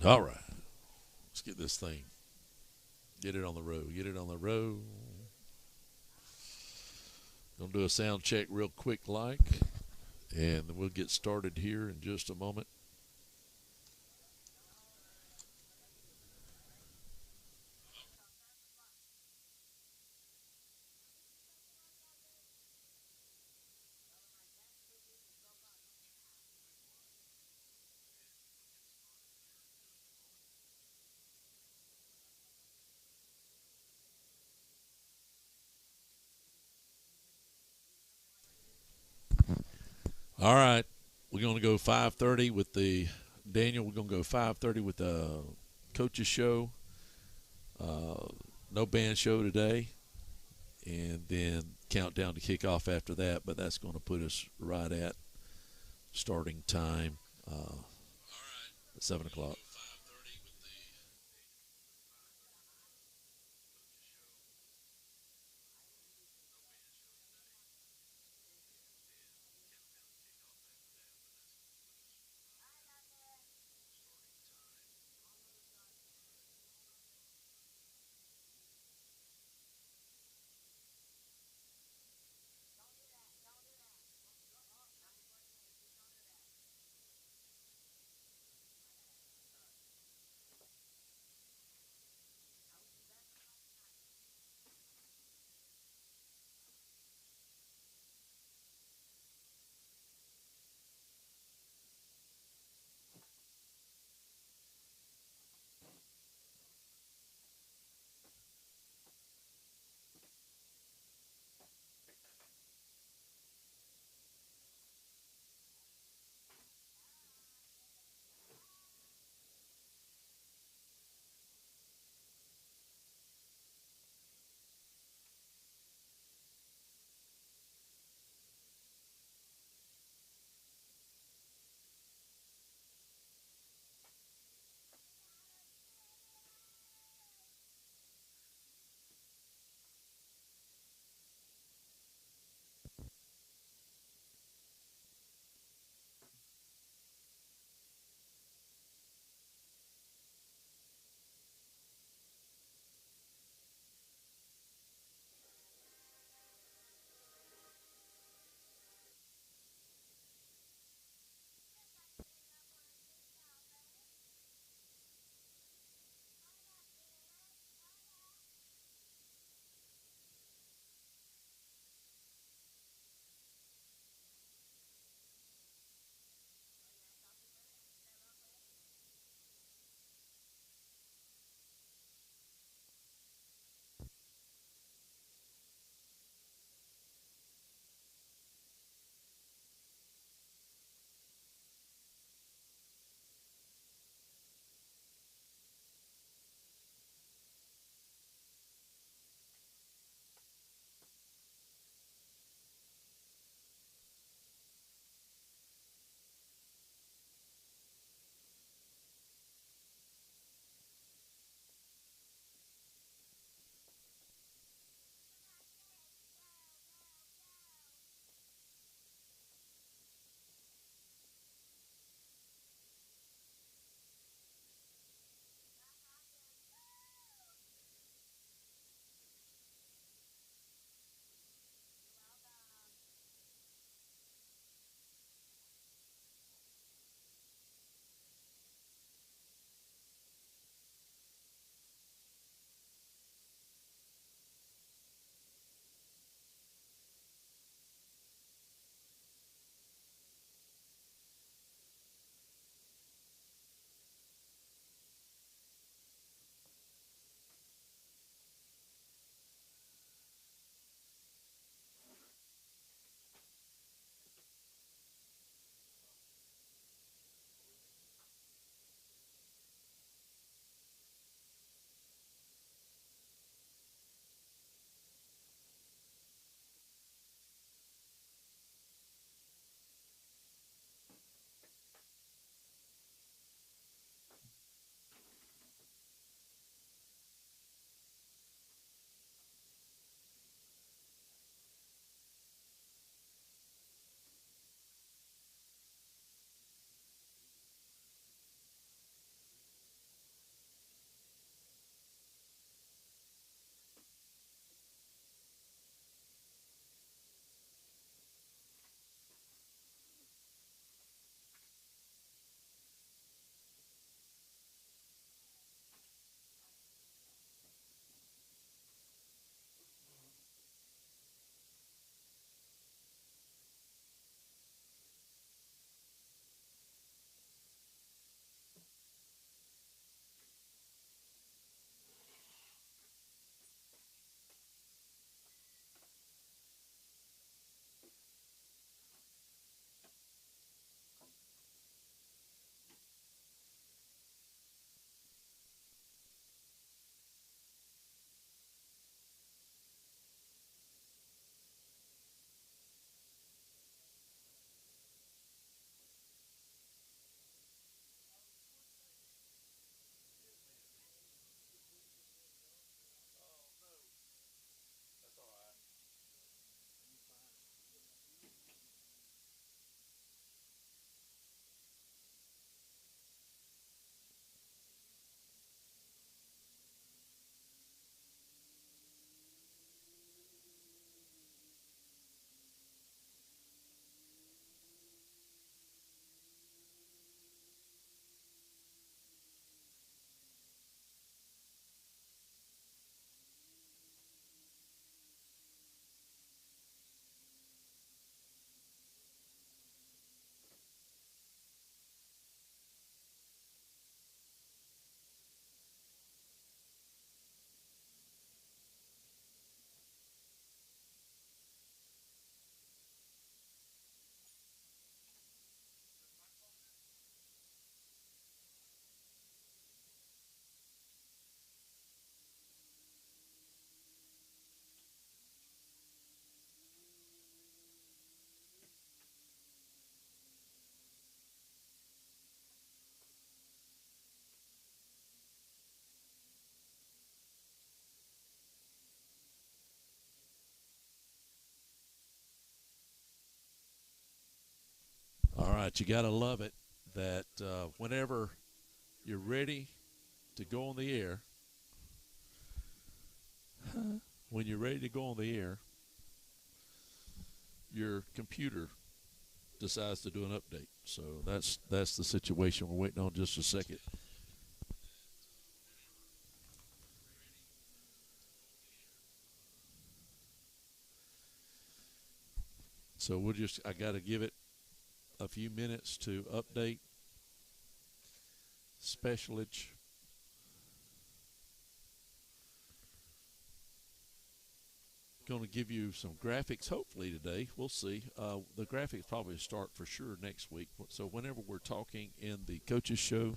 All right, let's get this thing. Get it on the road. Get it on the road. Gonna do a sound check real quick, like, and we'll get started here in just a moment. All right, we're gonna go 5:30 with the Daniel. We're gonna go 5:30 with the coaches show. Uh, no band show today, and then countdown to kickoff after that. But that's going to put us right at starting time, 7 o'clock. right, you got to love it that whenever you're ready to go on the air, when you're ready to go on the air, your computer decides to do an update. So that's the situation we're waiting on. Just a second. So I got to give it a few minutes to update. Specialage. Going to give you some graphics hopefully today. We'll see. The graphics probably start for sure next week. So whenever we're talking in the coaches show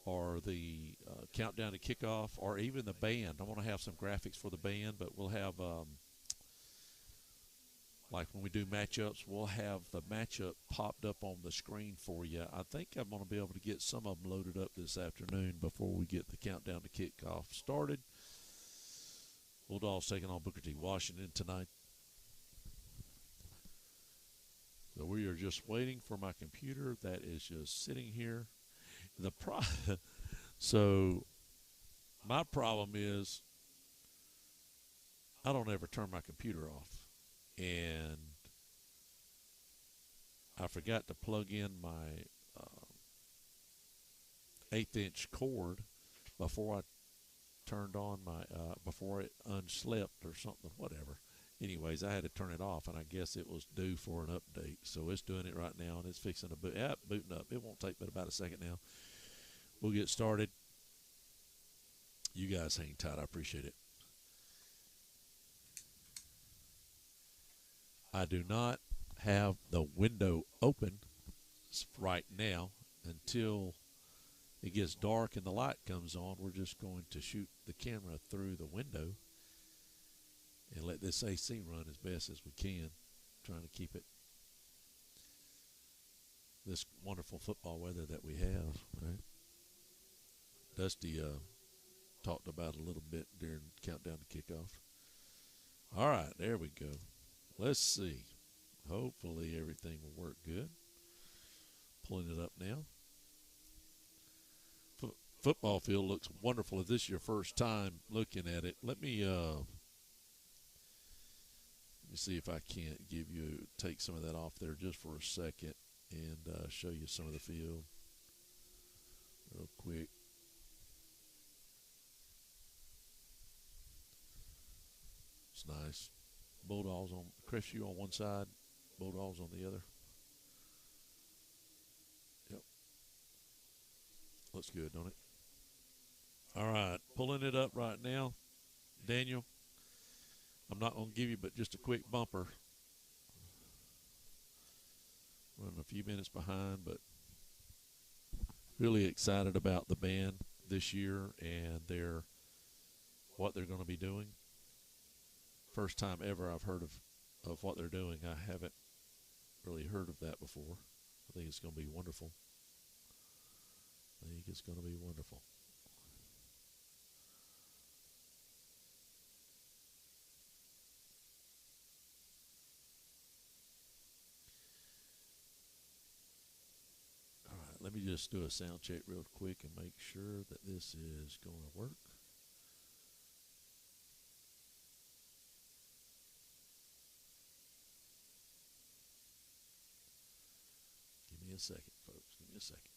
or the countdown to kickoff or even the band, I want to have some graphics for the band, but we'll have like when we do matchups, we'll have the matchup popped up on the screen for you. I think I'm going to be able to get some of them loaded up this afternoon before we get the countdown to kickoff started. Bulldogs taking on Booker T. Washington tonight. So we are just waiting for my computer that is just sitting here. So my problem is I don't ever turn my computer off. And I forgot to plug in my 1/8" cord before I turned on my before it unslept or something, whatever. Anyways, I had to turn it off, and I guess it was due for an update. So it's doing it right now, and it's fixing to boot. Booting up. It won't take but about a second now. We'll get started. You guys hang tight. I appreciate it. I do not have the window open right now until it gets dark and the light comes on. We're just going to shoot the camera through the window and let this AC run as best as we can, trying to keep it this wonderful football weather that we have. Right? Dusty talked about it a little bit during countdown to kickoff. All right, there we go. Let's see. Hopefully everything will work good. Pulling it up now. Football field looks wonderful. If this is your first time looking at it, let me see if I can't take some of that off there just for a second and show you some of the field real quick. It's nice. Bulldogs on Crestview on one side, Bulldogs on the other. Yep. Looks good, don't it? All right, pulling it up right now. Daniel, I'm not going to give you but just a quick bumper. Running a few minutes behind, but really excited about the band this year and what they're going to be doing. First time ever I've heard of what they're doing. I haven't really heard of that before. I think it's going to be wonderful. I think it's going to be wonderful. All right, let me just do a sound check real quick and make sure that this is going to work. Give me a second, folks. Give me a second.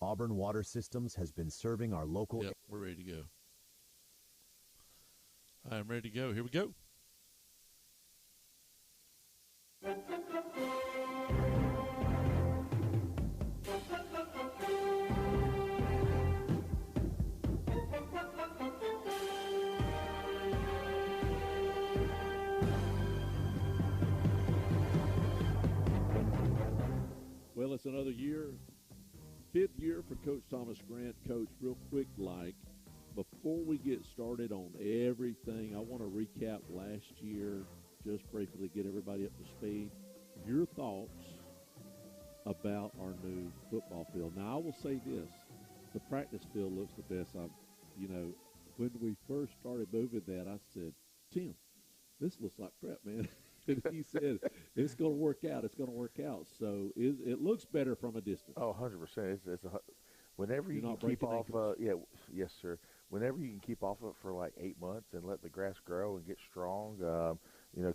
Auburn Water Systems has been serving our local... Yep, we're ready to go. I'm ready to go. Here we go. Well, it's another year, 5th year for Coach Thomas Grant. Coach, real quick, before we get started on everything, I want to recap last year, just briefly get everybody up to speed. Your thoughts about our new football field. Now, I will say this. The practice field looks the best. When we first started moving that, I said, Tim, this looks like crap, man. And he said, it's going to work out. It's going to work out. So it looks better from a distance. Oh, 100%. Whenever you You're can not keep breaking off, ankles. yes, sir. Whenever you can keep off it for like 8 months and let the grass grow and get strong,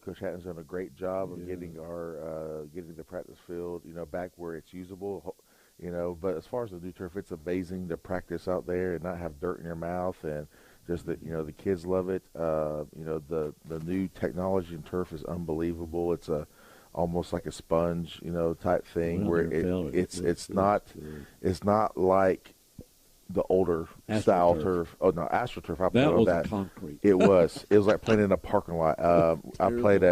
Coach Hatton's done a great job of Yeah. getting the practice field, back where it's usable. But as far as the new turf, it's amazing to practice out there and not have dirt in your mouth, and just the kids love it. The new technology in turf is unbelievable. It's almost like a sponge, type thing Well, where never felt it. it's not like the older style turf. Oh no, AstroTurf. I played That on was that. concrete. It was like playing in a parking lot. I played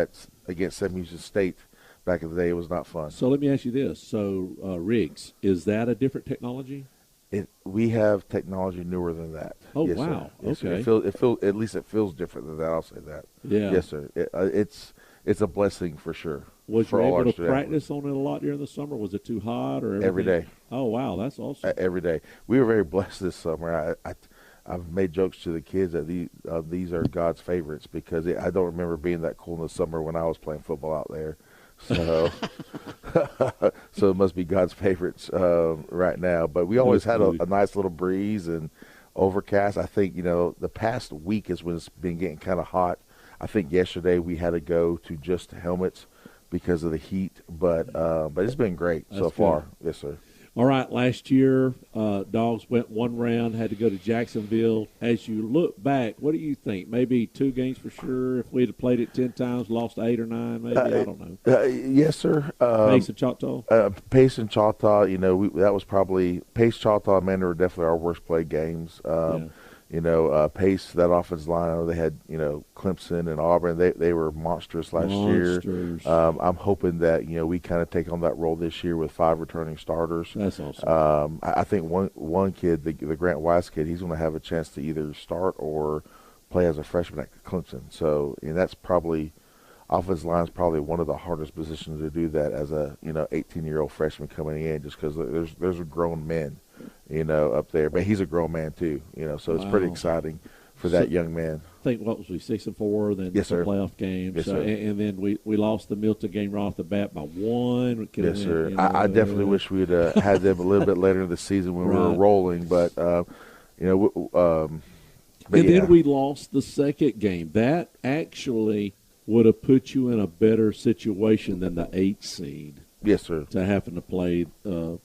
against Sam Houston State back in the day. It was not fun. So let me ask you this. So rigs, is that a different technology? We have technology newer than that. Oh, yes, wow. Sir. Yes, Okay. Sir. It feels at least it feels different than that. I'll say that. Yeah. Yes, sir. It's a blessing for sure. Was for you all able our to practice on it a lot during the summer? Was it too hot or everything? Every day. Oh, wow. That's awesome. Every day. We were very blessed this summer. I've made jokes to the kids that these are God's favorites because I don't remember being that cool in the summer when I was playing football out there. So, so it must be God's favorites right now. But we always had a nice little breeze and overcast. I think the past week is when it's been getting kind of hot. I think yesterday we had to go to just helmets because of the heat, but it's been great so far. Yes, sir. All right, last year, Dogs went one round, had to go to Jacksonville. As you look back, what do you think? Maybe 2 games for sure. If we'd have played it 10 times, lost 8 or 9, maybe, I don't know. Yes, sir. Pace and Choctaw? Pace and Choctaw, that was probably – Pace, Choctaw, and Mandarin were definitely our worst played games. Pace, that offensive line, I know they had, Clemson and Auburn. They were monstrous last year. I'm hoping that, we kind of take on that role this year with 5 returning starters. That's awesome. I think one kid, the Grant Wise kid, he's going to have a chance to either start or play as a freshman at Clemson. So, that's probably – offensive line is probably one of the hardest positions to do that as a, 18-year-old freshman coming in just because there's grown men up there. But he's a grown man too, so it's pretty exciting for that young man. I think, what was we, 6-4, then yes, the sir. playoff game. Yes, so, sir. And then we lost the Milton game right off the bat by 1. Yes, sir. I definitely wish we'd had them a little bit later in the season when we were rolling, but, but then we lost the second game. That actually would have put you in a better situation than the 8th seed. Yes, sir. To happen to play the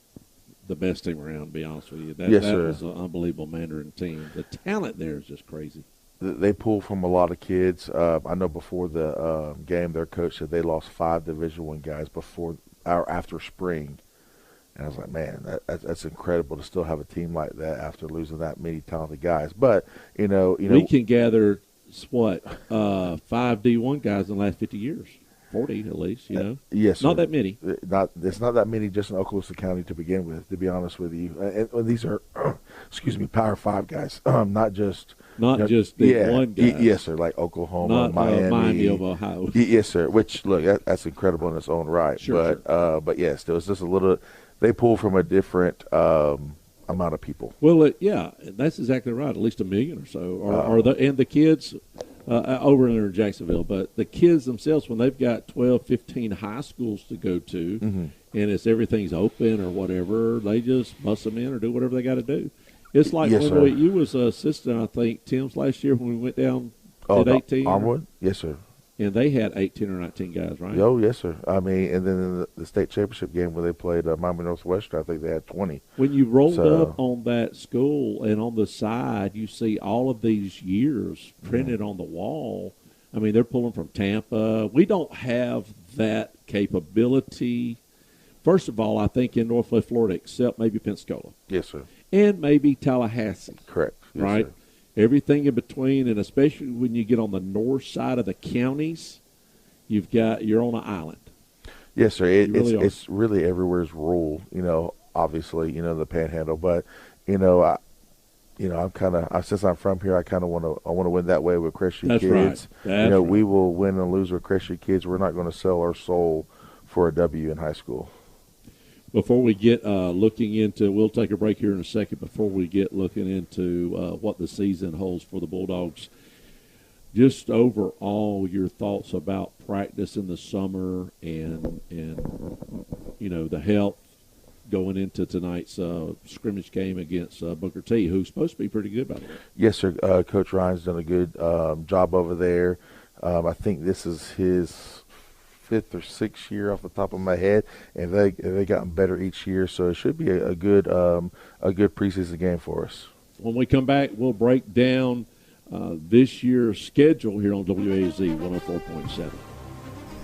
best team around, to be honest with you. That was an unbelievable Mandarin team. The talent there is just crazy. They pull from a lot of kids. I know before the game, their coach said they lost 5 Division I guys after spring. And I was like, man, that's incredible to still have a team like that after losing that many talented guys. But, we can gather, 5 D1 guys in the last 50 years. 40 at least, Yes, not sir. that many. It's not that many just in Okaloosa County to begin with, to be honest with you. And these are, Power 5 guys, not just one guy. Yes, sir, like Oklahoma, not Miami of Ohio. Yes, sir. Which look, that's incredible in its own right. Sure, but yes, there was just a little. They pull from a different amount of people. Well, that's exactly right. At least 1 million or so, and the kids. Over in Jacksonville, but the kids themselves, when they've got 12, 15 high schools to go to, and everything's open or whatever, they just bust them in or do whatever they got to do. It's like when you was an assistant, I think, Tim's last year when we went down at 18. Armwood? Yes, sir. And they had 18 or 19 guys, right? Oh, yes, sir. I mean, and then in the state championship game where they played Miami Northwestern, I think they had 20. When you rolled up on that school and on the side, you see all of these years printed on the wall. I mean, they're pulling from Tampa. We don't have that capability. First of all, I think in Northwest Florida, except maybe Pensacola. Yes, sir. And maybe Tallahassee. Correct. Yes, right? Sir. Everything in between, and especially when you get on the north side of the counties, you're on an island. Yes, sir. It's really everywhere's rural. Obviously, the Panhandle, but I'm kind of since I'm from here, I kind of want to win that way with Crestview kids. That's right. We will win and lose with Crestview kids. We're not going to sell our soul for a W in high school. Before we get looking into, we'll take a break here in a second. Before we get looking into what the season holds for the Bulldogs, just overall your thoughts about practice in the summer and the health going into tonight's scrimmage game against Booker T, who's supposed to be pretty good, by the way. Yes, sir. Coach Ryan's done a good job over there. I think this is his 5th or 6th year off the top of my head, and they gotten better each year. So it should be a good preseason game for us. When we come back, we'll break down this year's schedule here on WAZ 104.7.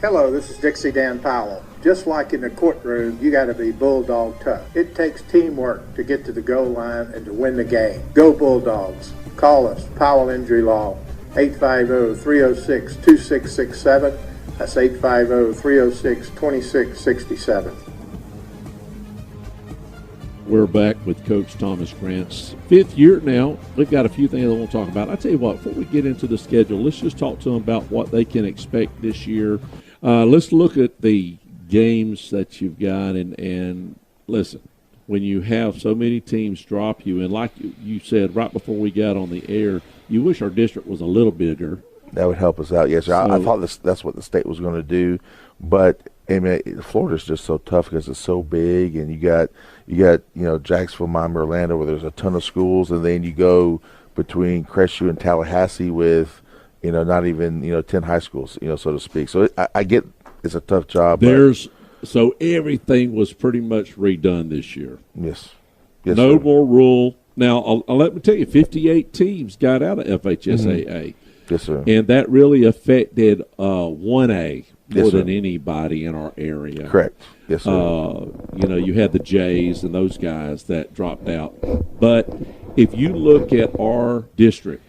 Hello, this is Dixie Dan Powell. Just like in the courtroom, you got to be bulldog tough. It takes teamwork to get to the goal line and to win the game. Go Bulldogs. Call us, Powell Injury Law, 850-306-2667. That's 850-306-2667. We're back with Coach Thomas Grant's 5th year now. We've got a few things I want to talk about. I tell you what, before we get into the schedule, let's just talk to them about what they can expect this year. Let's look at the games that you've got, and listen, when you have so many teams drop you, and like you said right before we got on the air, you wish our district was a little bigger. That would help us out. Yes, sir. I thought that's what the state was going to do, but I mean, Florida's just so tough because it's so big, and you got Jacksonville, Miami, Orlando, where there's a ton of schools, and then you go between Crestview and Tallahassee with not even 10 high schools, so to speak. So I get it's a tough job. So everything was pretty much redone this year. Yes. No more rule. Now let me tell you, 58 teams got out of FHSAA. Mm-hmm. Yes, sir. And that really affected 1A more sir. than anybody in our area. Correct. Yes, sir. You had the Jays and those guys that dropped out. But if you look at our district,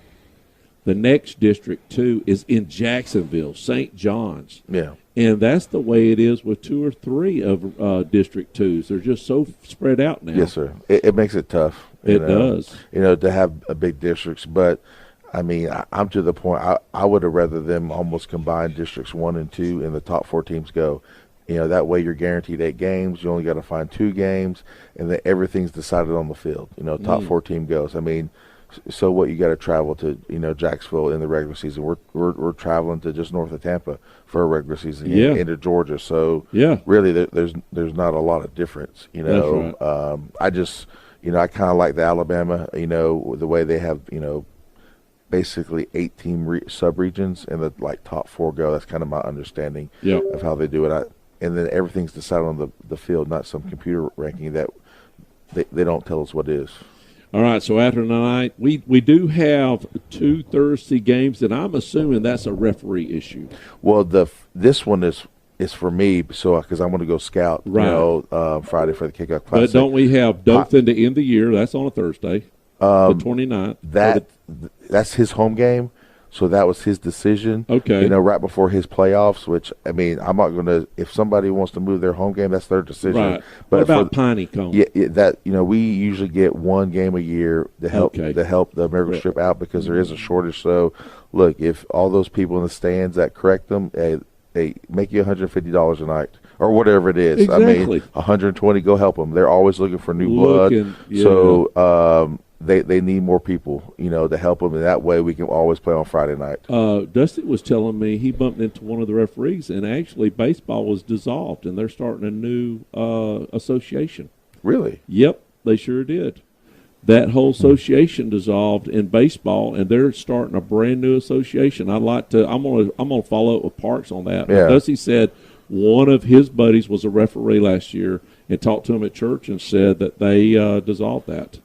the next district, too, is in Jacksonville, St. John's. Yeah. And that's the way it is with 2 or 3 of District 2s. They're just so spread out now. Yes, sir. It makes it tough. It does. To have a big districts. But, I mean, I'm to the point I would have rather them almost combine Districts 1 and 2 and the top 4 teams go. That way you're guaranteed 8 games. You only got to find 2 games, and then everything's decided on the field. Top 4 team goes. I mean, so what, you got to travel to Jacksonville in the regular season. We're traveling to just north of Tampa for a regular season into Georgia. So really there's not a lot of difference. That's right. I just I kind of like the Alabama. The way they have basically 8 team sub-regions and the top 4 go. That's kind of my understanding of how they do it. And then everything's decided on the field, not some computer ranking that they don't tell us what is. All right, so after tonight, we do have 2 Thursday games, and I'm assuming that's a referee issue. Well, this one is for me, so because I want to go scout, Friday for the kickoff classic. But don't we have Dothan to end the year? That's on a Thursday, the 29th. That's his home game, so that was his decision. Okay. Right before his playoffs, which, I mean, I'm not going to – if somebody wants to move their home game, that's their decision. Right. But what about Piney-Cone? Yeah, that we usually get 1 game a year to help the American Strip out because there is a shortage. So, look, if all those people in the stands that correct them, they make you $150 a night or whatever it is. Exactly. I mean, 120, go help them. They're always looking for new blood. So they need more people, to help them, and that way we can always play on Friday night. Dusty was telling me he bumped into one of the referees, and actually baseball was dissolved, and they're starting a new association. Really? Yep, they sure did. That whole association dissolved in baseball, and they're starting a brand new association. I'm gonna follow up with Parks on that. Yeah. Dusty said one of his buddies was a referee last year and talked to him at church and said that they dissolved that.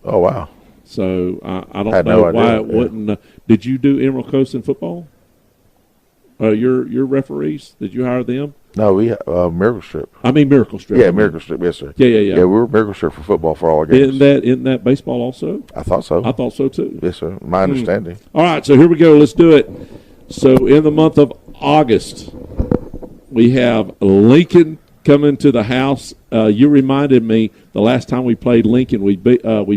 Oh, wow. So I don't know why it wouldn't. Did you do Emerald Coast in football? Your referees, did you hire them? No, we Miracle Strip. I mean Miracle Strip. Yeah, Miracle Strip. Yes, sir. Yeah. Yeah, we were Miracle Strip for football for all our games. Isn't that baseball also? I thought so. I thought so too. Yes, sir. My understanding. All right, so here we go. Let's do it. So in the month of August, we have Lincoln coming to the house. You reminded me the last time we played Lincoln, we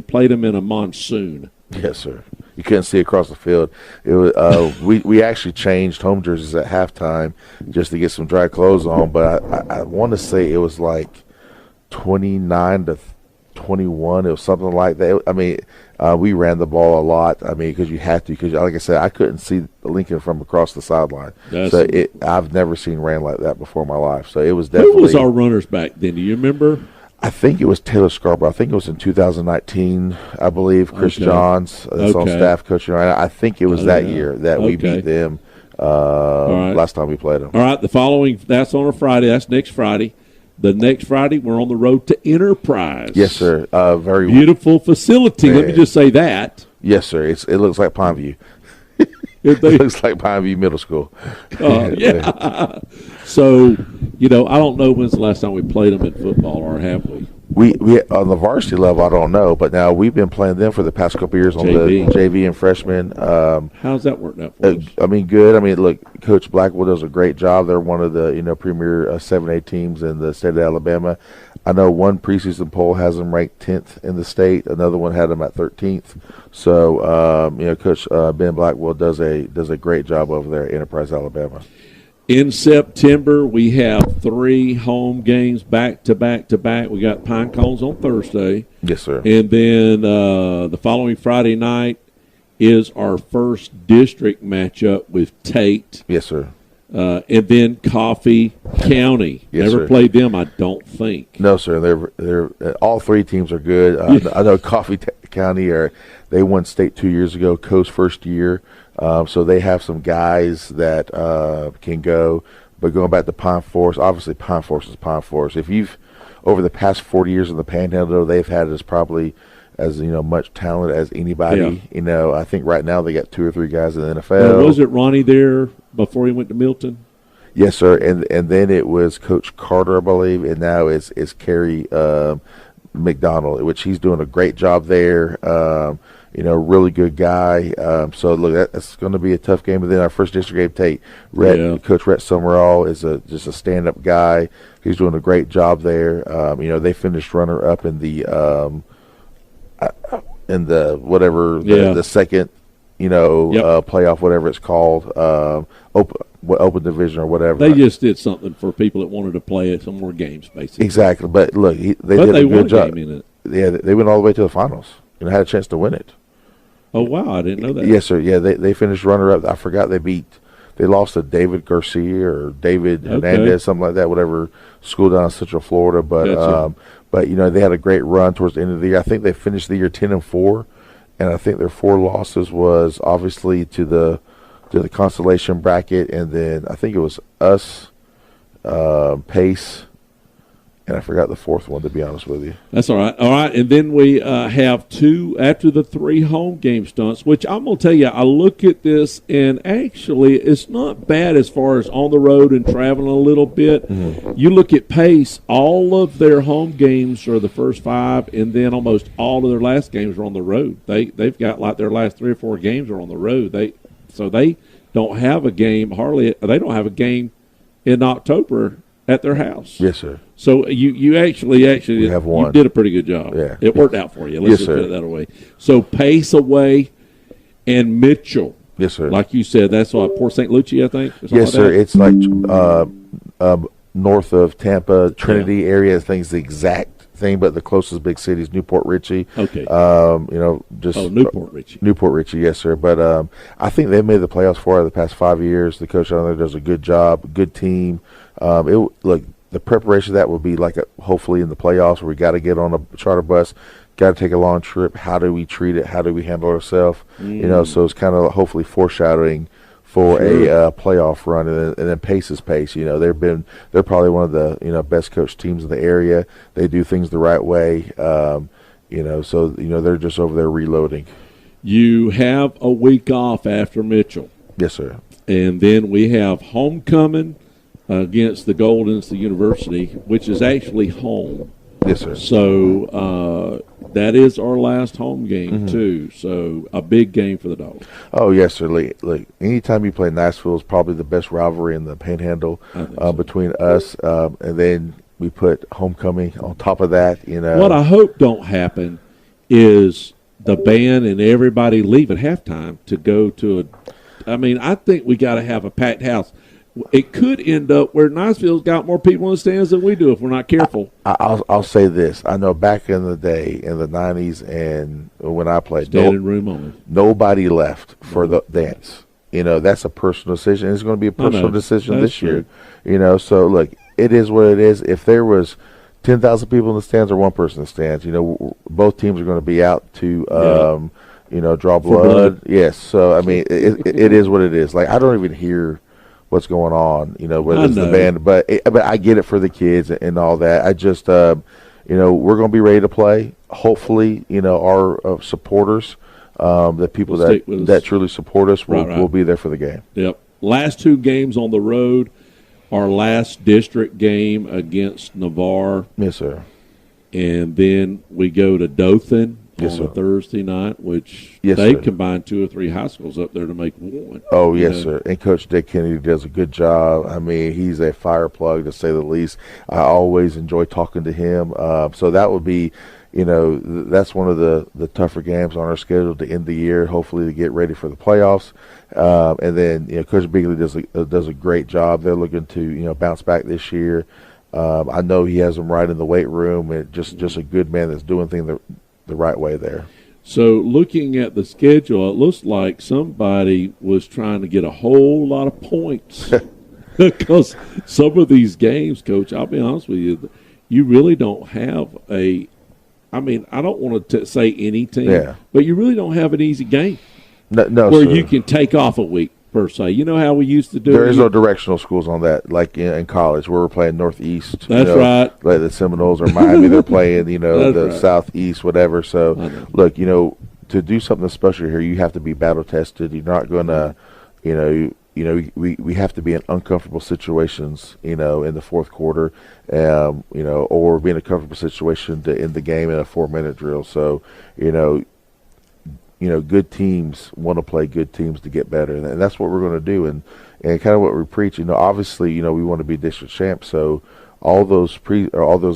played them in a monsoon. Yes, sir. You couldn't see across the field. It was we actually changed home jerseys at halftime just to get some dry clothes on. But I want to say it was like 29-21. It was something like that. I mean, We ran the ball a lot. I mean, because you had to. Because, like I said, I couldn't see Lincoln from across the sideline. I've never seen rain like that before in my life. So it was definitely. Who was our runners back then? Do you remember? I think it was Taylor Scarborough. I think it was in 2019, I believe. Chris Johns, that's on staff coaching. I think it was that year that we beat them last time we played them. All right, that's on a Friday. That's next Friday. The next Friday, we're on the road to Enterprise. Yes, sir. Very beautiful facility. Let me just say that. Yes, sir. It looks like Pineview. It looks like Pineview Middle School. Yeah. So, I don't know when's the last time we played them in football, or have we? We on the varsity level, I don't know, but now we've been playing them for the past couple of years on the JV and freshman. How's that worked out for us? I mean, good. I mean, look, Coach Blackwell does a great job. They're one of the premier 7A teams in the state of Alabama. I know one preseason poll has them ranked 10th in the state. Another one had them at 13th. So, Coach Ben Blackwell does a great job over there at Enterprise, Alabama. In September, we have 3 home games back to back to back. We got Pine Cones on Thursday. Yes, sir. And then the following Friday night is our first district matchup with Tate. Yes, sir. And then Coffee County. Yes, Never sir. played them, I don't think. No, sir. They're all 3 teams are good. I know Coffee County they won state 2 years ago. Coast first year. So they have some guys that can go. But going back to Pine Forest, obviously Pine Forest is Pine Forest. If you've over the past 40 years in the Panhandle, they've had as much talent as anybody. Yeah. I think right now they got 2 or 3 guys in the NFL. Was it Ronnie there before he went to Milton? Yes, sir. And then it was Coach Carter, I believe, and now it's Kerry McDonald, which he's doing a great job there. Really good guy. So look, that's going to be a tough game. And then our first district game, Tate, Coach Rhett Summerall is just a stand-up guy. He's doing a great job there. They finished runner-up in the the second, playoff, whatever it's called, open division or whatever. They just did something for people that wanted to play some more games, basically. Exactly. But look, they did a good job. Game in it. Yeah, they went all the way to the finals and had a chance to win it. Oh, wow, I didn't know that. Yes, sir. Yeah, they finished runner-up. I forgot they lost to David Garcia or David Hernandez, something like that, whatever school down in Central Florida. But, gotcha. They had a great run towards the end of the year. I think they finished the year 10-4, and I think their 4 losses was obviously to the consolation bracket, and then I think it was us, Pace, and I forgot the 4th one, to be honest with you. That's all right. All right, and then we have 2 after the 3 home game stunts, which I'm going to tell you, I look at this, and actually it's not bad as far as on the road and traveling a little bit. Mm-hmm. You look at Pace, all of their home games are the first 5, and then almost all of their last games are on the road. They've got like their last 3 or 4 games are on the road. They don't have a game they don't have a game in October at their house. Yes, sir. So you actually we have one. You did a pretty good job. Yeah. It worked out for you. Let's yes, just put sir. it that way. So Pace away and Mitchell. Yes, sir. Like you said, that's what, Port St. Lucie, I think? Yes, sir. It's like north of Tampa, Trinity area. Things the exact thing, but the closest big city is Newport Richey. Okay. Newport Richey. Newport Richey, yes, sir. But I think they made the playoffs 4 out of the past 5 years. The coach down there does a good job, good team. The preparation of that will be hopefully in the playoffs where we got to get on a charter bus, got to take a long trip. How do we treat it? How do we handle ourselves? So it's kind of hopefully foreshadowing for a playoff run, and then Pace is Pace. They're probably one of the best coached teams in the area. They do things the right way. So they're just over there reloading. You have a week off after Mitchell. Yes, sir. And then we have homecoming against the Goldens, the University, which is actually home. Yes, sir. So that is our last home game, too. So a big game for the Dogs. Oh, yes, sir. Look, anytime you play Nashville is probably the best rivalry in the Panhandle between us. And then we put homecoming on top of that. What I hope don't happen is the band and everybody leave at halftime to go to I think we got to have a packed house. it could end up where Niceville's got more people in the stands than we do if we're not careful. I'll say this. I know back in the day, in the 90s and when I played, Standing room only. Nobody left for the dance. That's a personal decision. It's going to be a personal decision this year. So look, it is what it is. If there was 10,000 people in the stands or one person in the stands, both teams are going to be out to, draw blood. Yes. So, I mean, it is what it is. Like, I don't even hear what's going on, whether it's the band. But I get it for the kids and all that. I just, we're going to be ready to play. Hopefully, our supporters, the people that truly support us will be there for the game. Yep. Last 2 games on the road. Our last district game against Navarre. Yes, sir. And then we go to Dothan on a Thursday night, which they combined 2 or 3 high schools up there to make one. Oh, yes, sir. And Coach Dick Kennedy does a good job. I mean, he's a fire plug, to say the least. I always enjoy talking to him. So that would be, that's one of the tougher games on our schedule to end the year, hopefully to get ready for the playoffs. And then, Coach Bigley does a great job. They're looking to, bounce back this year. I know he has them right in the weight room, and just a good man that's doing things the right way there. So looking at the schedule, it looks like somebody was trying to get a whole lot of points because some of these games, Coach, I'll be honest with you, you really don't have I don't want to say any team, but you really don't have an easy game. No, where sir. you can take off a week, per se. You know how we used to do There it? is no directional schools on that, like in college where we're playing Northeast. That's right. Like the Seminoles or Miami, they're playing, the Southeast, whatever. So, look, to do something special here, you have to be battle tested. You're not going to, we have to be in uncomfortable situations, in the fourth quarter, or be in a comfortable situation to end the game in a 4-minute drill. So, good teams want to play good teams to get better, and that's what we're going to do. And kind of what we preach. Obviously, we want to be district champs. So all those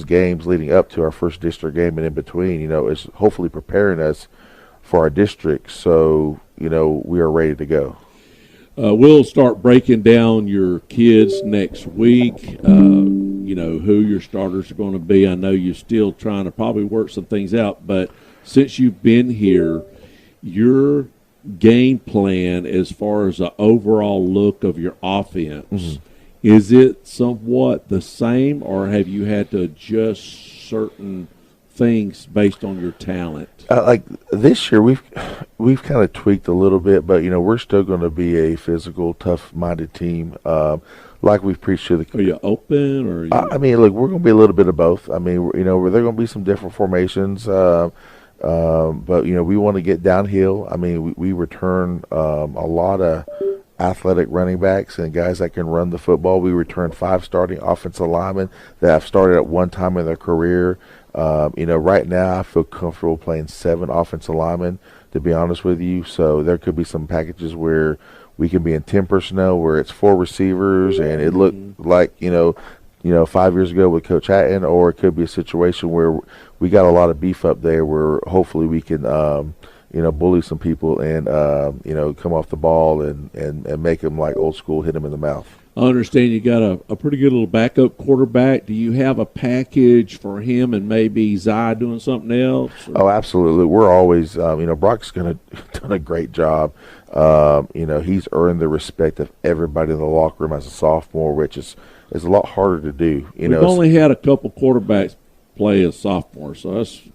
games leading up to our first district game and in between, is hopefully preparing us for our district. So we are ready to go. We'll start breaking down your kids next week. Who your starters are going to be. I know you're still trying to probably work some things out, but since you've been here, your game plan as far as the overall look of your offense, is it somewhat the same, or have you had to adjust certain things based on your talent? Like this year, we've kind of tweaked a little bit, but we're still going to be a physical, tough-minded team. Like we've preached to the. Are you open, or? I mean, look, we're going to be a little bit of both. I mean, there are going to be some different formations. But we want to get downhill. I mean, we return a lot of athletic running backs and guys that can run the football. We return 5 starting offensive linemen that have started at one time in their career. Right now I feel comfortable playing 7 offensive linemen, to be honest with you. So there could be some packages where we can be in 10 personnel where it's 4 receivers and it looked like 5 years ago with Coach Hatton, or it could be a situation where we got a lot of beef up there where hopefully we can, bully some people and, come off the ball and make them like old school, hit them in the mouth. I understand you got a pretty good little backup quarterback. Do you have a package for him and maybe Zai doing something else? Oh, absolutely. We're always, Brock's done a great job. He's earned the respect of everybody in the locker room as a sophomore, which is a lot harder to do. We've only had a couple quarterbacks play as sophomore,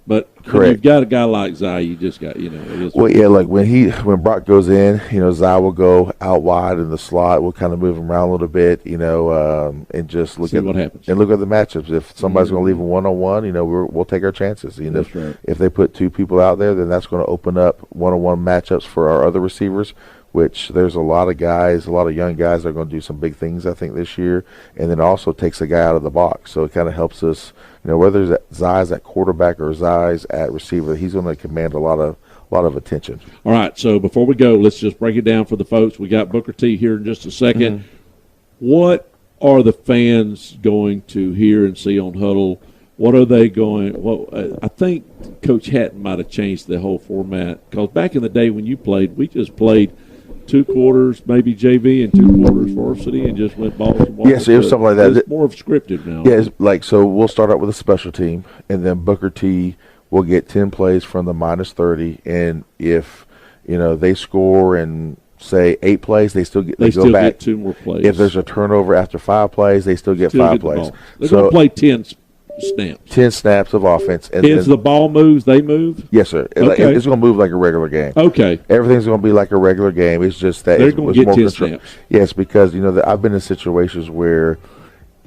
but correct. When you've got a guy like Zai, you just got like when Brock goes in, Zai will go out wide in the slot. We'll kind of move him around a little bit, and just look See what happens and look at the matchups. If somebody's going to leave him 1-on-1, we'll take our chances. That's right. If they put 2 people out there, then that's going to open up 1-on-1 matchups for our other receivers. Which there's a lot of young guys that are going to do some big things, I think, this year. And then also takes a guy out of the box. So it kind of helps us, whether Zai's at quarterback or Zai's at receiver, he's going to command a lot of attention. All right, so before we go, let's just break it down for the folks. We got Booker T here in just a second. What are the fans going to hear and see on Huddle? What are they going – well, I think Coach Hatton might have changed the whole format because back in the day when you played, we just played – 2 quarters, maybe JV, and 2 quarters Rivers varsity and just went balls to balls? Yes, it was something like that. It's more scripted now. Yeah, it's like, so we'll start out with a special team, and then Booker T will get 10 plays from the minus 30, and if they score and say 8 plays, they still go back. Get 2 more plays. If there's a turnover after 5 plays, they still get 5 plays. They're going to play 10 snaps. 10 snaps of offense. And as the ball moves, they move? Yes, sir. Okay. It's going to move like a regular game. Okay. Everything's going to be like a regular game. It's just that they're going to get 10 snaps. Yes, because I've been in situations where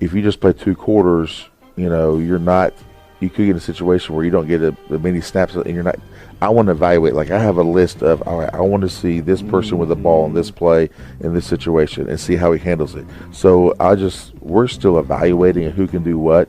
if you just play 2 quarters, you're not. You could get in a situation where you don't get the many snaps, and you're not. I want to evaluate. Like, I have a list of, all right, I want to see this person with the ball in this play in this situation and see how he handles it. So we're still evaluating who can do what,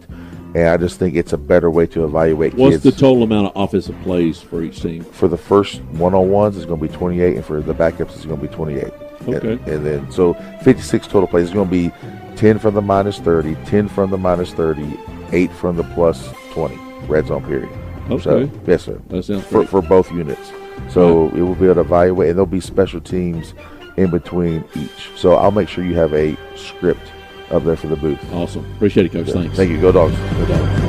and I just think it's a better way to evaluate What's kids. the total amount of offensive plays for each team? For the first one-on-ones, it's going to be 28, and for the backups, it's going to be 28. Okay. And then, so 56 total plays. It's going to be 10 from the minus 30, 10 from the minus 30, 8 from the plus 20, red zone period. Okay. So, yes, sir. That sounds great. For both units. So it will be able to evaluate, and there'll be special teams in between each. So I'll make sure you have a script up there for the booth. Awesome. Appreciate it, Coach. Yeah. Thanks. Thank you. Go Dogs. Go Dogs.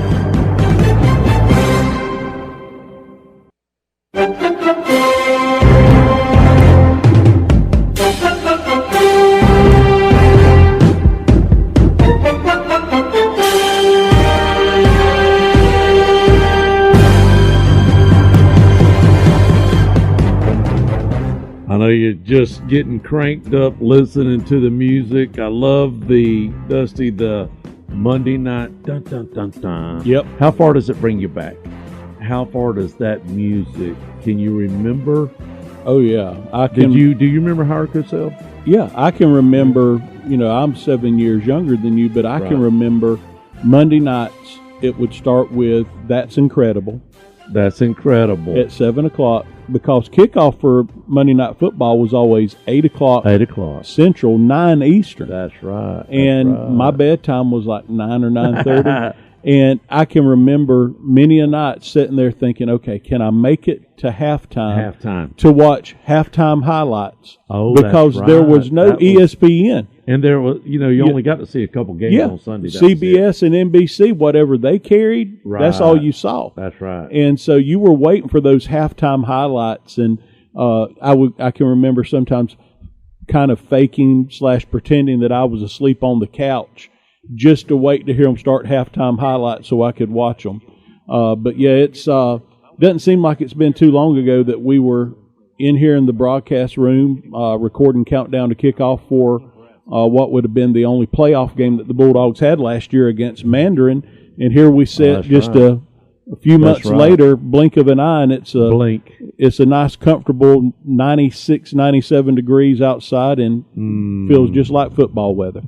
I know you're just getting cranked up listening to the music. I love the Monday night dun dun dun dun. Yep. How far does it bring you back? How far does that music? Can you remember? Oh yeah, I can. Do you remember Howard Cosell? Yeah, I can remember. I'm 7 years younger than you, but I Right. can remember Monday nights. It would start with "That's Incredible" That's incredible. at 7:00 because kickoff for Monday Night Football was always 8:00 8:00. Central, 9 Eastern. That's right. And my bedtime was like 9 or 9:30. And I can remember many a night sitting there thinking, okay, can I make it to halftime to watch halftime highlights? Oh, because that's there right. was no ESPN. And there was, you only got to see a couple games on Sunday. That was it. CBS and NBC, whatever they carried, that's all you saw. That's right. And so you were waiting for those halftime highlights. And I can remember sometimes kind of faking / pretending that I was asleep on the couch just to wait to hear them start halftime highlights so I could watch them. But yeah, it's doesn't seem like it's been too long ago that we were in here in the broadcast room recording Countdown to Kickoff for what would have been the only playoff game that the Bulldogs had last year against Mandarin. And here we sit a few months later, blink of an eye, and it's a nice, comfortable 96, 97 degrees outside and feels just like football weather.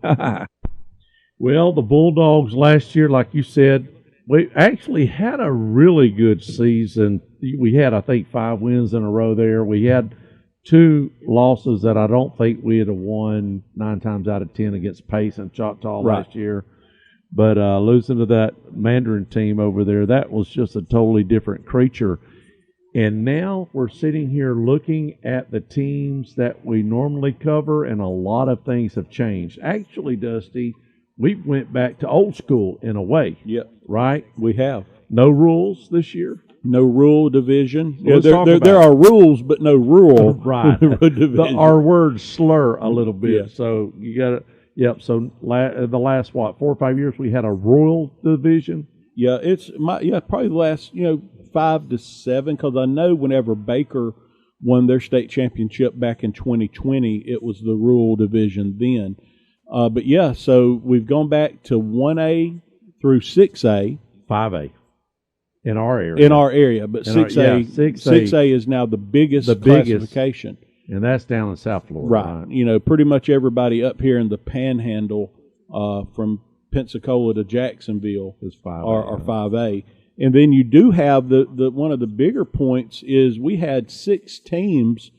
Well, the Bulldogs last year, like you said, we actually had a really good season. We had, I think, 5 wins in a row there. We had 2 losses that I don't think we would have won 9 times out of 10 against Pace and Choctaw last year. But losing to that Mandarin team over there, that was just a totally different creature. And now we're sitting here looking at the teams that we normally cover, and a lot of things have changed. Actually, Dusty, we went back to old school in a way. Yep. Right? We have. No rules this year? No rule division. Well, there are rules, but no rule. Right. Division. Our words slur a little bit. Yeah. So you got to, yep. So the last, 4 or 5 years, we had a rural division. Yeah, probably the last, 5 to 7, because I know whenever Baker won their state championship back in 2020, it was the rural division then. But yeah, so we've gone back to 1A through 6A. 5A. In our area. But 6A is now the biggest classification. And that's down in South Florida. Right. Pretty much everybody up here in the Panhandle from Pensacola to Jacksonville is 5A. Are 5A. And then you do have the one of the bigger points is we had 6 teams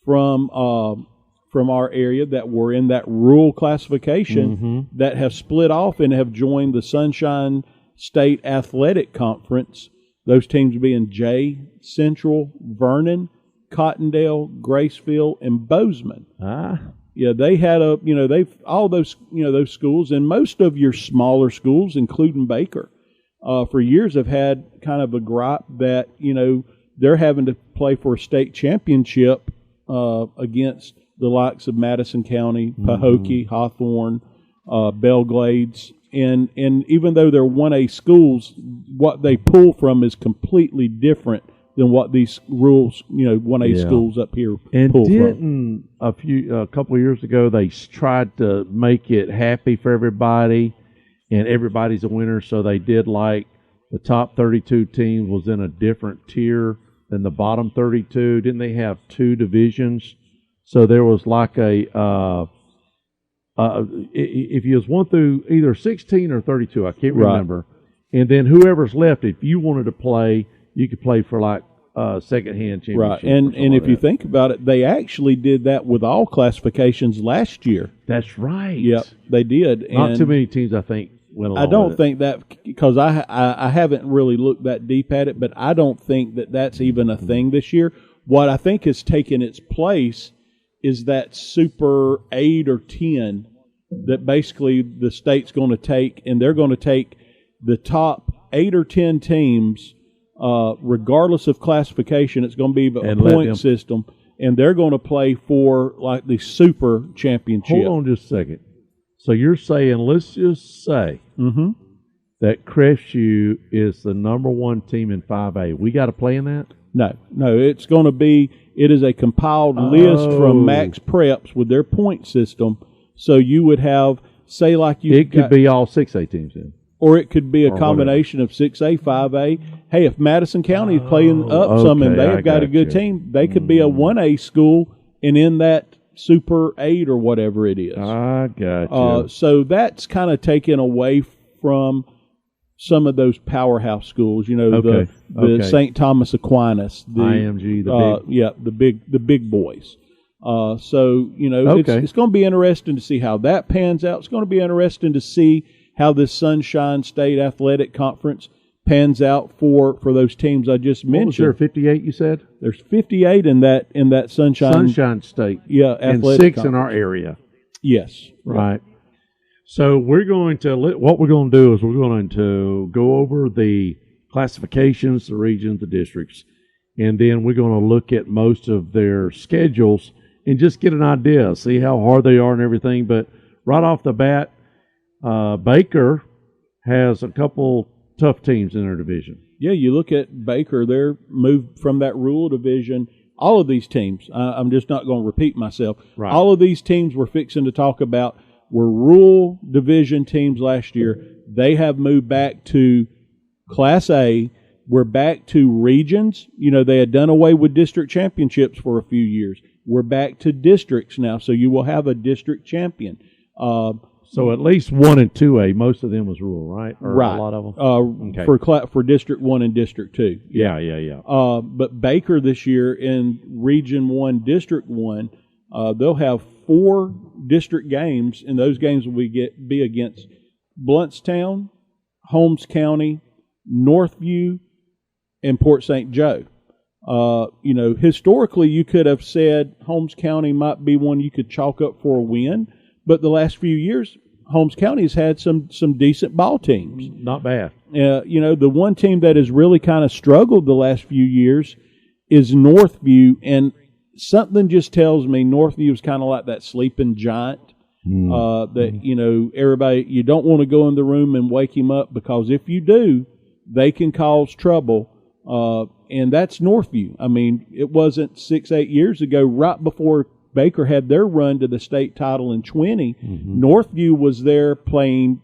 from our area that were in that rural classification that have split off and have joined the Sunshine State Athletic Conference. Those teams being Jay, Central, Vernon, Cottondale, Graceville, and Bozeman. Yeah, they had those schools, and most of your smaller schools, including Baker, for years have had kind of a gripe that, they're having to play for a state championship against the likes of Madison County, Pahokee, Hawthorne, Belglades. And even though they're 1A schools, what they pull from is completely different than what these rules, 1A schools up here and pull didn't from. A couple of years ago, they tried to make it happy for everybody, and everybody's a winner. So they did like the top 32 teams was in a different tier than the bottom 32. Didn't they have 2 divisions? So there was like if you was 1 through either 16 or 32, I can't remember. And then whoever's left, if you wanted to play, you could play for like second-hand championship. Right, and if you think about it, they actually did that with all classifications last year. That's right. Yep, they did. Not too many teams, I think, went along I don't with think that, because I haven't really looked that deep at it, but I don't think that that's even a thing this year. What I think has taken its place is that Super 8 or 10 that basically the state's going to take, and they're going to take the top 8 or 10 teams, regardless of classification. It's going to be a point system, and they're going to play for like the Super Championship. Hold on just a second. So you're saying, let's just say that Crestview is the number 1 team in 5A. We got to play in that? No. It's going to be. It is a compiled list from Max Preps with their point system. So you would have, say, like you. It could be all 6A teams then. Or it could be a combination of 6A, 5A. Hey, if Madison County is playing up some and they've got a good team, they could be a 1A school and in that Super 8 or whatever it is. I got you. So that's kind of taken away from some of those powerhouse schools. The St. Thomas Aquinas, the IMG, the big boys. It's going to be interesting to see how that pans out. It's going to be interesting to see how this Sunshine State Athletic Conference pans out for those teams I just mentioned. Was there 58 you said? There's 58 in that Sunshine State. Yeah, and athletic 6 conference. in our area. Yes. Right. So what we're going to do is we're going to go over the classifications, the regions, the districts, and then we're going to look at most of their schedules and just get an idea, see how hard they are and everything. But right off the bat, Baker has a couple tough teams in their division. Yeah, you look at Baker, they're moved from that rural division. All of these teams, I'm just not going to repeat myself. Right. All of these teams we're fixing to talk about were rural division teams last year. They have moved back to Class A. We're back to regions. They had done away with district championships for a few years. We're back to districts now, so you will have a district champion. So at least 1 and 2A, most of them was rural, right? Or right. A lot of them? For District 1 and District 2. Yeah. But Baker this year in Region 1, District 1, they'll have 4 district games, and those games will be against Bluntstown, Holmes County, Northview, and Port St. Joe. Historically, you could have said Holmes County might be one you could chalk up for a win, but the last few years, Holmes County has had some decent ball teams. Not bad. The one team that has really kind of struggled the last few years is Northview, and something just tells me Northview is kind of like that sleeping giant. Everybody, you don't want to go in the room and wake him up, because if you do, they can cause trouble. And that's Northview. I mean, it wasn't 6-8 years ago, right before Baker had their run to the state title in 20. Northview was there playing,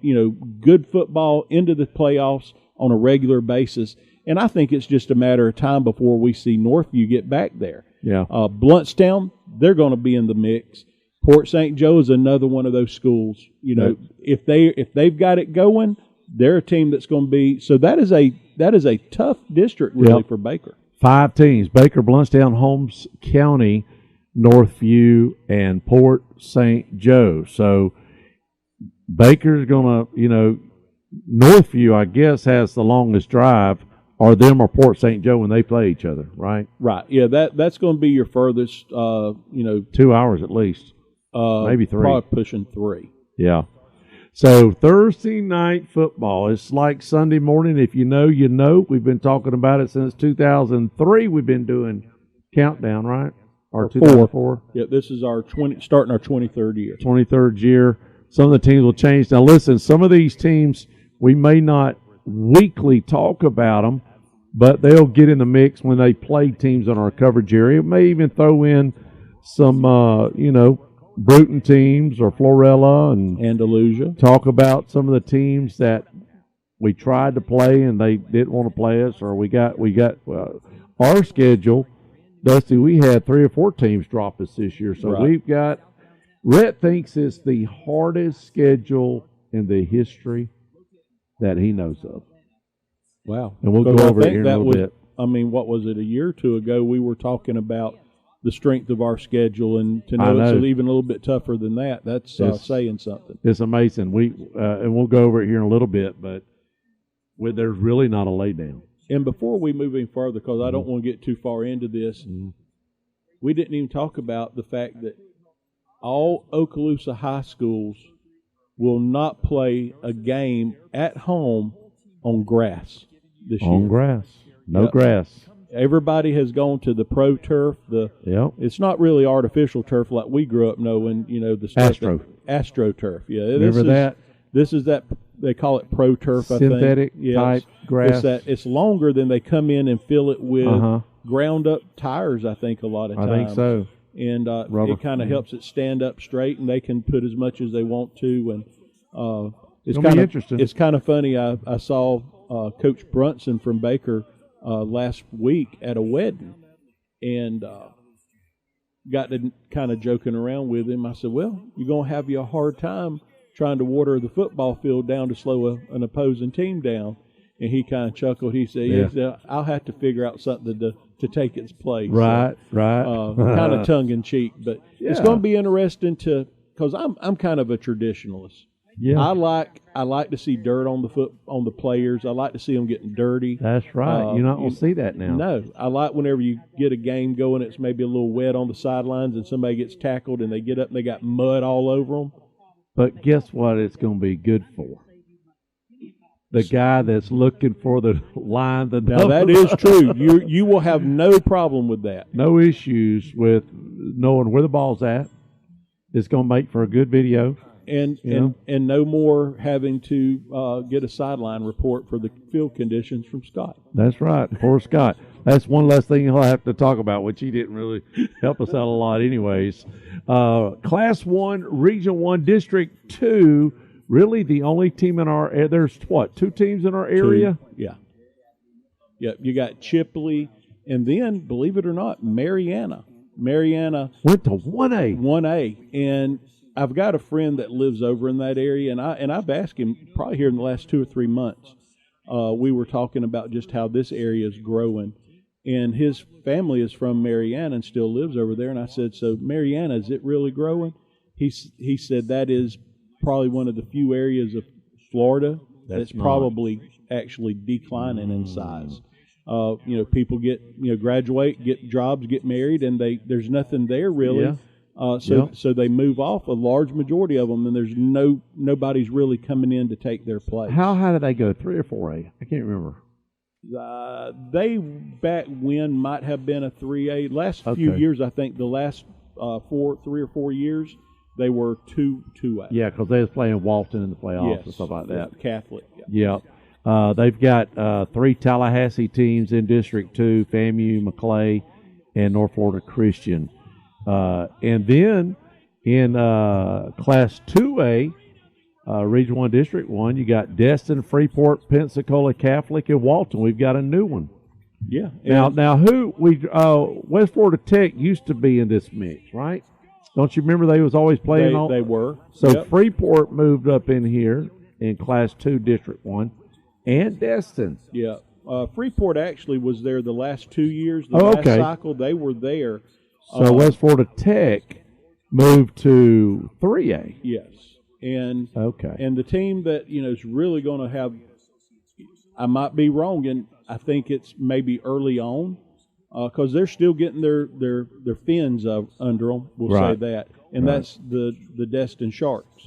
good football into the playoffs on a regular basis. And I think it's just a matter of time before we see Northview get back there. Yeah. Bluntstown, they're going to be in the mix. Port St. Joe is another one of those schools. If they've got it going, they're a team that's going to be. So that is a tough district really for Baker. 5 teams: Baker, Bluntstown, Holmes County, Northview, and Port St. Joe. So Baker's going to, Northview, I guess, has the longest drive, or them or Port St. Joe when they play each other, right? Right. Yeah, that's going to be your furthest, 2 hours at least. Maybe 3. Probably pushing 3. Yeah. So Thursday night football. It's like Sunday morning. If you know, you know. We've been talking about it since 2003. We've been doing countdown, right? Or 2004. Yeah, this is starting our 23rd year. 23rd year. Some of the teams will change. Now, listen, some of these teams, we may not weekly talk about them, but they'll get in the mix when they play teams on our coverage area. May even throw in some, Bruton teams or Florella and Andalusia. Talk about some of the teams that we tried to play and they didn't want to play us, or we got our schedule. Dusty, we had 3 or 4 teams drop us this year, so right. We've got. Rhett thinks it's the hardest schedule in the history that he knows of. Wow. And we'll go over it here in a little bit. I mean, what was it, a year or two ago, we were talking about the strength of our schedule, and to know it's even a little bit tougher than that, that's saying something. It's amazing. And we'll go over it here in a little bit, but there's really not a laydown. And before we move any further, because I don't want to get too far into this, we didn't even talk about the fact that all Okaloosa high schools will not play a game at home on grass this year. On grass. No grass. Everybody has gone to the pro turf. It's not really artificial turf like we grew up knowing, the stuff AstroTurf. Yeah. Remember that? This is that, they call it pro turf, Synthetic type grass. It's longer than they come in and fill it with ground up tires, I think, a lot of times. I think so. And it kind of helps it stand up straight, and they can put as much as they want to. And it's kind of interesting. It's kind of funny. I saw Coach Brunson from Baker last week at a wedding, and got to kind of joking around with him. I said, "Well, you're gonna have you a hard time trying to water the football field down to slow an opposing team down." And he kind of chuckled. He said, "I'll have to figure out something to take its place." Right. Kind of tongue in cheek, but it's going to be interesting because I'm kind of a traditionalist. Yeah, I like to see dirt on the players. I like to see them getting dirty. That's right. You're not going to see that now. No, I like whenever you get a game going, it's maybe a little wet on the sidelines, and somebody gets tackled, and they get up and they got mud all over them. But guess what? It's going to be good for the guy that's looking for the line. Now that is true. You will have no problem with that. No issues with knowing where the ball's at. It's going to make for a good video. And no more having to get a sideline report for the field conditions from Scott. That's right. Poor Scott. That's one less thing he'll have to talk about, which he didn't really help us out a lot anyways. Class 1, Region 1, District 2, really the only team in our area. There's, 2 teams in our area? 2, yeah. Yeah, you got Chipley, and then, believe it or not, Mariana. Mariana went to 1A. 1A, and I've got a friend that lives over in that area, and I've asked him probably here in the last 2 or 3 months. We were talking about just how this area is growing, and his family is from Mariana and still lives over there. And I said, "So Mariana, is it really growing?" He said that is probably one of the few areas of Florida that's probably actually declining in size. People graduate, get jobs, get married, and there's nothing there really. Yeah. So they move off, a large majority of them, and there's nobody's really coming in to take their place. How high did they go? 3 or 4A? I can't remember. They back when might have been a 3A. Last few years, I think the last 3 or 4 years, they were 2A. Yeah, because they was playing Walton in the playoffs and stuff like that. Catholic. Yeah. They've got 3 Tallahassee teams in District 2, FAMU, McClay, and North Florida Christian. And then in Class 2A, Region 1, District 1, you got Destin, Freeport, Pensacola Catholic, and Walton. We've got a new one. Yeah. Now West Florida Tech used to be in this mix, right? Don't you remember they was always playing on? They were. So Freeport moved up in here in Class 2, District 1, and Destin. Yeah. Freeport actually was there the last 2 years. The last cycle, they were there. So West Florida Tech moved to 3A. Yes. And the team that, is really going to have, I might be wrong, and I think it's maybe early on, because they're still getting their fins under them. We'll say that. and that's the Destin Sharks.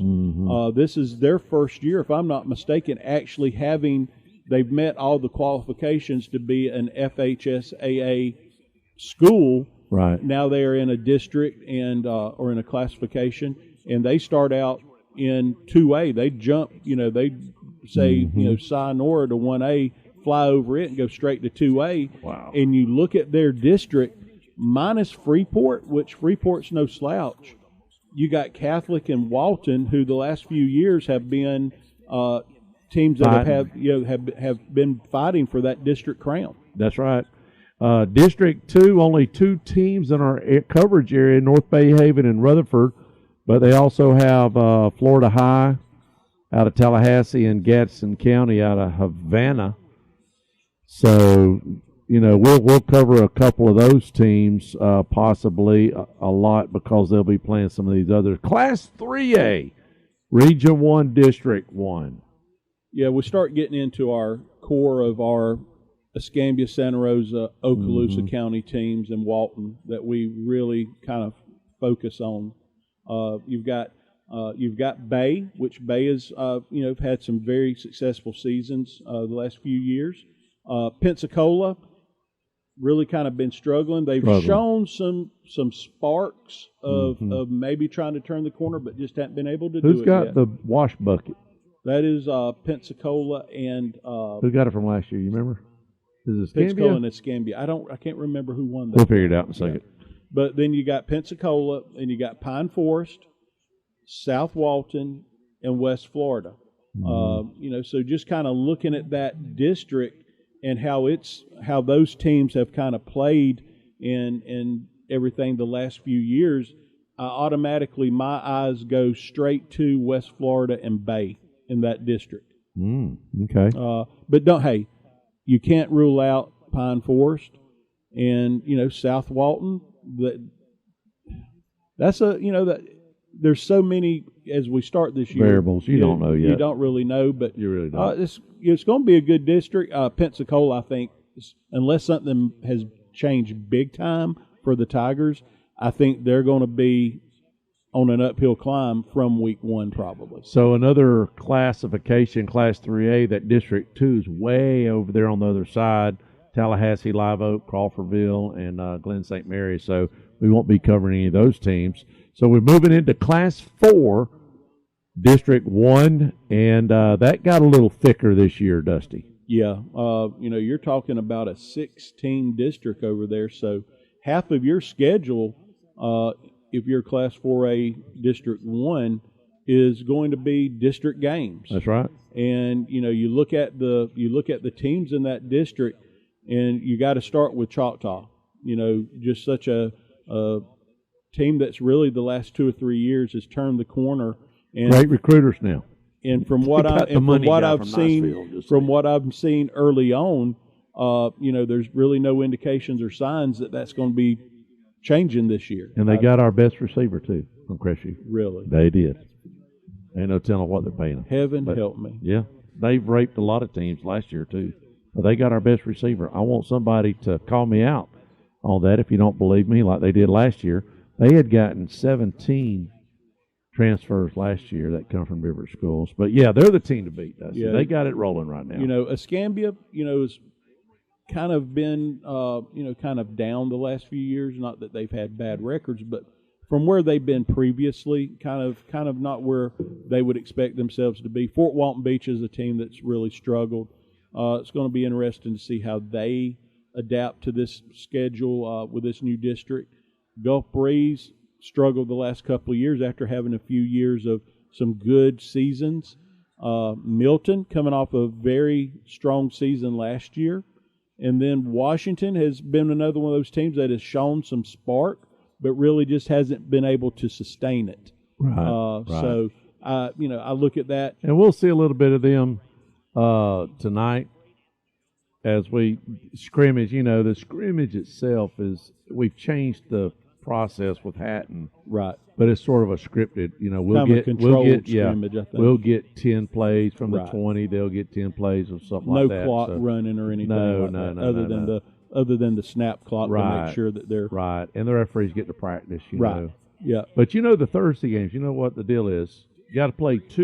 This is their first year, if I'm not mistaken, actually having they've met all the qualifications to be an FHSAA school. Right. Now they are in a district and or in a classification, and they start out in 2A. They jump, they say, sayonara to 1A, fly over it, and go straight to 2A. Wow. And you look at their district, minus Freeport, which Freeport's no slouch. You got Catholic and Walton, who the last few years have been teams that have been fighting for that district crown. That's right. District 2, only 2 teams in our coverage area, North Bay Haven and Rutherford, but they also have Florida High out of Tallahassee and Gadsden County out of Havana. So, we'll cover a couple of those teams, possibly a lot, because they'll be playing some of these others. Class 3A, Region 1, District 1. Yeah, we start getting into our core of our Escambia, Santa Rosa, Okaloosa County teams and Walton that we really kind of focus on. You've got Bay, which Bay has had some very successful seasons the last few years. Pensacola really kind of been struggling. They've shown some sparks of maybe trying to turn the corner, but just haven't been able to do it. Who's got yet. the wash bucket? That is Pensacola and who got it from last year? You remember? Is it Escambia? Pensacola and Escambia. I can't remember who won that. We'll figure it out in a second. But then you got Pensacola and you got Pine Forest, South Walton, and West Florida. So just kind of looking at that district and how those teams have kind of played and everything the last few years, automatically my eyes go straight to West Florida and Bay in that district. Okay. But you can't rule out Pine Forest and South Walton. There's so many as we start this year. Variables you don't know yet. You don't really know, but you really don't. It's going to be a good district. Pensacola, I think, unless something has changed big time for the Tigers, I think they're going to be on an uphill climb from week 1 probably. So another classification, Class 3A, that District 2 is way over there on the other side, Tallahassee, Live Oak, Crawfordville, and Glen St. Mary. So we won't be covering any of those teams. So we're moving into Class 4, District 1, and that got a little thicker this year, Dusty. Yeah. You're talking about a 16 district over there, so half of your schedule, if you're Class 4A District 1, is going to be district games. That's right. And you look at the teams in that district, and you got to start with Choctaw. Just such a team that's really the last 2 or 3 years has turned the corner. And great recruiters now. And from what I've seen early on, there's really no indications or signs that that's going to be changing this year. And they got our best receiver too from Crestview. Really? They did. Ain't no telling what they're paying them. Heaven help me. Yeah, they've raped a lot of teams last year too. But they got our best receiver. I want somebody to call me out on that if you don't believe me, like they did last year. They had gotten 17 transfers last year that come from different schools. But, yeah, they're the team to beat. Yeah. They got it rolling right now. Escambia, has kind of been, kind of down the last few years. Not that they've had bad records, but from where they've been previously, kind of not where they would expect themselves to be. Fort Walton Beach is a team that's really struggled. It's going to be interesting to see how they adapt to this schedule with this new district. Gulf Breeze struggled the last couple of years after having a few years of some good seasons. Milton coming off a very strong season last year. And then Washington has been another one of those teams that has shown some spark, but really just hasn't been able to sustain it. Right. So, I look at that. And we'll see a little bit of them tonight as we scrimmage. The scrimmage itself we've changed the process with Hatton, right? But it's sort of a scripted. We'll get 10 plays from the 20. They'll get 10 plays or something like that. No clock running or anything other than the snap clock to make sure that they're right. And the referees get to practice. You know. Yeah. But the Thursday games, you know what the deal is. You got to play each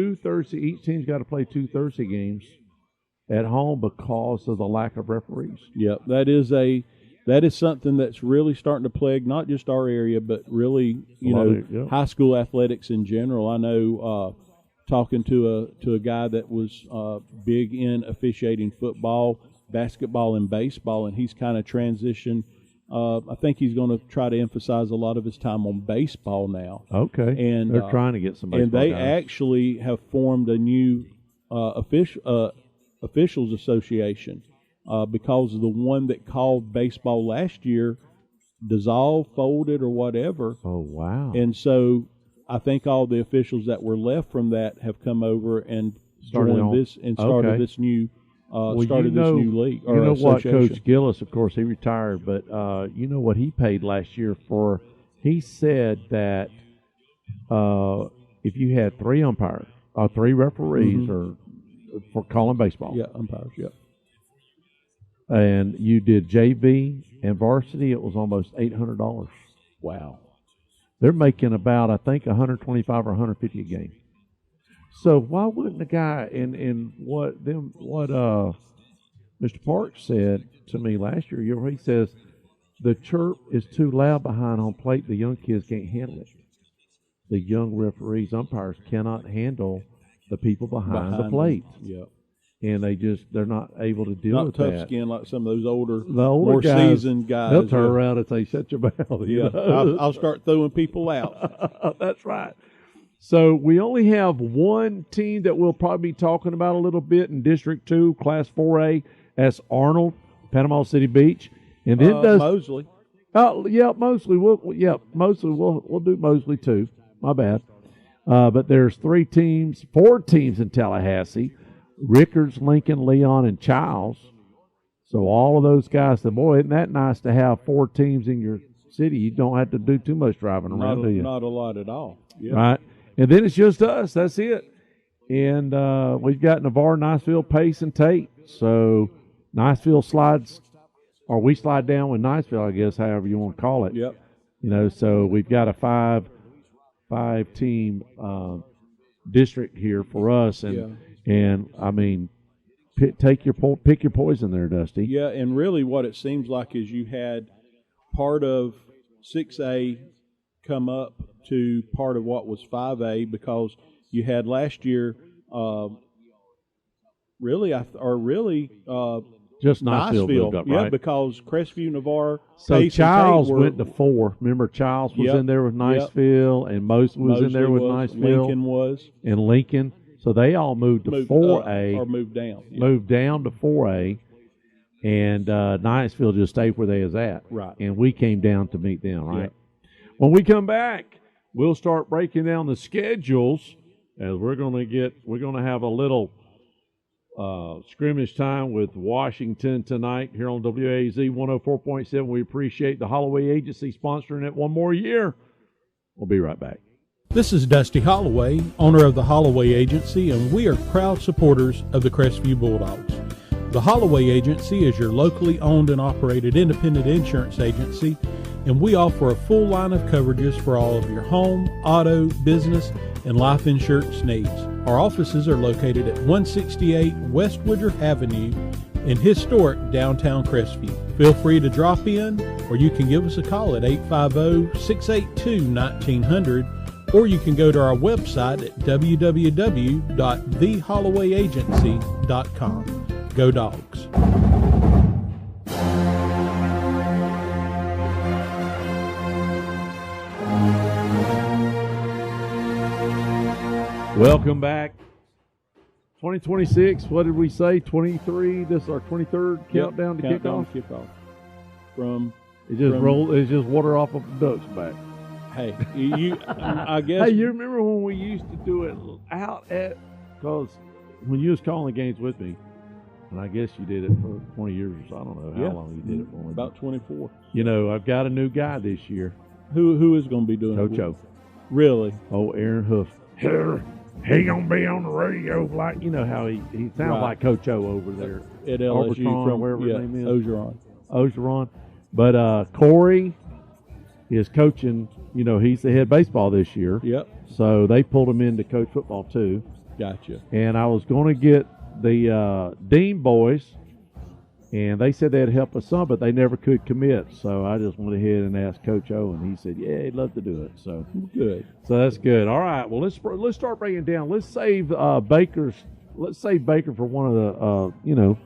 team's got to play 2 Thursday games at home because of the lack of referees. Yeah, that is something that's really starting to plague not just our area, but really, high school athletics in general. I know talking to a guy that was big in officiating football, basketball, and baseball, and he's kind of transitioned. I think he's going to try to emphasize a lot of his time on baseball now. Okay, and they're trying to get some baseball and they guys. actually have formed a new officials association because of the one that called baseball last year dissolved, folded, or whatever. Oh, wow. And so I think all the officials that were left from that have come over and started this new this new league. You know what, Coach Gillis, of course, he retired, but you know what he paid last year for? He said that if you had 3 umpires, 3 referees, or for calling baseball. Yeah, umpires, yeah. And you did JV and varsity, it was almost $800. Wow. They're making about, I think, $125 or $150 a game. So why wouldn't the guy in what Mr. Parks said to me last year? He says the chirp is too loud behind home plate. The young kids can't handle it. The young referees, umpires cannot handle the people behind the plate. Yeah. And they're not able to deal with that. Not tough skin like some of those older more guys, seasoned guys. They'll turn around and say, "Shut your mouth." Yeah, I'll start throwing people out. That's right. So we only have one team that we'll probably be talking about a little bit in District 2, Class 4A. That's Arnold, Panama City Beach, and then Mosley. Oh, yeah, Mosley. Mosley. We'll do Mosley too. My bad. But there's 4 teams in Tallahassee. Rickards, Lincoln, Leon, and Childs. So all of those guys said, boy, isn't that nice to have 4 teams in your city? You don't have to do too much driving around, do you? Not a lot at all. Yeah. Right. And then it's just us. That's it. And we've got Navarre, Niceville, Pace, and Tate. So Niceville slides, or we slide down with Niceville, I guess, however you want to call it. Yep. So we've got a five-team district here for us. And I mean, pick your poison there, Dusty. Yeah, and really what it seems like is you had part of 6A come up to part of what was 5A because you had last year just Niceville moved up, right? Yeah, because Crestview, Navarre, so Pace, Childs and Tate went to 4. Remember, Childs was in there with Niceville, and Mosley was in there with Niceville. Lincoln was. And Lincoln. So they all moved to 4A. Or moved down. Yeah. Moved down to 4A. And Niceville just stayed where they was at. Right. And we came down to meet them, right? Yep. When we come back, we'll start breaking down the schedules, as we're going to have a little scrimmage time with Washington tonight here on WAZ 104.7. We appreciate the Holloway Agency sponsoring it one more year. We'll be right back. This is Dusty Holloway, owner of the Holloway Agency, and we are proud supporters of the Crestview Bulldogs. The Holloway Agency is your locally owned and operated independent insurance agency, and we offer a full line of coverages for all of your home, auto, business, and life insurance needs. Our offices are located at 168 West Woodruff Avenue in historic downtown Crestview. Feel free to drop in, or you can give us a call at 850-682-1900, or you can go to our website at www.thehollowayagency.com. Go Dogs. Welcome back. 2026, what did we say? 23, this is our 23rd countdown to kickoff? It's just water off of the duck's back. Hey, I guess. Hey, you remember when we used to do it out at, because when you was calling the games with me, and I guess you did it for 20 years or so. I don't know how long you did it for. About 24. I've got a new guy this year. Who is going to be doing Coach it? O. Really? Oh, Aaron Hoof. He going to be on the radio how he sounds like Coach O over there. At LSU Overtron, wherever his name is. Ogeron. Ogeron. But Corey is coaching. You know, he's the head baseball this year. Yep. So they pulled him in to coach football too. Gotcha. And I was going to get the Dean boys, and they said they'd help us some, but they never could commit. So I just went ahead and asked Coach O, and he said, "Yeah, he'd love to do it." So good. So that's good. All right. Well, let's start breaking down. Let's save Baker's. Let's save Baker for one of the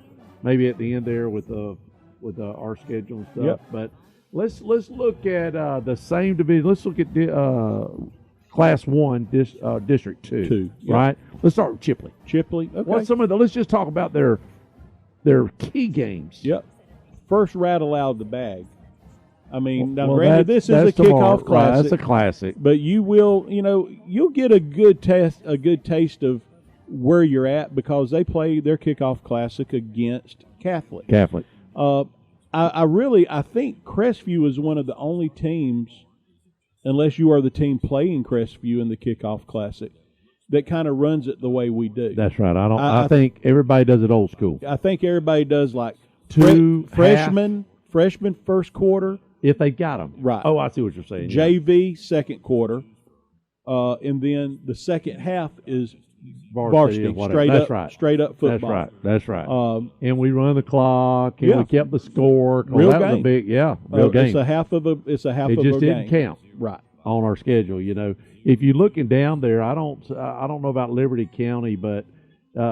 maybe at the end there with our schedule and stuff. Yep. But let's look at the same division. Let's look at Class 1, District 2. Yep. Right. Let's start with Chipley. Chipley. Okay. What's some of the? Let's just talk about their key games. Yep. First rattle out of the bag. I mean, now Well, granted, this is a that's tomorrow. kickoff classic. That's a classic. But you'll get a good taste of where you're at because they play their kickoff classic against Catholic. I think Crestview is one of the only teams, unless you are the team playing Crestview in the kickoff classic, that kind of runs it the way we do. That's right. I think everybody does it old school. I think everybody does like freshman first quarter. If they got them. Right. Oh, I see what you're saying. JV second quarter. And then the second half is varsity straight up football. That's right. And we run the clock, and we kept the score. Real game. Was a big, real game. It's a half of a game. It just didn't count. Right. On our schedule, if you're looking down there, I don't know about Liberty County, but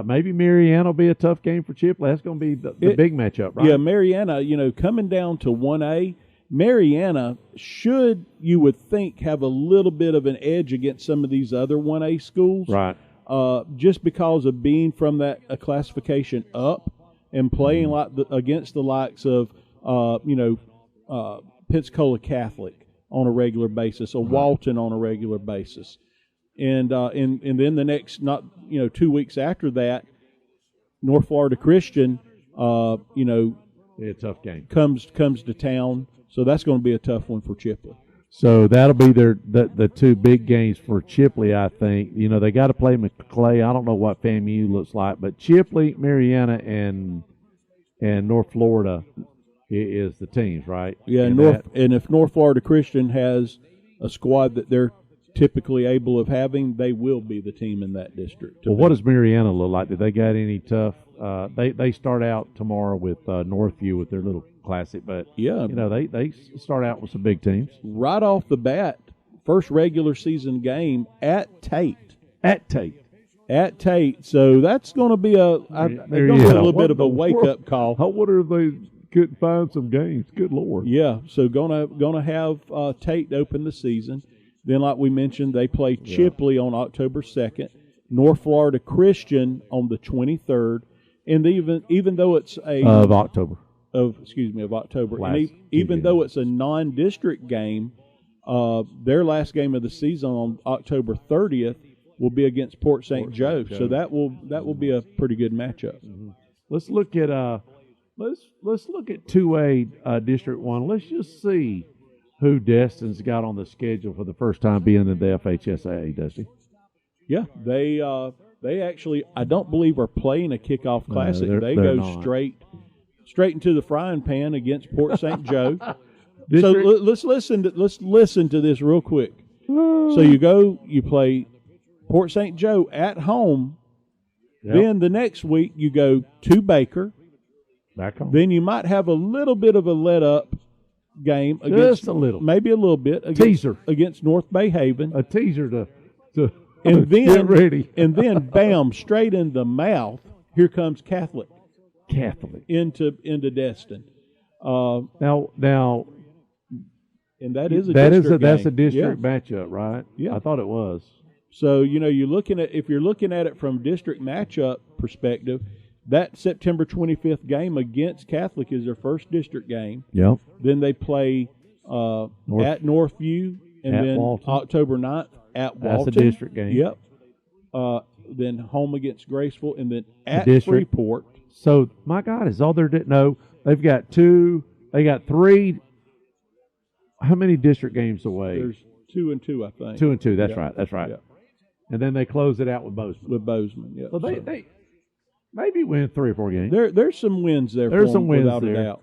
maybe Marianna will be a tough game for Chipley. That's going to be the big matchup, right? Yeah, Marianna. coming down to 1A, Marianna should, you would think, have a little bit of an edge against some of these other 1A schools, right? Just because of being from that classification up and playing against the likes of Pensacola Catholic on a regular basis, or Walton on a regular basis, and then the next 2 weeks after that, North Florida Christian, a tough game comes to town, so that's going to be a tough one for Chipley. So that'll be the two big games for Chipley, I think. They got to play McClay. I don't know what FAMU looks like, but Chipley, Marianna, and North Florida is the teams, right? Yeah, and if North Florida Christian has a squad that they're typically able of having, they will be the team in that district. Well, what does Marianna look like? Do they got any tough? They start out tomorrow with Northview with their little classic, but they start out with some big teams right off the bat. First regular season game at Tate. So that's going to be a little bit of a wake up call. I wonder if they couldn't find some games. Good Lord. Yeah. So gonna have Tate open the season. Then, like we mentioned, they play Chipley on October 2nd, North Florida Christian on the 23rd, and even though it's of October, and even though it's a non-district game, their last game of the season on October 30th will be against Port St. Joe. So that will be a pretty good matchup. Mm-hmm. Let's look at let's look at 2A District 1. Let's just see who Destin's got on the schedule for the first time being in the FHSAA, Dusty. Yeah, they actually, I don't believe, are playing a kickoff classic. No, they they're go not. straight into the frying pan against Port St. Joe. So let's listen to this real quick. So you play Port St. Joe at home. Yep. Then the next week you go to Baker. Back home. Then you might have a little bit of a let up game just a little, maybe a little bit against North Bay Haven. A teaser to and then get ready. And then bam, straight in the mouth. Here comes Catholic into Destin. Now, and that is a that's a district matchup, right? Yeah, I thought it was. So if you're looking at it from district matchup perspective, that September 25th game against Catholic is their first district game. Yep. Then they play at Northview, and then Walton. October 9th at Walton. That's a district game. Yep. Then home against Graceville, and then at Freeport. So, my God, is all they're doing? No, they've got two. They got three. How many district games away? There's 2 and 2, I think. 2 and 2. That's right. That's right. Yep. And then they close it out with Bozeman. Yeah. Well, they maybe win 3 or 4 games. There's some wins there. There's for some them, wins without there. a doubt.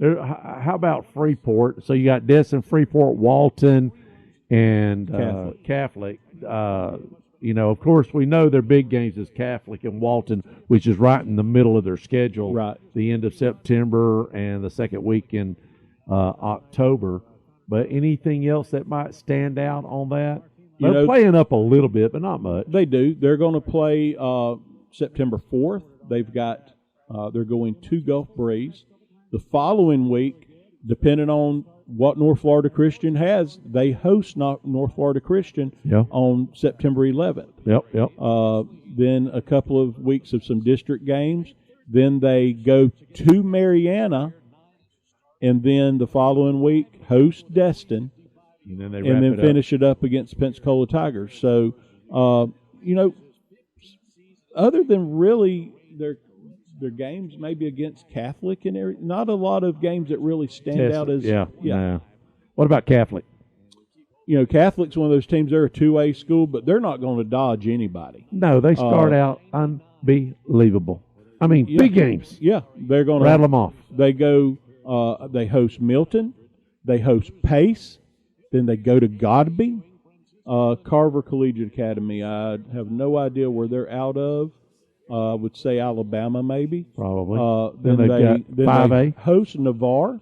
How about Freeport? So you got Destin, Freeport, Walton, and Catholic. Of course, we know their big games is Catholic and Walton, which is right in the middle of their schedule. Right. The end of September and the second week in October. But anything else that might stand out on that? They're playing up a little bit, but not much. They do. They're going to play September 4th. They've got they're going to Gulf Breeze. The following week, depending on what North Florida Christian has, they host North Florida Christian on September 11th. Yep. Then a couple of weeks of some district games. Then they go to Mariana, and then the following week host Destin, and then they finish it up against Pensacola Tigers. So, other than really their games maybe against Catholic and everything, not a lot of games that really stand out as What about Catholic? Catholic's one of those teams. They're a 2A school, but they're not going to dodge anybody. No, they start out unbelievable. I mean, big games. Yeah, they're going to rattle them off. They go. They host Milton. They host Pace. Then they go to Godby, Carver Collegiate Academy. I have no idea where they're out of. I would say Alabama, maybe. Probably. Then they've got 5A. They host Navarre,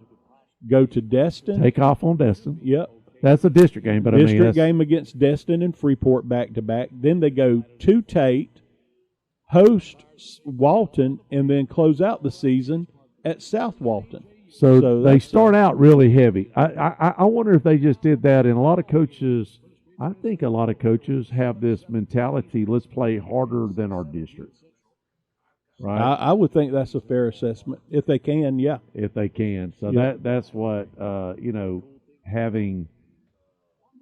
go to Destin. Take off on Destin. Yep. That's a district game, but district game against Destin and Freeport back-to-back. Then they go to Tate, host Walton, and then close out the season at South Walton. So they start out really heavy. I wonder if they just did that, and I think a lot of coaches have this mentality, let's play harder than our district. Right? I would think that's a fair assessment. If they can, yeah. If they can. So that's what, having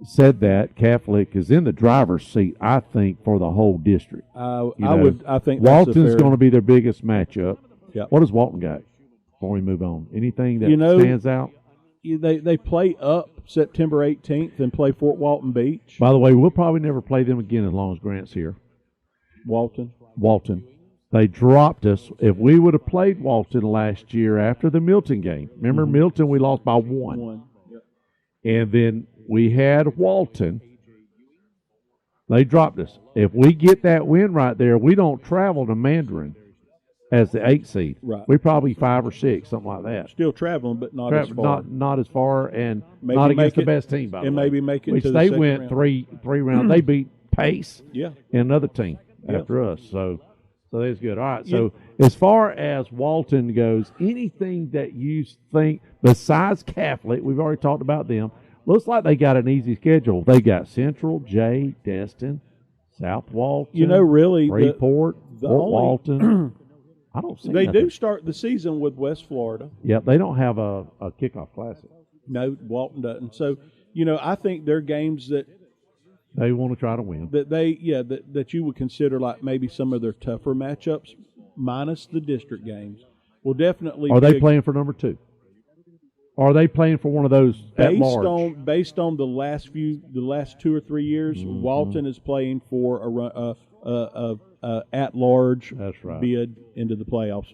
said that, Catholic is in the driver's seat, I think, for the whole district. I think Walton's going to be their biggest matchup. Yep. What does Walton got before we move on? Anything that stands out? They play up September 18th and play Fort Walton Beach. By the way, we'll probably never play them again as long as Grant's here. Walton. They dropped us. If we would have played Walton last year after the Milton game, remember Milton, we lost by one. Yep. And then we had Walton. They dropped us. If we get that win right there, we don't travel to Mandarin as the 8th seed. Right. We probably 5 or 6, something like that. Still traveling, but not as far. Not as far, and maybe not against the best team, by the way. And maybe make it Which to the they second went round. three rounds. They beat Pace and another team after us. So that's good. All right. So as far as Walton goes, anything that you think besides Catholic, we've already talked about them, looks like they got an easy schedule. They got Central, Jay, Destin, South Walton, really, Freeport, Fort Walton. I don't see They nothing. do start the season with West Florida. Yeah, they don't have a kickoff classic. No, Walton doesn't. So, I think they're games that they want to try to win. That you would consider like maybe some of their tougher matchups, minus the district games. Will definitely. Are they playing for number 2? Or are they playing for one of those at large? Based on the last 2 or 3 years, Walton is playing for a at large bid into the playoffs.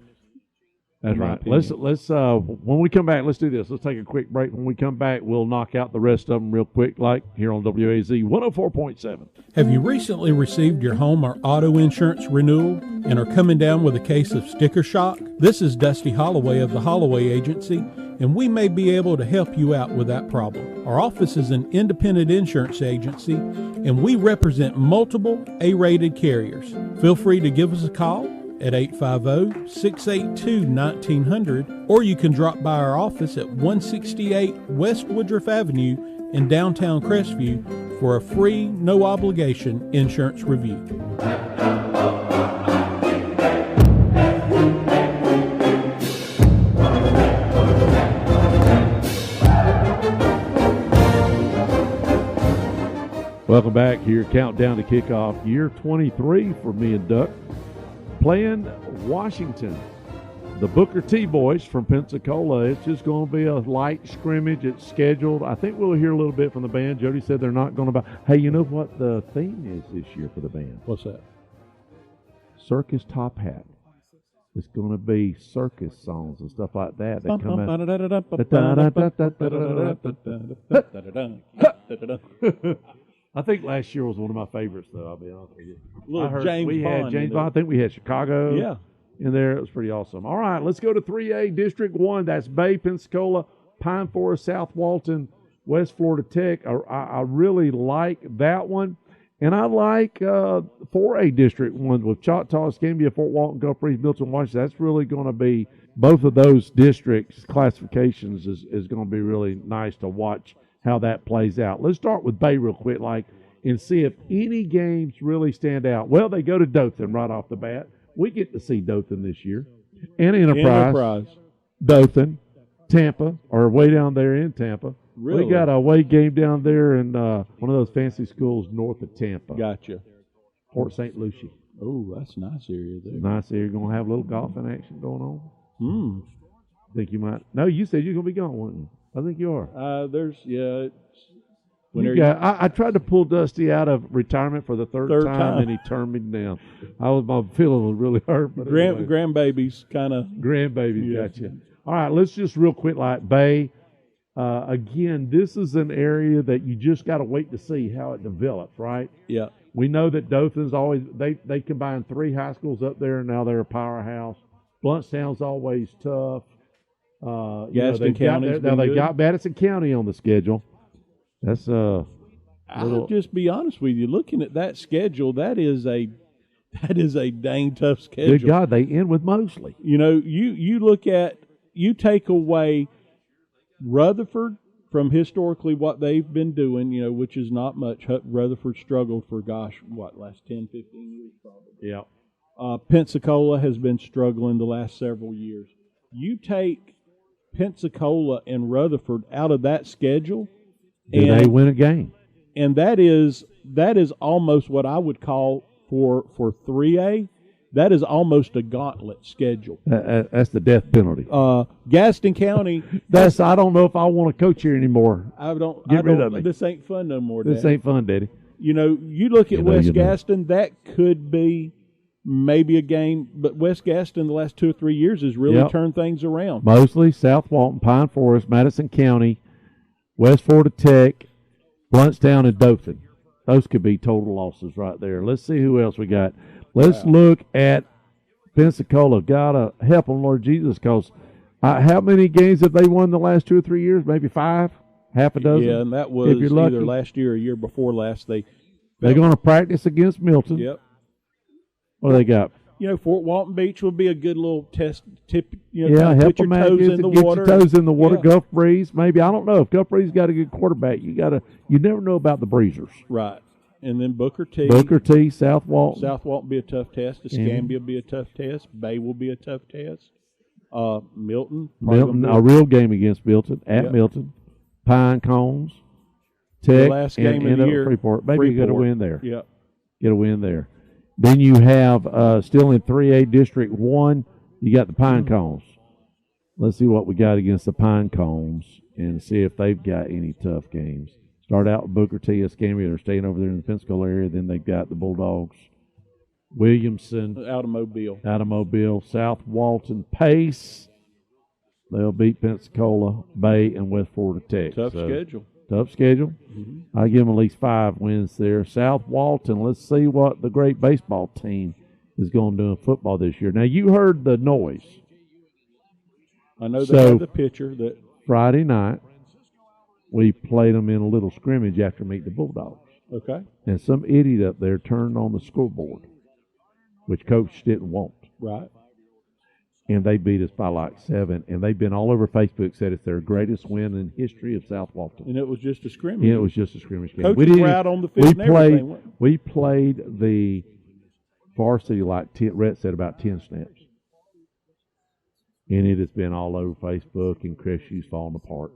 That's right. Let's when we come back, let's do this. Let's take a quick break. When we come back, we'll knock out the rest of them real quick, like here on WAZ 104.7. Have you recently received your home or auto insurance renewal and are coming down with a case of sticker shock? This is Dusty Holloway of the Holloway Agency, and we may be able to help you out with that problem. Our office is an independent insurance agency, and we represent multiple A-rated carriers. Feel free to give us a call at 850-682-1900, or you can drop by our office at 168 West Woodruff Avenue in downtown Crestview for a free, no-obligation insurance review. Welcome back here. Countdown to kickoff. Year 23 for me and Duck. Playing Washington. The Booker T boys from Pensacola. It's just going to be a light scrimmage. It's scheduled. I think we'll hear a little bit from the band. Jody said they're not going to Hey, you know what the theme is this year for the band? What's that? Circus Top Hat. It's going to be circus songs and stuff like that that come out. I think last year was one of my favorites, though. I'll be honest with you. James Bond. Had James Bond. I think we had Chicago. In there. It was pretty awesome. All right, let's go to 3A District 1. That's Bay, Pensacola, Pine Forest, South Walton, West Florida Tech. I really like that one. And I like 4A District 1 with Choctaw, Escambia, Fort Walton, Gulf Breeze, Milton, Washington. That's really going to be, both of those districts classifications is going to be really nice to watch how that plays out. Let's start with Bay real quick, and see if any games really stand out. Well, they go to Dothan right off the bat. We get to see Dothan this year. And Enterprise. Dothan, Tampa, or way down there in Tampa. Really? We got a away game down there in one of those fancy schools north of Tampa. Gotcha. Port St. Lucie. Oh, that's a nice area there. Nice area. Going to have a little golfing action going on. Hmm. Think you might. No, you said you're going to be gone, weren't you? I think you are. I tried to pull Dusty out of retirement for the third time, and he turned me down. My feeling was really hurt. But grandbabies kind of. Grandbabies, gotcha. All right, let's just real quick, Bay. Again, this is an area that you just got to wait to see how it develops, right? Yeah. We know that Dothan's always, they combined 3 high schools up there, and now they're a powerhouse. Bluntstown's always tough. Gaston County. Now they got Madison County on the schedule. That's I'll just be honest with you. Looking at that schedule, that is a dang tough schedule. Good God, they end with Mosley. You take away Rutherford from historically what they've been doing, which is not much. Rutherford struggled for last 10, 15 years probably. Yeah. Pensacola has been struggling the last several years. You take Pensacola and Rutherford out of that schedule, and they win a game. And that is almost what I would call for 3A. That is almost a gauntlet schedule. That's the death penalty. Gaston County. I don't know if I want to coach here anymore. Get rid of me. This ain't fun no more, This Daddy. ain't fun, Daddy. You look at West Gaston, that could be maybe a game, but West Gaston the last 2 or 3 years has really turned things around. Mostly South Walton, Pine Forest, Madison County, West Florida Tech, Bluntstown, and Dothan. Those could be total losses right there. Let's see who else we got. Let's look at Pensacola. Gotta help them, Lord Jesus, because how many games have they won the last 2 or 3 years? Maybe 5, half a dozen. Yeah, and that was either last year or year before last. They're going to practice against Milton. Yep. What do they got? Fort Walton Beach would be a good little test. Help put your toes in the water. Get your toes in the water. Yeah. Gulf Breeze, maybe. I don't know if Gulf Breeze got a good quarterback. You never know about the Breezers. Right. And then Booker T, South Walton. South Walton be a tough test. Escambia will be a tough test. Bay will be a tough test. Milton, a real game against Milton at Milton. Pine Cones, Tech, the last game of the year. Freeport. Maybe you got a win there. Yeah, get a win there. Then you have still in 3A District 1, you got the Pine Cones. Let's see what we got against the Pine Cones and see if they've got any tough games. Start out with Booker T, Escambia. They're staying over there in the Pensacola area. Then they've got the Bulldogs, Williamson, out of Mobile, South Walton, Pace. They'll beat Pensacola, Bay, and West Florida Tech. Tough schedule. Mm-hmm. I give them at least 5 wins there. South Walton, let's see what the great baseball team is going to do in football this year. Now, you heard the noise. I know they had the pitcher. Friday night, we played them in a little scrimmage after meeting the Bulldogs. Okay. And some idiot up there turned on the scoreboard, which Coach didn't want. Right. And they beat us by like 7. And they've been all over Facebook, said it's their greatest win in history of South Walton. And it was just a scrimmage. Yeah, it was just a scrimmage game. Coaches were out on the field and everything. We played the varsity like Rhett said, about 10 snaps. And it has been all over Facebook, and Crestview's falling apart.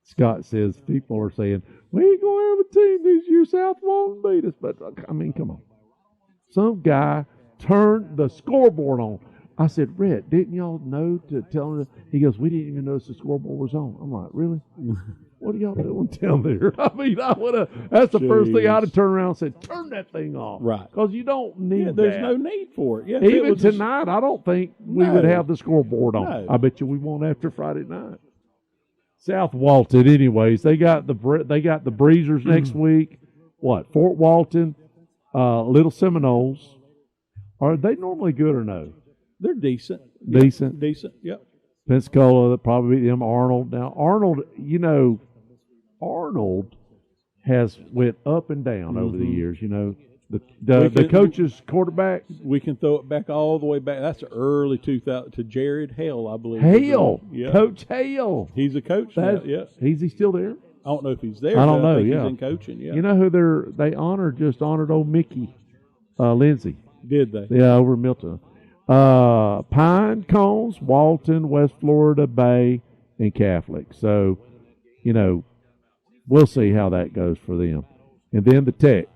Scott says people are saying, we ain't going to have a team this year. South Walton beat us. But, I mean, come on. Some guy turned the scoreboard on. I said, Rhett, didn't y'all know to tell them? He goes, we didn't even notice the scoreboard was on. I'm like, really? What are y'all doing down there? I mean, I would have. That's the first thing I'd have turned around and said, turn that thing off. Right. Because you don't need there's that. no need for it. Yeah, Even tonight, I don't think we would have the scoreboard on. No. I bet you we won't after Friday night. South Walton, anyways. They got the Breezers next week. What? Fort Walton, Little Seminoles. Are they normally good or no? They're decent. Decent. Decent. Yep. Pensacola, that probably beat them. Arnold. Now Arnold, Arnold has went up and down over the years. The coach's quarterback. We can throw it back all the way back. That's early 2000 to Jared Hale, I believe. Hale, yeah. Coach Hale. He's a coach now. Yeah. Is he still there? I don't know if he's there. I don't know. Think yeah, he's in coaching. Yeah. You know who they honored old Mickey Lindsay. Did they? Yeah, over in Milton. Pine Cones, Walton, West Florida Bay, and Catholic. So, we'll see how that goes for them. And then the Tech.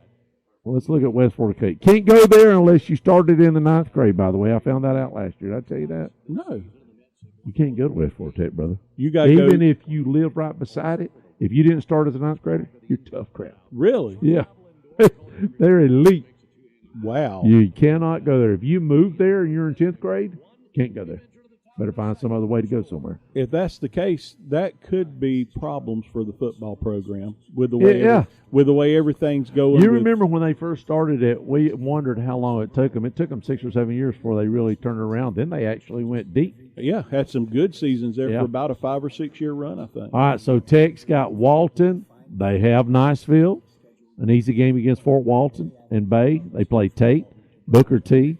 Well, let's look at West Florida State. Can't go there unless you started in the 9th grade, by the way. I found that out last year. Did I tell you that? No. You can't go to West Florida Tech, brother. You got Even if you live right beside it, if you didn't start as a 9th grader, you're tough crap. Really? Yeah. They're elite. Wow. You cannot go there. If you move there and you're in 10th grade, can't go there. Better find some other way to go somewhere. If that's the case, that could be problems for the football program with the way with the way everything's going. You remember when they first started it, we wondered how long it took them. It took them 6 or 7 years before they really turned it around. Then they actually went deep. Yeah, had some good seasons there for about a 5 or 6 year run, I think. All right, so Tech's got Walton. They have Niceville. An easy game against Fort Walton and Bay. They play Tate, Booker T,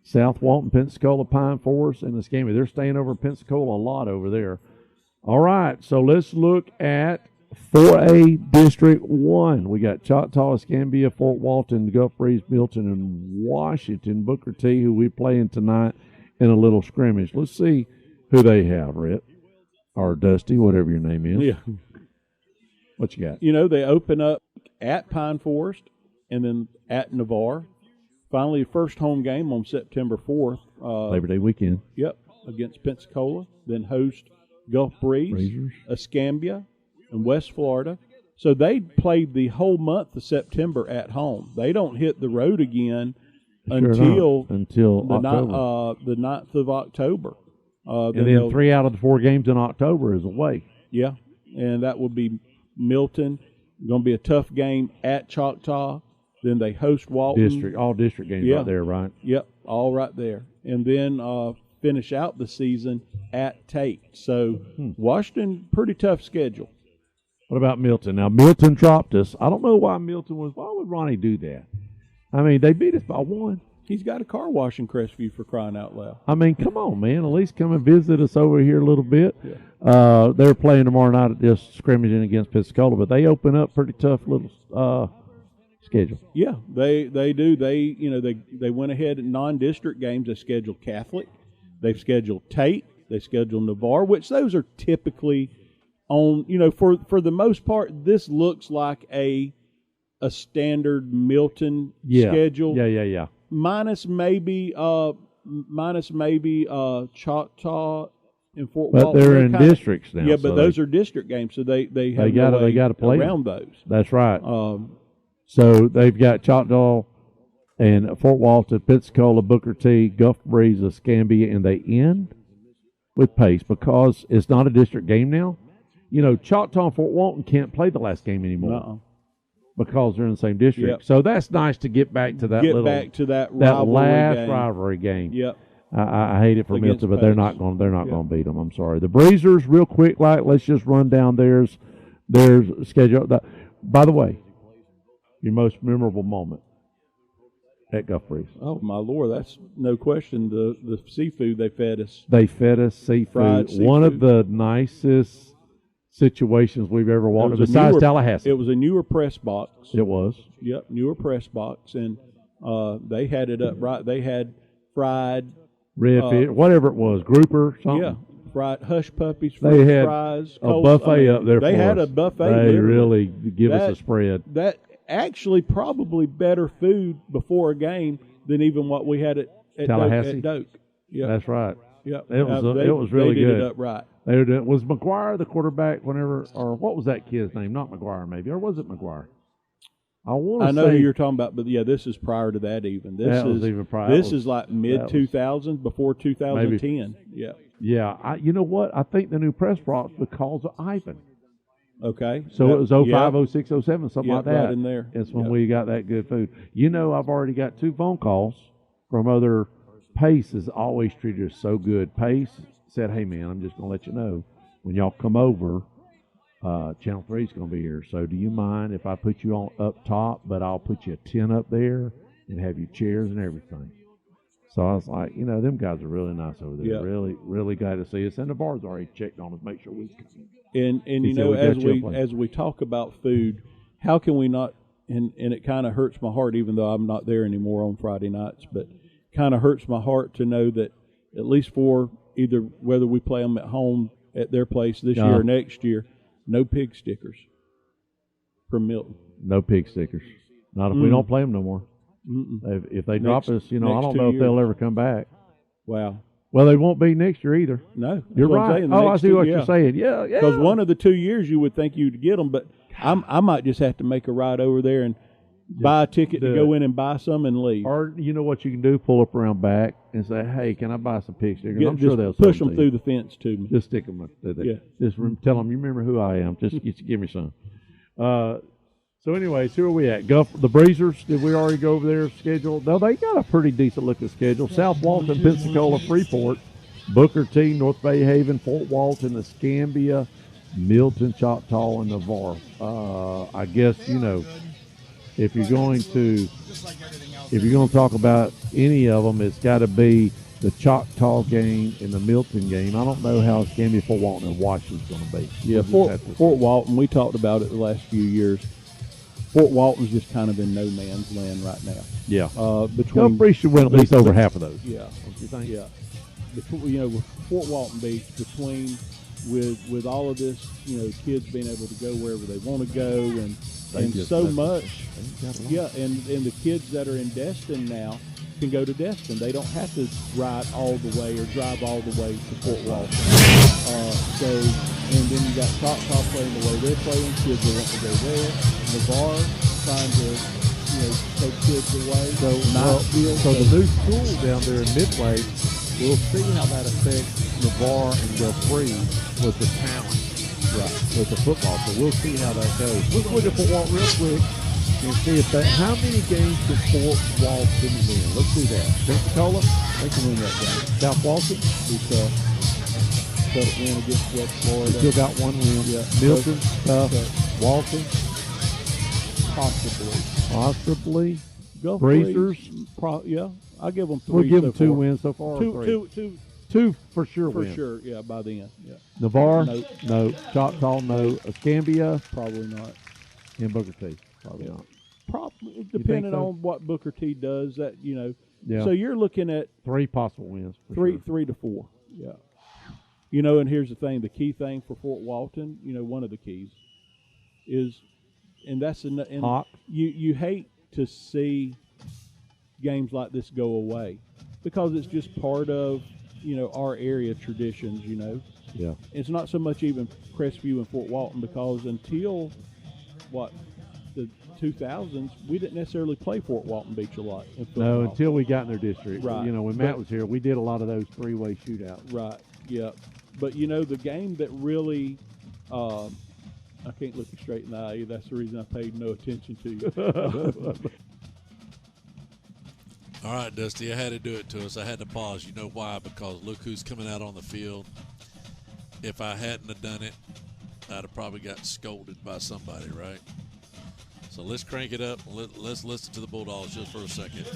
South Walton, Pensacola, Pine Forest, and Escambia. They're staying over in Pensacola a lot over there. All right, so let's look at 4A District 1. We got Choctaw, Escambia, Fort Walton, Gulf Breeze, Milton, and Washington. Booker T, who we're playing tonight in a little scrimmage. Let's see who they have, Rhett, or Dusty, whatever your name is. Yeah. What you got? They open up at Pine Forest and then at Navarre. Finally, first home game on September 4th. Labor Day weekend. Yep, against Pensacola. Then host Gulf Breeze, Breezers, Escambia, and West Florida. So they played the whole month of September at home. They don't hit the road again until the 9th of October. And then 3 out of the 4 games in October is away. Yeah, and that would be Milton. Going to be a tough game at Choctaw. Then they host Walton. All district games right there, right? Yep, all right there. And then finish out the season at Tate. So Washington, pretty tough schedule. What about Milton? Now, Milton dropped us. I don't know why Milton was. Why would Ronnie do that? I mean, they beat us by 1. He's got a car wash in Crestview, for crying out loud. I mean, come on, man. At least come and visit us over here a little bit. Yeah. They're playing tomorrow night at this scrimmaging against Pensacola, but they open up pretty tough little schedule. Yeah, they do. They went ahead in non-district games. They scheduled Catholic. They've scheduled Tate. They scheduled Navarre, which those are typically on. For the most part, this looks like a standard Milton schedule. Yeah. Minus maybe Choctaw and Fort But Walton. they're in districts now. Yeah, but those are district games, so they have they got to play around those. That's right. So they've got Choctaw and Fort Walton, Pensacola, Booker T, Gulf Breeze, Escambia, and they end with Pace because it's not a district game now. Choctaw and Fort Walton can't play the last game anymore. Because they're in the same district. Yep. So that's nice to get back to that last rivalry game. Yep. I hate it for Against Milton, but they're not going to beat them. I'm sorry. The Breezers, real quick, let's just run down their schedule. By the way, your most memorable moment at Gulf Breeze. Oh my Lord, that's no question. The seafood they fed us. They fed us seafood. Fried seafood. One of the nicest situations we've ever walked in, besides Tallahassee. It was a newer press box. It was. Yep, newer press box, and they had it up right. They had fried redfish, whatever it was, grouper, something. Yeah, fried hush puppies, they had fries, a buffet up there. They for had us. a buffet. They really give us a spread. That actually probably better food before a game than even what we had at Tallahassee. Doak. Yeah, That's right. Yep. It was really they did good. it up right. They were doing, was McGuire the quarterback whenever, or what was that kid's name? Not McGuire, maybe, or was it McGuire? I know who you're talking about, but yeah, this is prior to that even. This that is was even prior. This is like mid 2000s, before 2010. Yeah. Yeah, you know what? I think the new press box because of Ivan. Okay. So it was 05, 06, 07, something like that. Right in there. It's when we got that good food. You know, I've already got 2 phone calls from other. Pace has always treated us so good. Pace said, hey, man, I'm just going to let you know, when y'all come over, Channel 3 is going to be here. So do you mind if I put you on up top, but I'll put you a tent up there and have your chairs and everything? So I was like, you know, them guys are really nice over there. Yep. Really, really glad to see us. And the bar's already checked on us, make sure we come. And you know, as we talk about food, how can we not, and it kind of hurts my heart, even though I'm not there anymore on Friday nights, but kind of hurts my heart to know that at least for either whether we play them at home at their place this year or next year, no pig stickers from Milton. No pig stickers. Not if we don't play them no more. If they drop us, you know, I don't know if they'll ever come back. Wow. Well, they won't be next year either. No, you're right. I see what you're saying. Yeah, yeah. Because one of the 2 years you would think you'd get them, but I might just have to make a ride over there and buy a ticket to go in and buy some and leave. Or you know what you can do? Pull up around back and say, "Hey, can I buy some pig stickers?" I'm sure they'll push them through the fence to me. Just stick them up there. Yeah. Just tell them you remember who I am. Just give me some. So, anyways, who are we at? The Breezers. Did we already go over their schedule? No, they got a pretty decent looking schedule. South Walton, Pensacola, Freeport, Booker T, North Bay Haven, Fort Walton, Escambia, Milton, Choctaw, and Navarre. I guess you know. If you're going to talk about any of them, it's got to be the Choctaw game and the Milton game. I don't know how Escambia, Fort Walton, and Washington's going to be. Yeah, Fort Walton. We talked about it the last few years. Fort Walton's just kind of in no man's land right now. Yeah. Between we should win at least over half of those. Yeah. Don't you think? Yeah. You know, with Fort Walton Beach, with all of this, you know, kids being able to go wherever they want to go and so much. Yeah, and the kids that are in Destin now can go to Destin. They don't have to ride all the way or drive all the way to Fort Walton. And then you got Choctaw playing the way they're playing. Kids will want to go there. Navarre trying to, you know, take kids away. So the new school down there in Midway, we'll see how that affects Navarre and Delfree with the talent, right, with the football. So we'll see how that goes. Let's look at Fort Walton real quick and see if how many games can Fort Walton win. Let's do that. Pensacola, they can win that game. South Walton, win against West Florida. Still got one win. Yeah. Milton, Walton, possibly. Breezers, yeah. I'll give them 3. We'll give them 2 wins so far. Two for sure. For sure, yeah. By the end, yeah. Navarre, no. Choctaw, no. Escambia, probably not. And Booker T, probably not. Probably depending on what Booker T does. That you know. Yeah. So you're looking at 3 possible wins. Three to 4. Yeah. You know, and here's the thing: the key thing for Fort Walton, you know, one of the keys is, and that's Hawk. You hate to see games like this go away because it's just part of, you know, our area traditions, you know. Yeah. It's not so much even Crestview and Fort Walton because until the 2000s, we didn't necessarily play Fort Walton Beach a lot. No, until we got in their district. Right. You know, when Matt was here, we did a lot of those 3-way shootouts. Right. Yeah. But you know, the game that really, I can't look you straight in the eye. That's the reason I paid no attention to you. All right, Dusty, I had to do it to us. I had to pause. You know why? Because look who's coming out on the field. If I hadn't have done it, I'd have probably got scolded by somebody, right? So let's crank it up. Let's listen to the Bulldogs just for a second.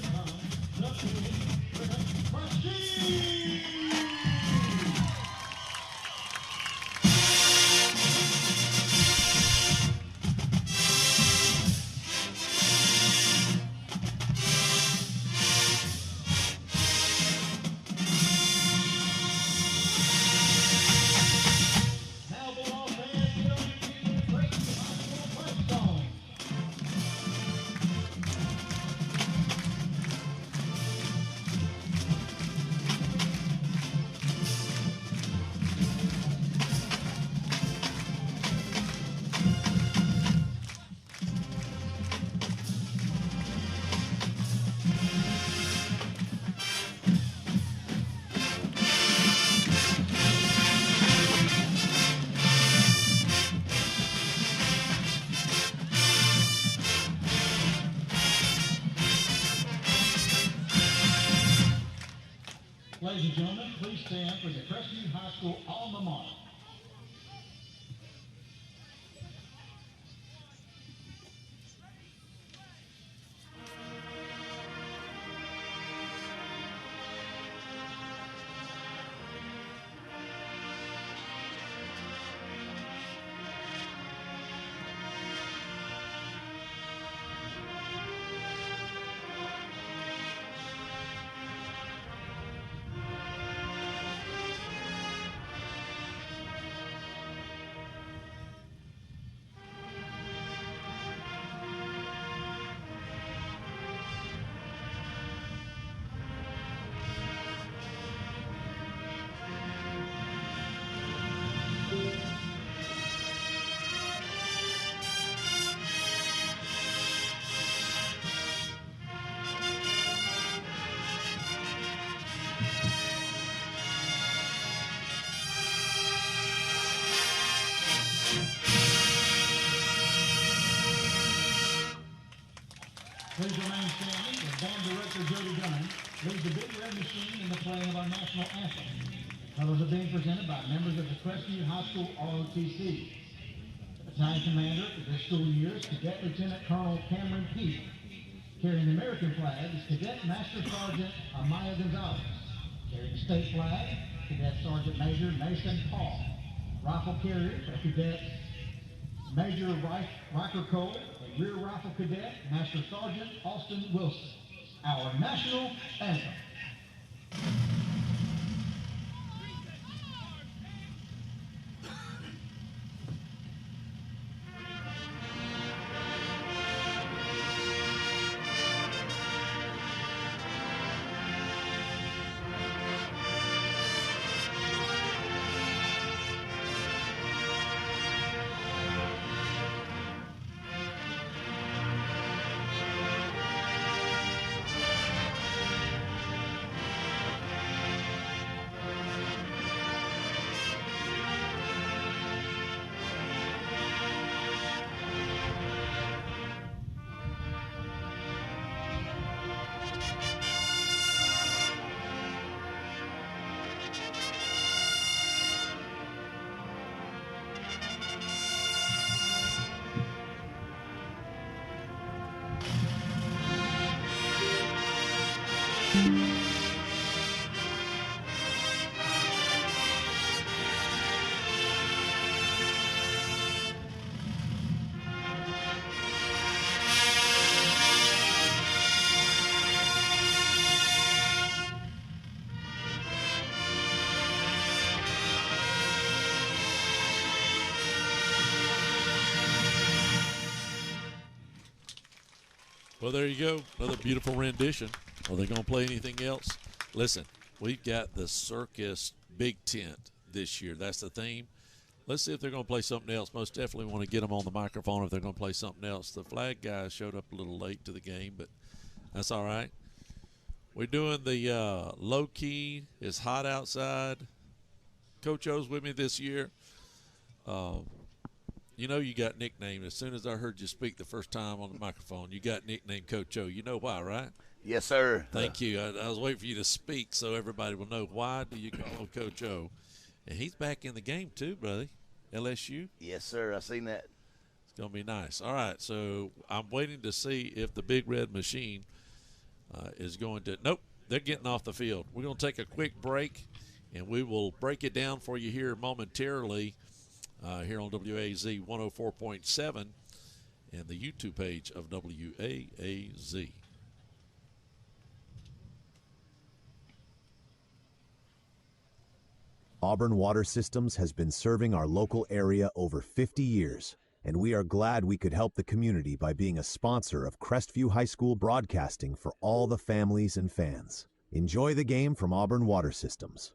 Crestview High School alma mater. Please remain standing as band director Jody Gunn leads the Big Red Machine in the playing of our national anthem. Colors are being presented by members of the Crestview High School ROTC. The battalion commander for this school year is Cadet Lieutenant Colonel Cameron Peake. Carrying the American flag is Cadet Master Sergeant Amaya Gonzalez. Carrying the state flag, Cadet Sergeant Major Mason Paul. Rifle carriers are Cadets Major Riker Cole and Rear Rifle Cadet Master Sergeant Austin Wilson. Our national anthem. Well, there you go. Another beautiful rendition. Are they going to play anything else? Listen, we've got the circus big tent this year. That's the theme. Let's see if they're going to play something else. Most definitely want to get them on the microphone if they're going to play something else. The flag guys showed up a little late to the game, but that's all right. We're doing the low-key. It's hot outside. Coach O's with me this year. You know you got nicknamed. As soon as I heard you speak the first time on the microphone, you got nicknamed Coach O. You know why, right? Yes, sir. Thank you. I was waiting for you to speak so everybody will know why do you call him Coach O. And he's back in the game too, brother. LSU. Yes, sir. I seen that. It's going to be nice. All right, so I'm waiting to see if the Big Red Machine is going to – nope, they're getting off the field. We're going to take a quick break, and we will break it down for you here momentarily here on WAZ 104.7 and the YouTube page of WAAZ. Auburn Water Systems has been serving our local area over 50 years, and we are glad we could help the community by being a sponsor of Crestview High School broadcasting for all the families and fans. Enjoy the game from Auburn Water Systems.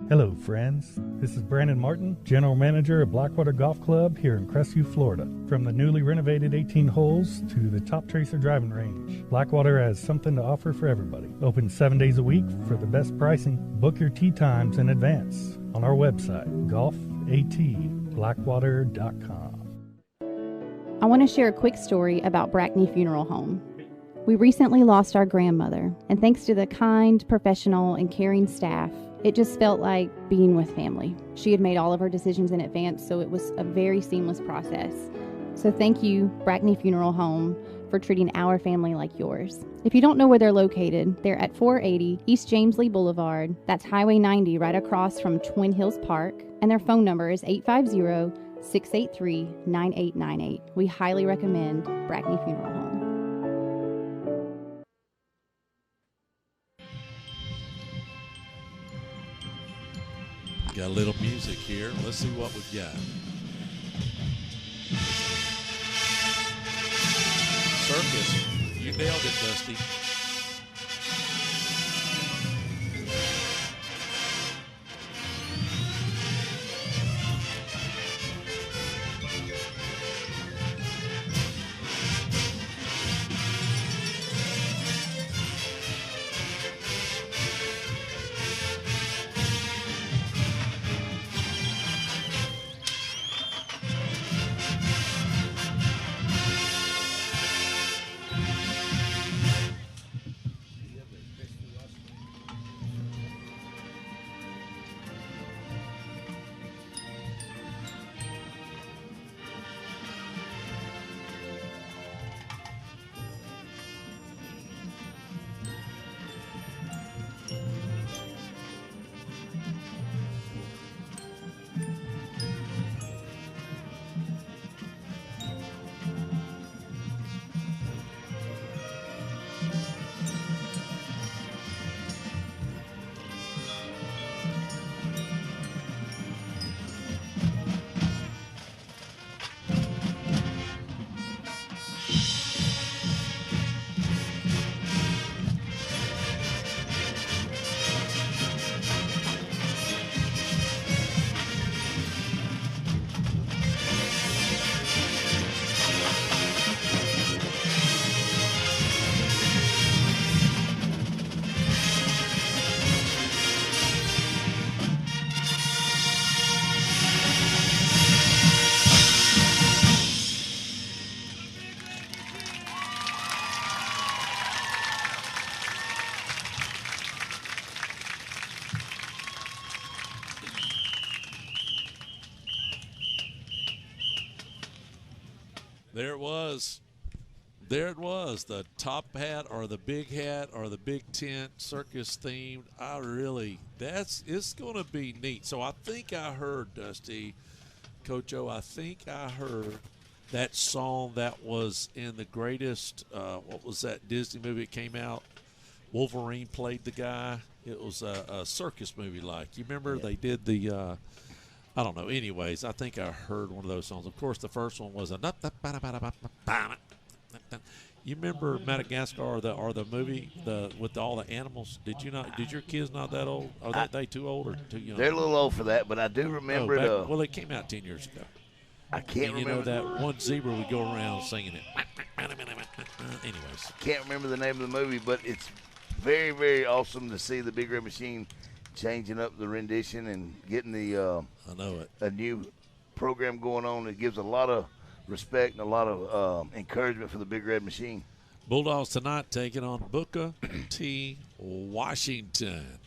Hello, friends. This is Brandon Martin, General Manager of Blackwater Golf Club here in Crestview, Florida. From the newly renovated 18 holes to the Top Tracer driving range, Blackwater has something to offer for everybody. Open 7 days a week for the best pricing. Book your tee times in advance on our website, golfatblackwater.com. I want to share a quick story about Brackney Funeral Home. We recently lost our grandmother, and thanks to the kind, professional, and caring staff, it just felt like being with family. She had made all of her decisions in advance, so it was a very seamless process. So thank you, Brackney Funeral Home, for treating our family like yours. If you don't know where they're located, they're at 480 East James Lee Boulevard. That's Highway 90 right across from Twin Hills Park. And their phone number is 850-683-9898. We highly recommend Brackney Funeral Home. Got a little music here. Let's see what we've got. Circus. You nailed it, Dusty. There it was. There it was. The top hat or the big hat or the big tent, circus themed. It's going to be neat. So I think I heard, Dusty, Coach O, I think I heard that song that was in the greatest, what was that Disney movie that came out? Wolverine played the guy. It was a circus movie like. You remember they did the, I don't know. Anyways, I think I heard one of those songs. Of course, the first one was a. You remember Madagascar or the movie with all the animals? Did you not? Did your kids not that old? Are they too old or too young? They're a little old for that, but I do remember it. Well, it came out 10 years ago. I can't remember. You know that one zebra would go around singing it. Anyways, can't remember the name of the movie, but it's very, very awesome to see the Big Red Machine changing up the rendition and getting the I know it. A new program going on. It gives a lot of respect and a lot of encouragement for the Big Red Machine. Bulldogs tonight taking on Booker T. Washington.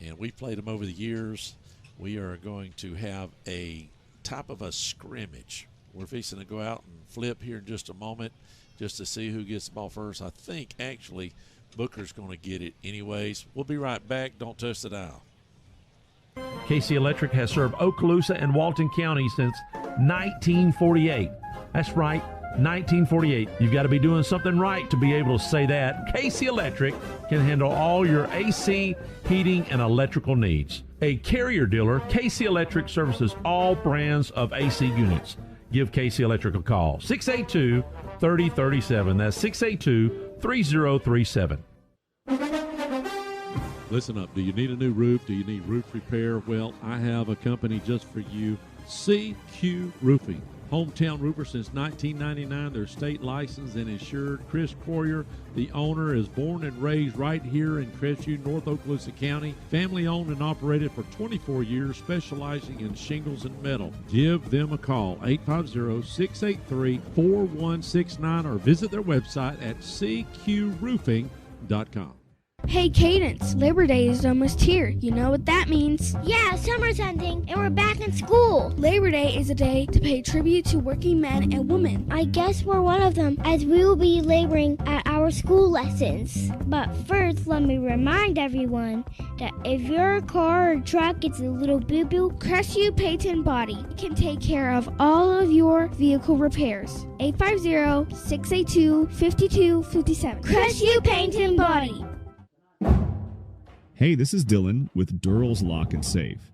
And we played them over the years. We are going to have a type of a scrimmage. We're fixing to go out and flip here in just a moment just to see who gets the ball first. I think, actually, Booker's going to get it anyways. We'll be right back. Don't touch the dial. KC Electric has served Okaloosa and Walton County since 1948. That's right, 1948. You've got to be doing something right to be able to say that. KC Electric can handle all your AC, heating, and electrical needs. A Carrier dealer, KC Electric services all brands of AC units. Give KC Electric a call, 682-3037. That's 682-3037. Listen up. Do you need a new roof? Do you need roof repair? Well, I have a company just for you, CQ Roofing. Hometown roofer since 1999. They're state licensed and insured. Chris Courier, the owner, is born and raised right here in Crestview, North Okaloosa County. Family owned and operated for 24 years, specializing in shingles and metal. Give them a call, 850-683-4169, or visit their website at cqroofing.com. Hey Cadence, Labor Day is almost here. You know what that means? Yeah, summer's ending and we're back in school. Labor Day is a day to pay tribute to working men and women. I guess we're one of them, as we will be laboring at our school lessons. But first, let me remind everyone that if your car or truck gets a little boo-boo, Crestview Paint and Body can take care of all of your vehicle repairs. 850-682-5257. Crestview Paint and Body. Hey, this is Dylan with Durrell's Lock and Safe.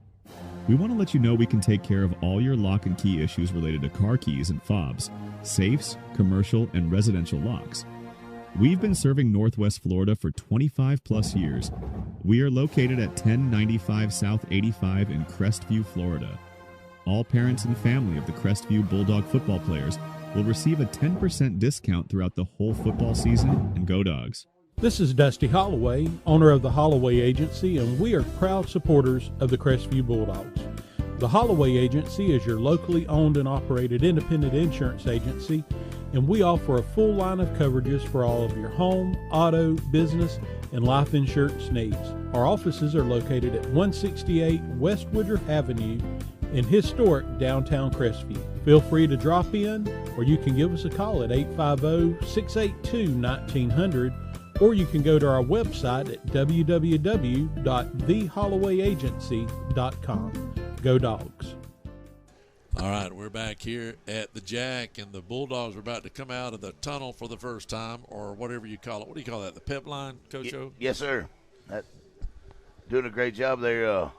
We want to let you know we can take care of all your lock and key issues related to car keys and fobs, safes, commercial, and residential locks. We've been serving Northwest Florida for 25 plus years. We are located at 1095 South 85 in Crestview, Florida. All parents and family of the Crestview Bulldog football players will receive a 10% discount throughout the whole football season, and go Dogs. This is Dusty Holloway, owner of the Holloway Agency, and we are proud supporters of the Crestview Bulldogs. The Holloway Agency is your locally owned and operated independent insurance agency, and we offer a full line of coverages for all of your home, auto, business, and life insurance needs. Our offices are located at 168 West Woodruff Avenue in historic downtown Crestview. Feel free to drop in, or you can give us a call at 850-682-1900, or you can go to our website at www.thehollowayagency.com. Go Dogs. All right, we're back here at the Jack, and the Bulldogs are about to come out of the tunnel for the first time, or whatever you call it. What do you call that, the pep line, Coach O? Yes, sir. Doing a great job there.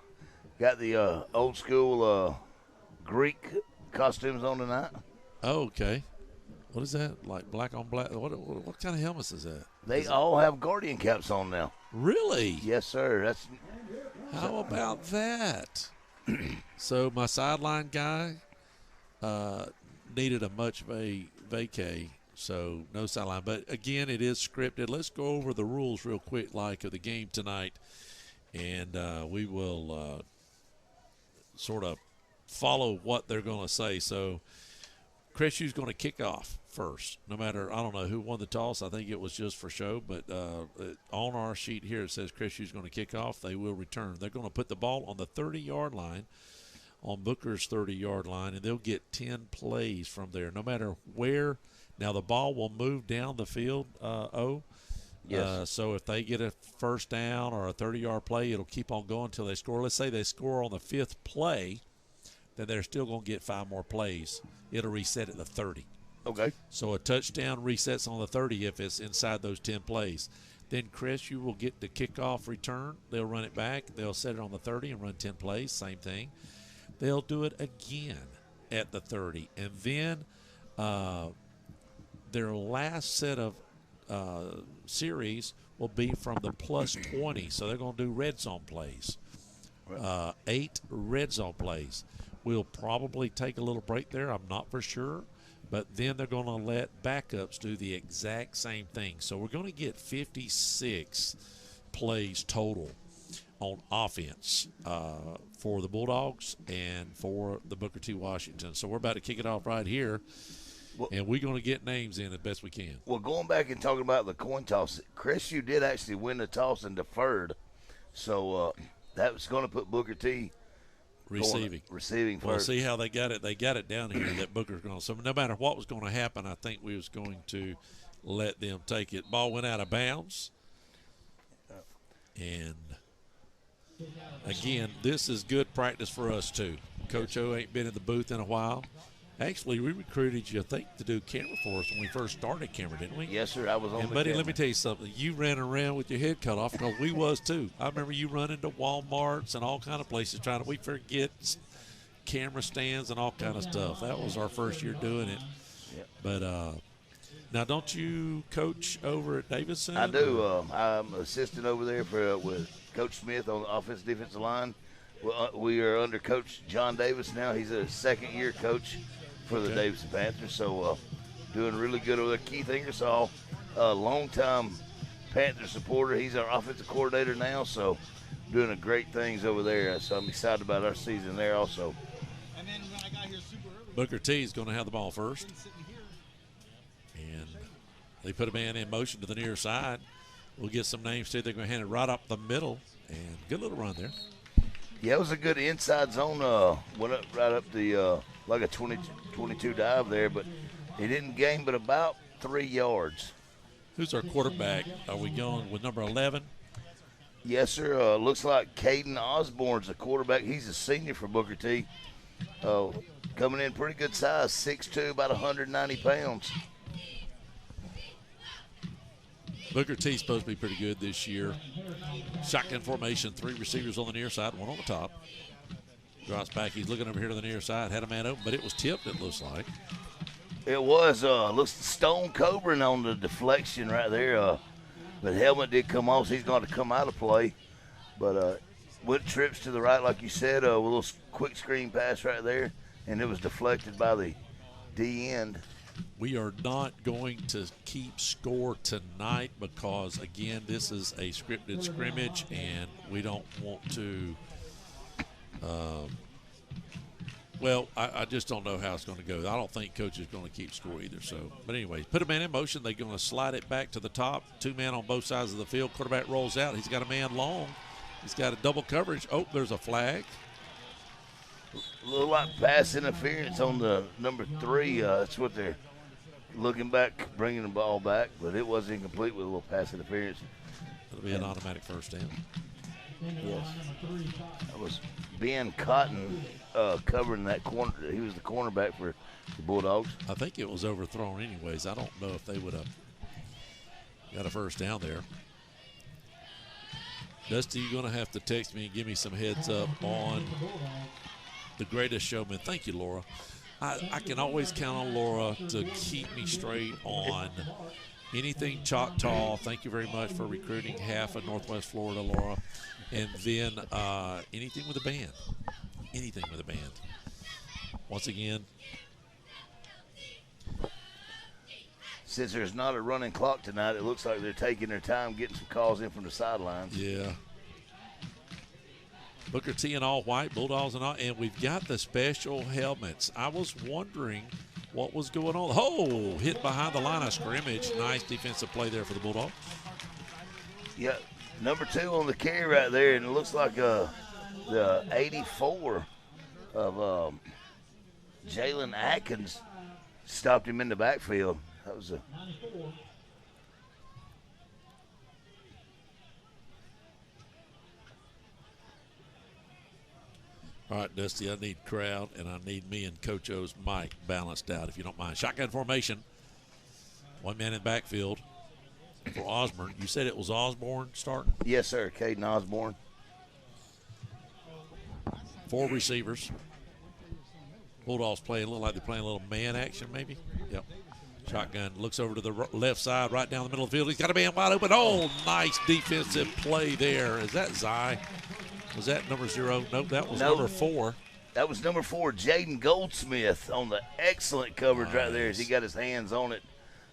Got the old school Greek costumes on tonight. Oh, okay. What is that? Like black on black? What kind of helmets is that? They all have Guardian caps on now. Really? Yes, sir. How about that? So my sideline guy needed a much vacay, so no sideline. But again, it is scripted. Let's go over the rules real quick, like of the game tonight, and we will sort of follow what they're going to say. So Crestview's going to kick off first, no matter, I don't know who won the toss. I think it was just for show, but on our sheet here it says Crestview's going to kick off. They will return. They're going to put the ball on the 30-yard line, on Booker's 30-yard line, and they'll get 10 plays from there, no matter where. Now the ball will move down the field, Yes. So if they get a first down or a 30-yard play, it'll keep on going until they score. Let's say they score on the 5th play, then they're still going to get 5 more plays. It'll reset at the 30. Okay. So a touchdown resets on the 30 if it's inside those 10 plays. Then Crestview will get the kickoff return. They'll run it back. They'll set it on the 30 and run 10 plays. Same thing. They'll do it again at the 30. And then their last set of series will be from the plus 20. So they're going to do red zone plays. 8 red zone plays. We'll probably take a little break there. I'm not for sure. But then they're going to let backups do the exact same thing. So we're going to get 56 plays total on offense for the Bulldogs and for the Booker T. Washington. So we're about to kick it off right here, and we're going to get names in as best we can. Well, going back and talking about the coin toss, Crestview did actually win the toss and deferred. So that was going to put Booker T. Receiving first. Well, see how they got it. They got it down here that Booker's going to. So no matter what was going to happen, I think we was going to let them take it. Ball went out of bounds. And, again, this is good practice for us, too. Coach O ain't been in the booth in a while. Actually, we recruited you, I think, to do camera for us when we first started camera, didn't we? Yes, sir. I was on and the buddy, camera. let me tell you something. You ran around with your head cut off because we was, too. I remember you running to Walmarts and all kind of places trying to – we forget camera stands and all kind of stuff. That was our first year doing it. Yep. But now, don't you coach over at Davidson? I do. I'm assistant over there with Coach Smith on the offensive defensive line. We are under Coach John Davis now. He's a second-year coach for the Davidson Panthers. So doing really good over there. Keith Ingersoll, a longtime Panther supporter. He's our offensive coordinator now, so doing great things over there. So I'm excited about our season there also. Booker T is going to have the ball first. And they put a man in motion to the near side. We'll get some names too. They're going to hand it right up the middle. And good little run there. Yeah, it was a good inside zone. Went up right up the like a 22 dive there, but he didn't gain but about 3 yards. Who's our quarterback? Are we going with number 11? Yes, sir. Looks like Caden Osborne's the quarterback. He's a senior for Booker T. Coming in pretty good size, 6'2", about 190 pounds. Booker T's supposed to be pretty good this year. Shotgun formation, 3 receivers on the near side, 1 on the top. Drops back. He's looking over here to the near side. Had a man open, but it was tipped, it looks like. It was. Looks Stone Cobran on the deflection right there. But helmet did come off, so he's going to come out of play. But went trips to the right, like you said, with a little quick screen pass right there, and it was deflected by the D end. We are not going to keep score tonight because, again, this is a scripted scrimmage, and we don't want to I just don't know how it's going to go. I don't think Coach is going to keep score either. So, but anyway, put a man in motion. They're going to slide it back to the top. 2 men on both sides of the field. Quarterback rolls out. He's got a man long. He's got a double coverage. Oh, there's a flag. A little like pass interference on the number 3. That's what they're looking back, bringing the ball back, but it was incomplete with a little pass interference. It'll be an automatic first down. Yes. That was Ben Cotton covering that corner. He was the cornerback for the Bulldogs. I think it was overthrown anyways. I don't know if they would have got a first down there. Dusty, you're going to have to text me and give me some heads up on the greatest showman. Thank you, Laura. I can always count on Laura to keep me straight on anything Choctaw. Thank you very much for recruiting half of Northwest Florida, Laura. And then anything with a band. Anything with a band. Once again. Since there's not a running clock tonight, it looks like they're taking their time getting some calls in from the sidelines. Yeah. Booker T in all white, Bulldogs and all, and we've got the special helmets. I was wondering what was going on. Oh, hit behind the line of scrimmage. Nice defensive play there for the Bulldogs. Yeah, number 2 on the carry right there, and it looks like the 84 of Jalen Atkins stopped him in the backfield. That was a... All right, Dusty, I need crowd, and I need me and Coach O's mic balanced out, if you don't mind. Shotgun formation. 1 man in backfield for Osborne. You said it was Osborne starting? Yes, sir, Caden Osborne. 4 receivers. Bulldogs look like they're playing a little man action maybe. Yep. Shotgun looks over to the left side, right down the middle of the field. He's got a man wide open. Oh, nice defensive play there. Is that Zy? Was that number 0? Nope, that was number 4. That was number 4, Jaden Goldsmith, on the excellent coverage right there as he got his hands on it.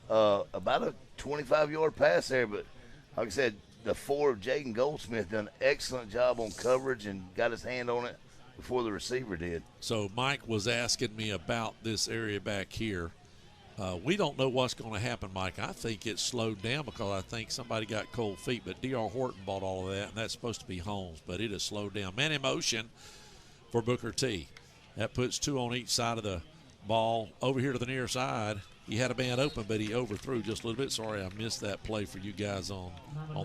About a 25-yard pass there, but like I said, the 4 of Jaden Goldsmith done an excellent job on coverage and got his hand on it before the receiver did. So Mike was asking me about this area back here. We don't know what's going to happen, Mike. I think it's slowed down because I think somebody got cold feet, but D.R. Horton bought all of that, and that's supposed to be Holmes, but it has slowed down. Man in motion for Booker T. That puts 2 on each side of the ball. Over here to the near side, he had a man open, but he overthrew just a little bit. Sorry, I missed that play for you guys on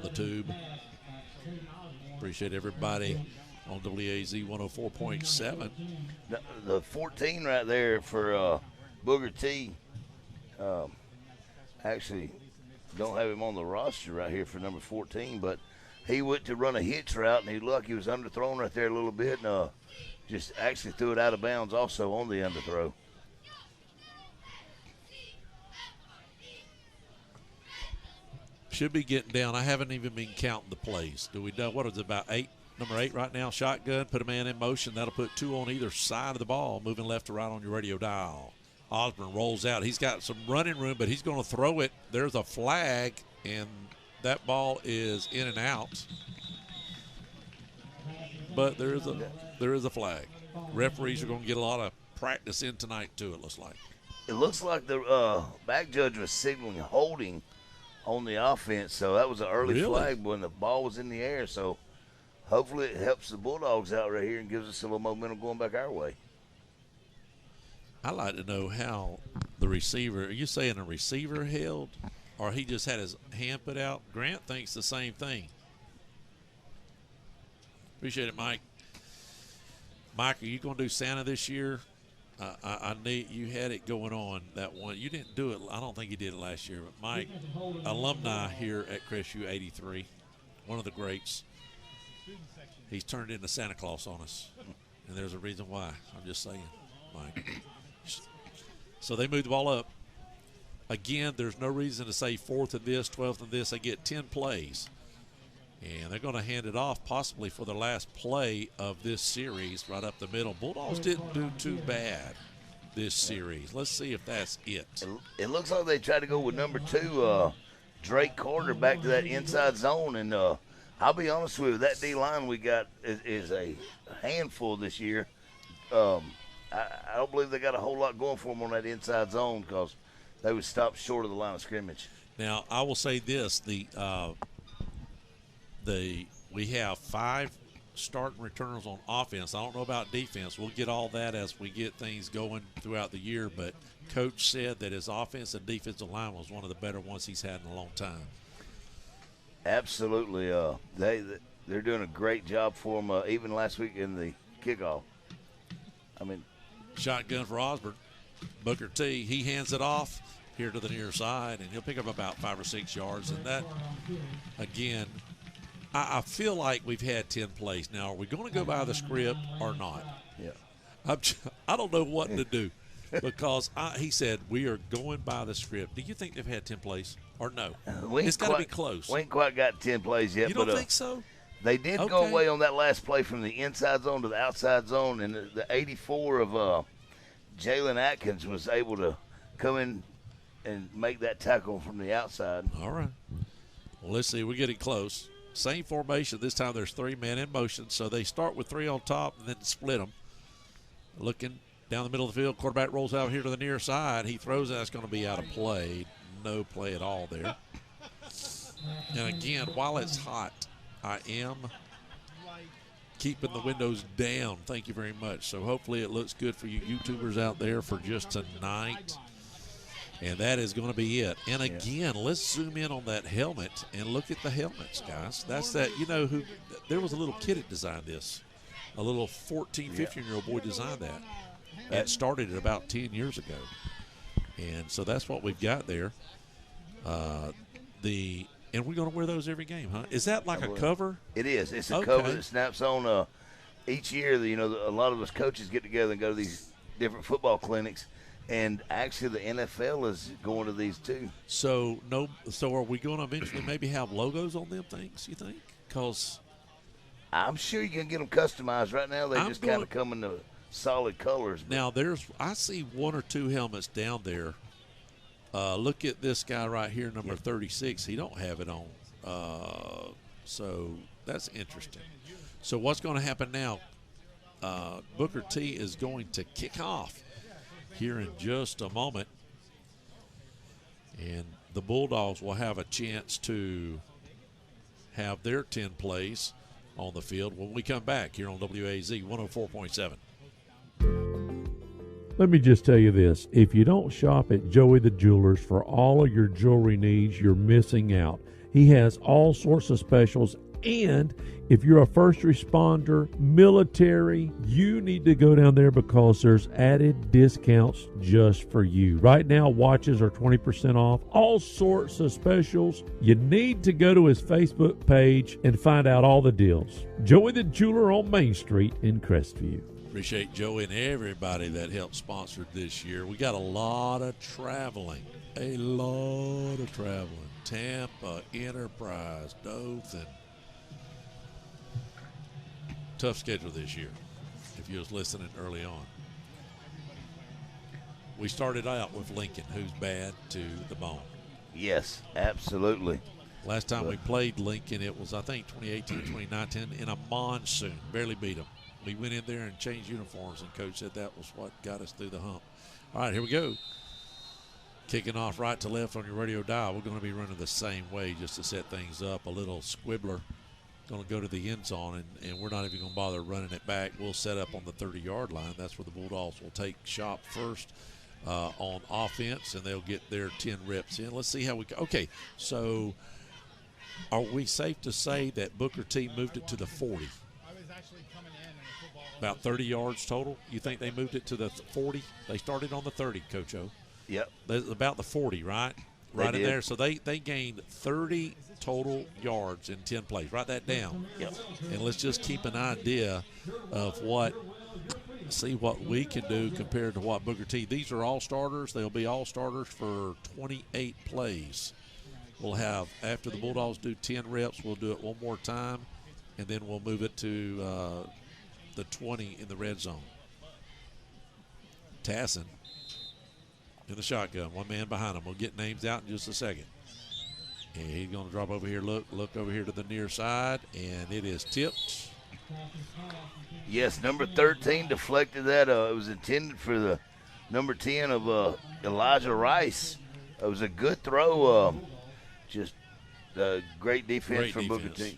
the tube. Appreciate everybody on WAZ 104.7. The 14 right there for Booker T. Actually, don't have him on the roster right here for number 14, but he went to run a hitch route, and he looked like he was underthrown right there a little bit, and just actually threw it out of bounds also on the underthrow. Should be getting down. I haven't even been counting the plays. Do we know what is it, about 8? Number 8 right now, shotgun, put a man in motion. That'll put 2 on either side of the ball, moving left to right on your radio dial. Osborne rolls out. He's got some running room, but he's going to throw it. There's a flag, and that ball is in and out. But there is a flag. Referees are going to get a lot of practice in tonight, too, it looks like. It looks like the back judge was signaling holding on the offense, so that was an early flag when the ball was in the air. So hopefully it helps the Bulldogs out right here and gives us a little momentum going back our way. I'd like to know how the receiver, are you saying a receiver held or he just had his hand put out? Grant thinks the same thing. Appreciate it, Mike. Mike, are you going to do Santa this year? I need you had it going on that one. You didn't do it. I don't think you did it last year. But Mike, alumni here at Crestview 83, one of the greats. He's turned into Santa Claus on us, and there's a reason why. I'm just saying, Mike. So they moved the ball up. Again, there's no reason to say 4th and this, 12th and this. They get 10 plays. And they're going to hand it off possibly for the last play of this series right up the middle. Bulldogs didn't do too bad this series. Let's see if that's it. It looks like they tried to go with number 2, Drake Carter, back to that inside zone. And I'll be honest with you, that D-line we got is a handful this year. I don't believe they got a whole lot going for them on that inside zone because they would stop short of the line of scrimmage. Now, I will say this. We have 5 starting returners on offense. I don't know about defense. We'll get all that as we get things going throughout the year, but Coach said that his offense and defensive line was one of the better ones he's had in a long time. Absolutely. They're doing a great job for him, even last week in the kickoff. I mean, shotgun for Osborne. Booker T, he hands it off here to the near side, and he'll pick up about 5 or 6 yards. And that, again, I feel like we've had 10 plays. Now, are we going to go by the script or not? Yeah. I don't know what to do because he said we are going by the script. Do you think they've had 10 plays or no? It's got to be close. We ain't quite got 10 plays yet. You don't think so? They did go away on that last play from the inside zone to the outside zone, and the 84 of Jalen Atkins was able to come in and make that tackle from the outside. All right. Well, let's see. We're getting close. Same formation. This time there's 3 men in motion, so they start with 3 on top and then split them. Looking down the middle of the field, quarterback rolls out here to the near side. He throws it. That's going to be out of play. No play at all there. And again, while it's hot, I am keeping the windows down. Thank you very much. So hopefully it looks good for you YouTubers out there for just tonight. And that is going to be it. And again, let's zoom in on that helmet and look at the helmets, guys. That's that, there was a little kid that designed this. A little 14, 15-year-old boy designed that. It started about 10 years ago. And so that's what we've got there. And we're going to wear those every game, huh? Is that like a cover? It is. It's a cover that snaps on each year. A lot of us coaches get together and go to these different football clinics. And actually, the NFL is going to these too. So are we going to eventually maybe have logos on them things, you think? Because I'm sure you can get them customized. Right now, they just kind of come in the solid colors. Now, I see 1 or 2 helmets down there. Look at this guy right here, number 36. He don't have it on. So that's interesting. So what's going to happen now? Booker T is going to kick off here in just a moment, and the Bulldogs will have a chance to have their 10 plays on the field when we come back here on WAZ 104.7. Let me just tell you this. If you don't shop at Joey the Jewelers for all of your jewelry needs, you're missing out. He has all sorts of specials, and if you're a first responder, military, you need to go down there because there's added discounts just for you. Right now, watches are 20% off, all sorts of specials. You need to go to his Facebook page and find out all the deals. Joey the Jeweler on Main Street in Crestview. Appreciate Joey and everybody that helped sponsor this year. We got a lot of traveling. Tampa, Enterprise, Dothan. Tough schedule this year if you was listening early on. We started out with Lincoln, who's bad to the bone. Yes, absolutely. Last time we played Lincoln, it was, I think, 2018, 2019, in a monsoon. Barely beat them. We went in there and changed uniforms, and Coach said that was what got us through the hump. All right, here we go. Kicking off right to left on your radio dial. We're going to be running the same way just to set things up. A little squibbler going to go to the end zone, and we're not even going to bother running it back. We'll set up on the 30-yard line. That's where the Bulldogs will take shop first on offense, and they'll get their 10 reps in. Let's see how we go. Okay, so are we safe to say that Booker T moved it to the 40? About 30 yards total? You think they moved it to the 40? They started on the 30, Coach O. Yep. About the 40, right? Right in there. So they gained 30 total yards in 10 plays. Write that down. Yep. And let's just keep an idea of see what we can do compared to what Booker T. These are all starters. They'll be all starters for 28 plays. We'll have, after the Bulldogs do 10 reps, we'll do it one more time, and then we'll move it to the 20 in the red zone. Tassin in the shotgun, one man behind him. We'll get names out in just a second. And he's going to drop over here, look over here to the near side, and it is tipped. Yes, number 13 deflected that. It was intended for the number 10 of Elijah Rice. It was a good throw. Just great defense from Booker T.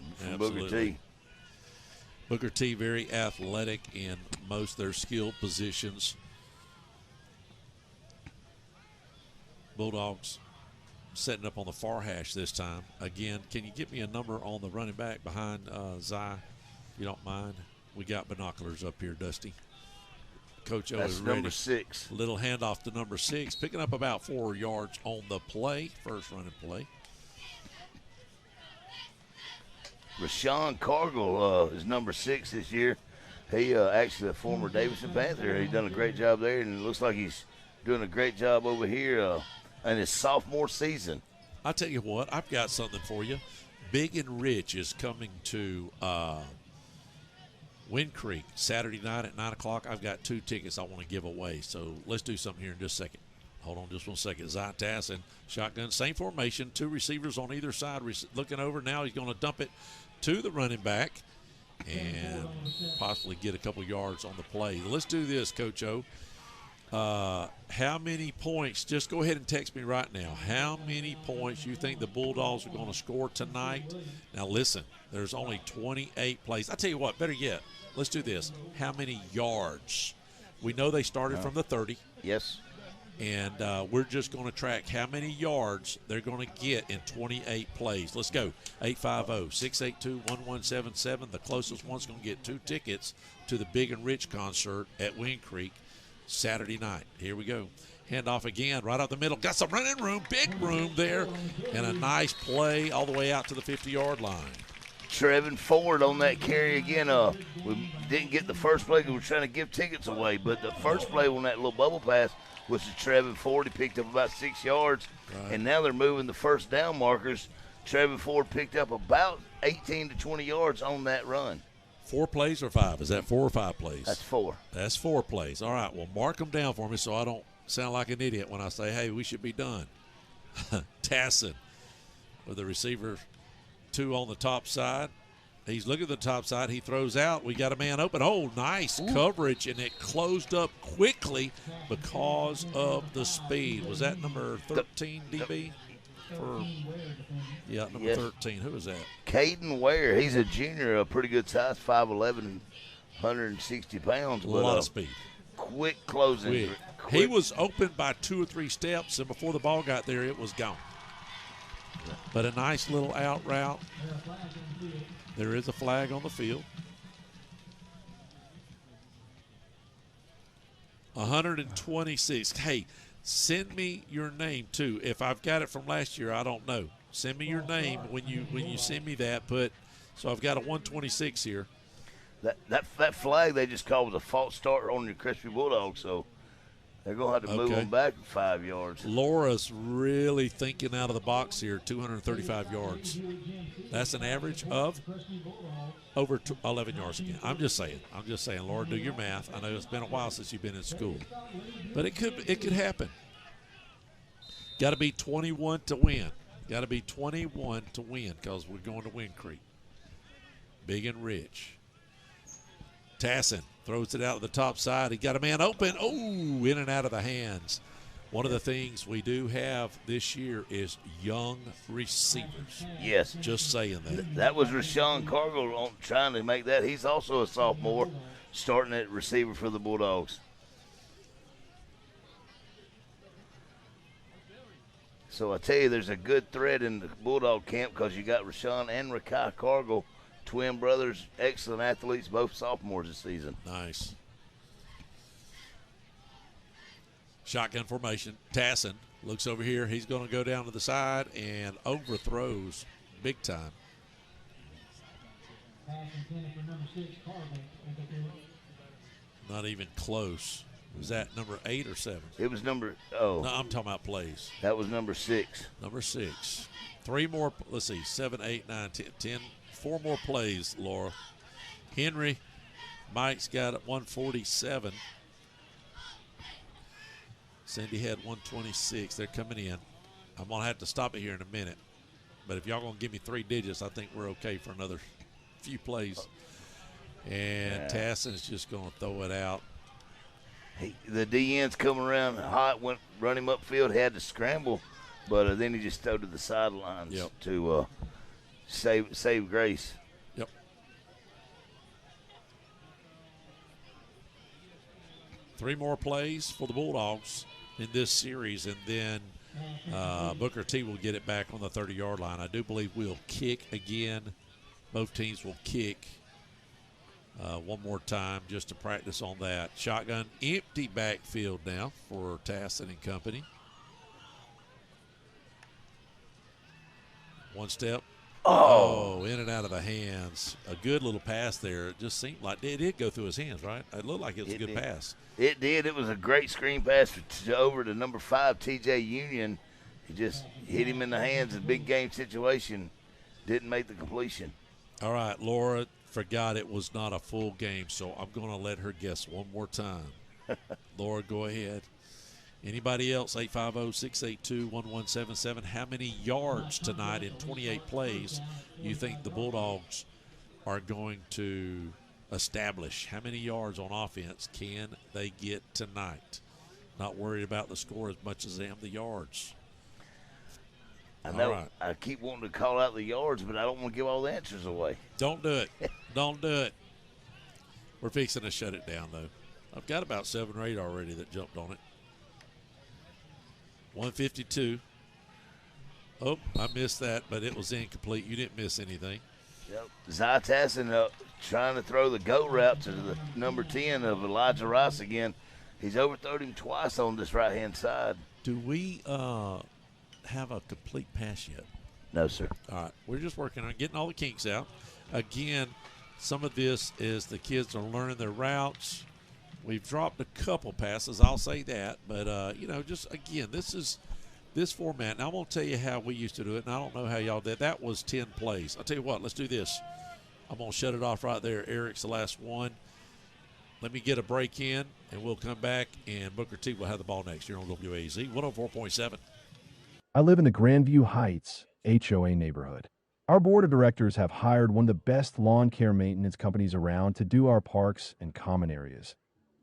Booker T very athletic in most of their skilled positions. Bulldogs setting up on the far hash this time. Again, can you get me a number on the running back behind Zy, if you don't mind? We got binoculars up here, Dusty. Coach O is ready. Number 6. Little handoff to number 6, picking up about 4 yards on the play, first running play. Rashawn Cargill is number 6 this year. He actually a former Davidson Panther. He's done a great job there, and it looks like he's doing a great job over here in his sophomore season. I tell you what, I've got something for you. Big and Rich is coming to Wind Creek Saturday night at 9 o'clock. I've got 2 tickets I want to give away, so let's do something here in just a second. Hold on just one second. Zytas and shotgun, same formation, 2 receivers on either side looking over. Now he's going to dump it to the running back and possibly get a couple yards on the play. Let's do this, Coach O. How many points, just go ahead and text me right now, how many points you think the Bulldogs are going to score tonight? Now listen, there's only 28 plays. I tell you what, better yet, let's do this. How many yards? We know they started from the 30. Yes. And we're just going to track how many yards they're going to get in 28 plays. Let's go. 850-682-1177. The closest one's going to get 2 tickets to the Big and Rich concert at Wind Creek Saturday night. Here we go. Handoff again, right out the middle. Got some running room, big room there, and a nice play all the way out to the 50-yard line. Trevin Ford on that carry again. We didn't get the first play because we were trying to give tickets away, but the first play on that little bubble pass was to Trevin Ford. He picked up about 6 yards, and now they're moving the first down markers. Trevin Ford picked up about 18 to 20 yards on that run. 4 plays or 5? Is that 4 or 5 plays? That's 4. That's 4 plays. All right, well, mark them down for me so I don't sound like an idiot when I say, hey, we should be done. Tassin with the receiver 2 on the top side. He's looking at the top side. He throws out. We got a man open. Oh, nice coverage, and it closed up quickly because of the speed. Was that number 13, DB? Number 13. Who was that? Caden Ware. He's a junior, a pretty good size, 5'11", 160 pounds. A lot of speed. Quick closing. Quick. He was open by 2 or 3 steps, and before the ball got there, it was gone. But a nice little out route. There is a flag on the field. 126. Hey, send me your name too. If I've got it from last year, I don't know. Send me your name when you send me that. So I've got a 126 here. That flag they just called was a false start on your Crestview Bulldogs. So They're going to have to move them back 5 yards. Laura's really thinking out of the box here, 235 yards. That's an average of over 11 yards again. I'm just saying, Laura, do your math. I know it's been a while since you've been in school, but it could happen. Got to be 21 to win. Got to be 21 to win because we're going to Wind Creek. Big and rich. Tassin throws it out to the top side. He got a man open. Oh, in and out of the hands. One of the things we do have this year is young receivers. Yes. Just saying that. That was Rashawn Cargill trying to make that. He's also a sophomore, starting at receiver for the Bulldogs. So I tell you, there's a good thread in the Bulldog camp because you got Rashawn and Rakai Cargill, twin brothers, excellent athletes, both sophomores this season. Nice. Shotgun formation. Tassin looks over here. He's going to go down to the side and overthrows big time. Not even close. Was that number 8 or 7? It was number, No, I'm talking about plays. That was number 6. Number 6. 3 more, let's see, 7, 8, 9, 10. 4 more plays, Laura. Henry, Mike's got it 147. Cindy had 126. They're coming in. I'm going to have to stop it here in a minute. But if y'all going to give me 3 digits, I think we're okay for another few plays. And Tassin is just going to throw it out. The DN's coming around hot, went run him upfield, had to scramble, but then he just threw to the sidelines to save grace. Yep. Three more plays for the Bulldogs in this series, and then Booker T will get it back on the 30-yard line. I do believe we'll kick again. Both teams will kick one more time just to practice on that. Shotgun, empty backfield now for Tassin and company. One step. Oh, in and out of the hands. A good little pass there. It just seemed like it did go through his hands, right? It looked like it was a good pass. It did. It was a great screen pass over to number 5, TJ Union. He just hit him in the hands in a big game situation. Didn't make the completion. All right, Laura forgot it was not a full game, so I'm going to let her guess one more time. Laura, go ahead. Anybody else? 850-682-1177. How many yards tonight in 28 plays you think the Bulldogs are going to establish? How many yards on offense can they get tonight? Not worried about the score as much as I am the yards. I know I keep wanting to call out the yards, but I don't want to give all the answers away. Don't do it. Don't do it. We're fixing to shut it down, though. I've got about 7 or 8 already that jumped on it. 152. Oh, I missed that, but it was incomplete. You didn't miss anything. Yep. Zy Tassin trying to throw the go route to the number 10 of Elijah Rice again. He's overthrown him twice on this right-hand side. Do we have a complete pass yet? No, sir. All right. We're just working on getting all the kinks out. Again, some of this is the kids are learning their routes. We've dropped a couple passes, I'll say that. But, just, again, this format. And I'm going to tell you how we used to do it, and I don't know how y'all did. That was 10 plays. I'll tell you what, let's do this. I'm going to shut it off right there. Eric's the last one. Let me get a break in, and we'll come back, and Booker T will have the ball next year on WAZ 104.7. I live in the Grandview Heights HOA neighborhood. Our board of directors have hired one of the best lawn care maintenance companies around to do our parks and common areas,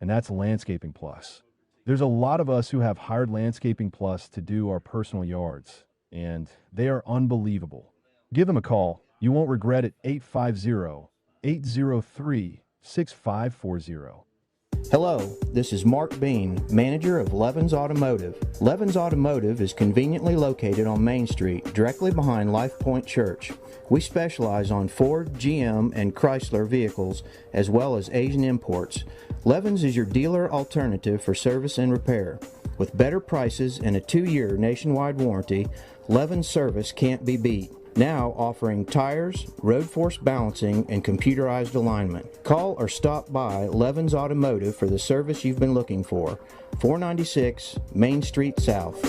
and that's Landscaping Plus. There's a lot of us who have hired Landscaping Plus to do our personal yards, and they are unbelievable. Give them a call. You won't regret it. 850-803-6540. Hello, this is Mark Bean, manager of Levens Automotive. Levens Automotive is conveniently located on Main Street, directly behind Life Point Church. We specialize on Ford, GM, and Chrysler vehicles, as well as Asian imports. Levens is your dealer alternative for service and repair. With better prices and a 2-year nationwide warranty, Levens service can't be beat. now offering tires, road force balancing, and computerized alignment. Call or stop by Levens Automotive for the service you've been looking for. 496 Main Street South.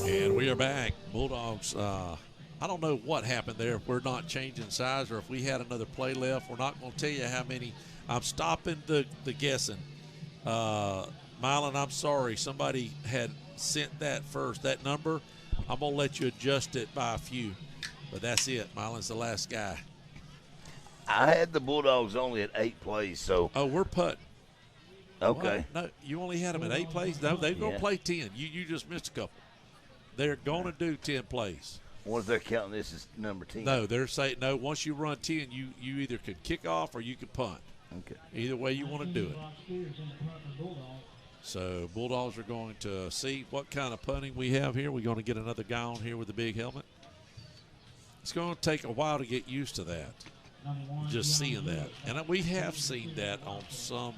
And we are back. Bulldogs, I don't know what happened there. If we're not changing size or if we had another play left, we're not going to tell you how many. I'm stopping the guessing. Mylon, I'm sorry. Somebody had sent that first. That number, I'm going to let you adjust it by a few. But that's it. Mylon's the last guy. I had the Bulldogs only at 8 plays, so. Oh, we're putting. Okay. What? No, you only had them at 8 plays? No, they're going to play 10. You just missed a couple. They're going to do 10 plays. What if they're counting this as number 10? No, they're saying, no, once you run 10, you either could kick off or you could punt. Okay. Either way you want to do it. So Bulldogs are going to see what kind of punting we have here. We're going to get another guy on here with the big helmet. It's going to take a while to get used to that, just seeing that. And we have seen that on some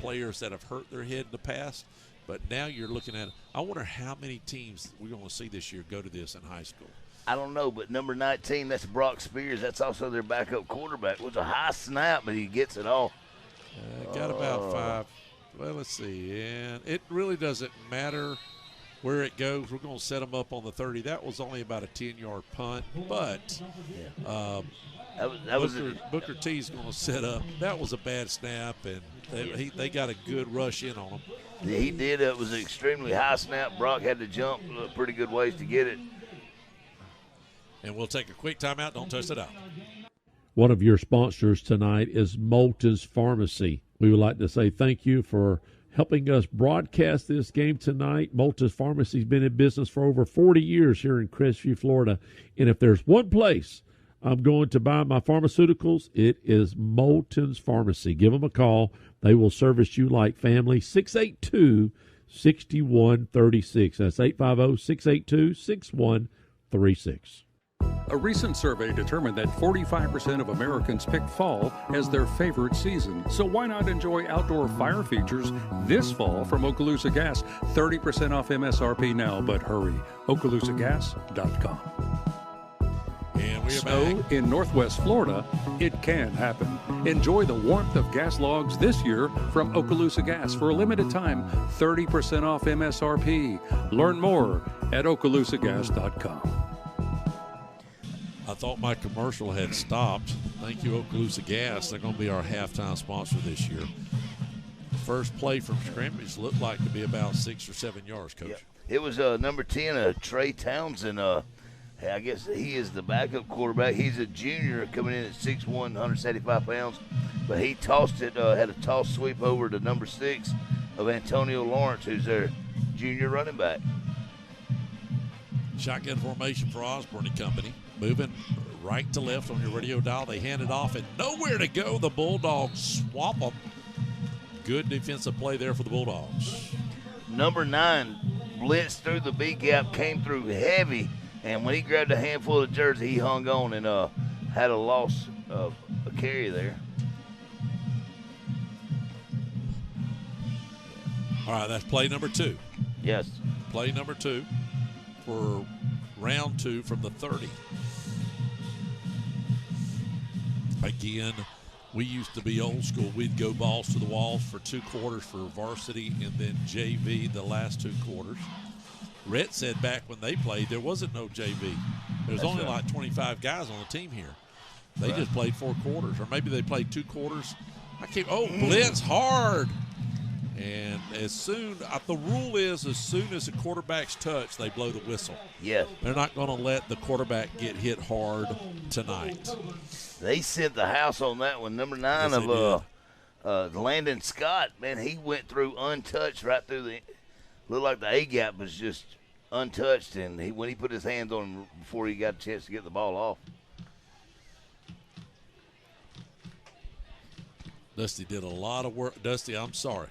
players that have hurt their head in the past, but now you're looking at, I wonder how many teams we're going to see this year go to this in high school. I don't know, but number 19, that's Brock Spears. That's also their backup quarterback. It was a high snap, but he gets it all. Got about 5. Well, let's see. And it really doesn't matter where it goes. We're going to set them up on the 30. That was only about a 10-yard punt, but Booker T's going to set up. That was a bad snap, and they got a good rush in on him. Yeah, he did. It was an extremely high snap. Brock had to jump pretty good ways to get it. And we'll take a quick timeout. Don't touch it out. One of your sponsors tonight is Moulton's Pharmacy. We would like to say thank you for helping us broadcast this game tonight. Moulton's Pharmacy has been in business for over 40 years here in Crestview, Florida. And if there's one place I'm going to buy my pharmaceuticals, it is Moulton's Pharmacy. Give them a call. They will service you like family. 682-6136. That's 850-682-6136. A recent survey determined that 45% of Americans picked fall as their favorite season. So why not enjoy outdoor fire features this fall from Okaloosa Gas? 30% off MSRP now, but hurry. OkaloosAGas.com. And we are Snow back. in Northwest Florida, it can happen. Enjoy the warmth of gas logs this year from Okaloosa Gas for a limited time. 30% off MSRP. Learn more at OkaloosaGas.com. I thought my commercial had stopped. Thank you, Okaloosa Gas. They're going to be our halftime sponsor this year. First play from scrimmage looked like to be about 6 or 7 yards, Coach. Yep. It was number 10, Trey Townsend. I guess he is the backup quarterback. He's a junior coming in at 6'1", 175 pounds. But he tossed it, had a toss sweep over to number 6 of Antonio Lawrence, who's their junior running back. Shotgun formation for Osborne and company. Moving right to left on your radio dial. They hand it off and nowhere to go. The Bulldogs swamp them. Good defensive play there for the Bulldogs. Number 9 blitzed through the B gap, came through heavy, and when he grabbed a handful of jersey, he hung on and had a loss of a carry there. All right, that's play number 2. Yes. Play number 2 for round 2 from the 30. Again, we used to be old school. We'd go balls to the walls for 2 quarters for varsity and then JV the last 2 quarters. Rhett said back when they played, there wasn't no JV. There was only like 25 guys on the team here. They just played 4 quarters, or maybe they played 2 quarters. Blitz hard. And as soon, the rule is as soon as the quarterback's touch, they blow the whistle. Yes. They're not going to let the quarterback get hit hard tonight. They sent the house on that one. Number 9 of Landon Scott, man, he went through untouched right through the – looked like the A-gap was just untouched, and when he put his hands on him before he got a chance to get the ball off. Dusty did a lot of work. Dusty, I'm sorry.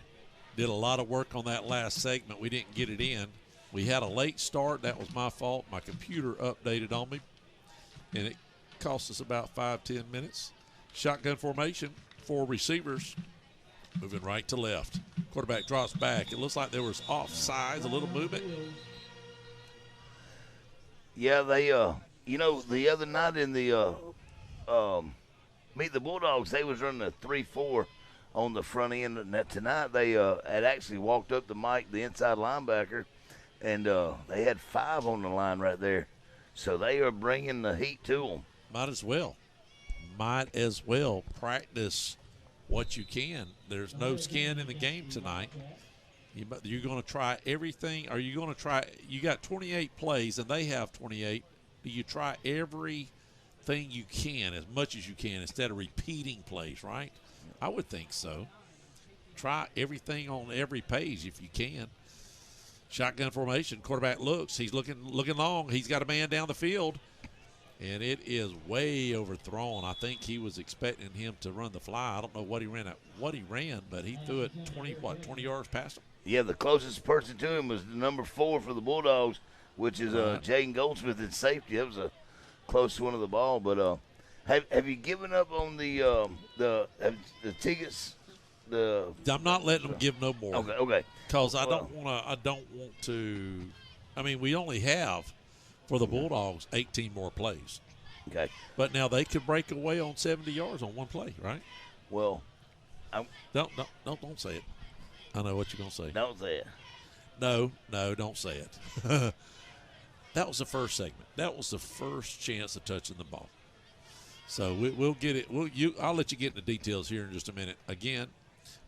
Did a lot of work on that last segment. We didn't get it in. We had a late start. That was my fault. My computer updated on me, and it cost us about 5-10 minutes. Shotgun formation, 4 receivers, moving right to left. Quarterback drops back. It looks like there was offsides, a little movement. Yeah, they You know, the other night in the Meet the Bulldogs, they was running a 3-4 on the front end. And tonight they had actually walked up to Mike, the inside linebacker, and they had 5 on the line right there. So they are bringing the heat to them. Might as well. Might as well practice what you can. There's no skin in the game tonight. You're going to try everything. Are you going to try? You got 28 plays, and they have 28. Do you try everything you can, as much as you can, instead of repeating plays, right? I would think so. Try everything on every page if you can. Shotgun formation. Quarterback looks. He's looking long. He's got a man down the field, and it is way overthrown. I think he was expecting him to run the fly. I don't know what he ran, but he threw it 20 yards past him. Yeah, the closest person to him was the number 4 for the Bulldogs, which is Jaden Goldsmith in safety. That was a close one of the ball. But have you given up on the tickets? I'm not letting them give no more. Okay. Because I don't want to. I mean, we only have for the Bulldogs 18 more plays. Okay. But now they could break away on 70 yards on one play, right? Well, don't say it. I know what you're going to say. Don't say it. No, don't say it. That was the first segment. That was the first chance of touching the ball. So we'll get it. I'll let you get into details here in just a minute. Again,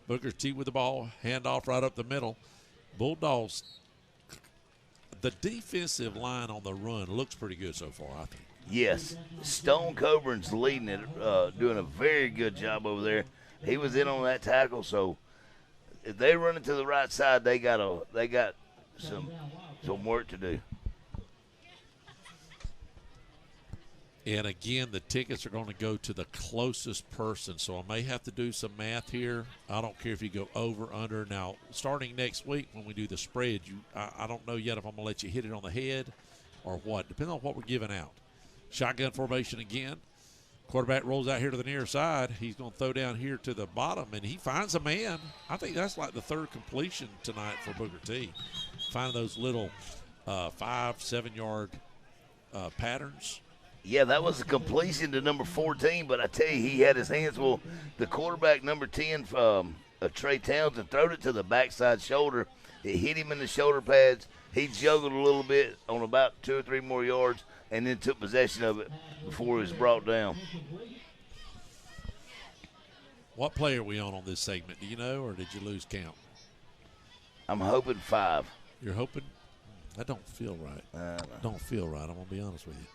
Booker T with the ball, handoff right up the middle. Bulldogs, the defensive line on the run looks pretty good so far, I think. Yes. Stone Coburn's leading it, doing a very good job over there. He was in on that tackle, so if they run it to the right side, they got some work to do. And again, the tickets are going to go to the closest person. So I may have to do some math here. I don't care if you go over, under. Now, starting next week when we do the spread, I don't know yet if I'm going to let you hit it on the head or what, depending on what we're giving out. Shotgun formation again. Quarterback rolls out here to the near side. He's going to throw down here to the bottom, and he finds a man. I think that's like the third completion tonight for Booker T. Finding those little 5-7 yard patterns. Yeah, that was a completion to number 14, but I tell you, he had his hands full. The quarterback, number 10, Trey Townsend, throwed it to the backside shoulder. It hit him in the shoulder pads. He juggled a little bit on about 2 or 3 more yards and then took possession of it before he was brought down. What play are we on this segment? Do you know, or did you lose count? I'm hoping 5. You're hoping? That don't feel right. Don't feel right. I'm going to be honest with you.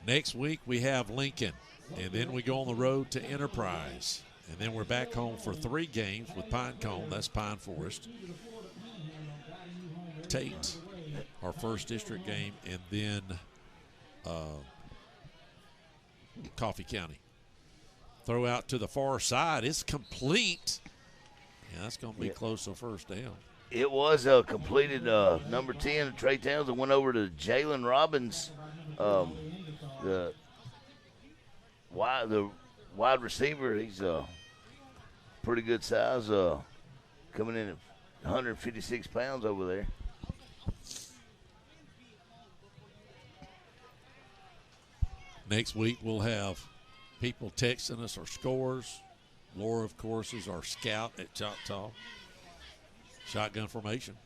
Next week we have Lincoln, and then we go on the road to Enterprise, and then we're back home for 3 games with Pinecone. That's Pine Forest. Tate, our first district game, and then Coffee County. Throw out to the far side. It's complete. Yeah, that's going to be close to first down. It was completed. Number 10, Trey Townsend, went over to Jalen Robbins, the wide receiver. He's pretty good size, coming in at 156 pounds over there. Next week we'll have people texting us our scores. Laura, of course, is our scout at Choctaw. Shotgun formation.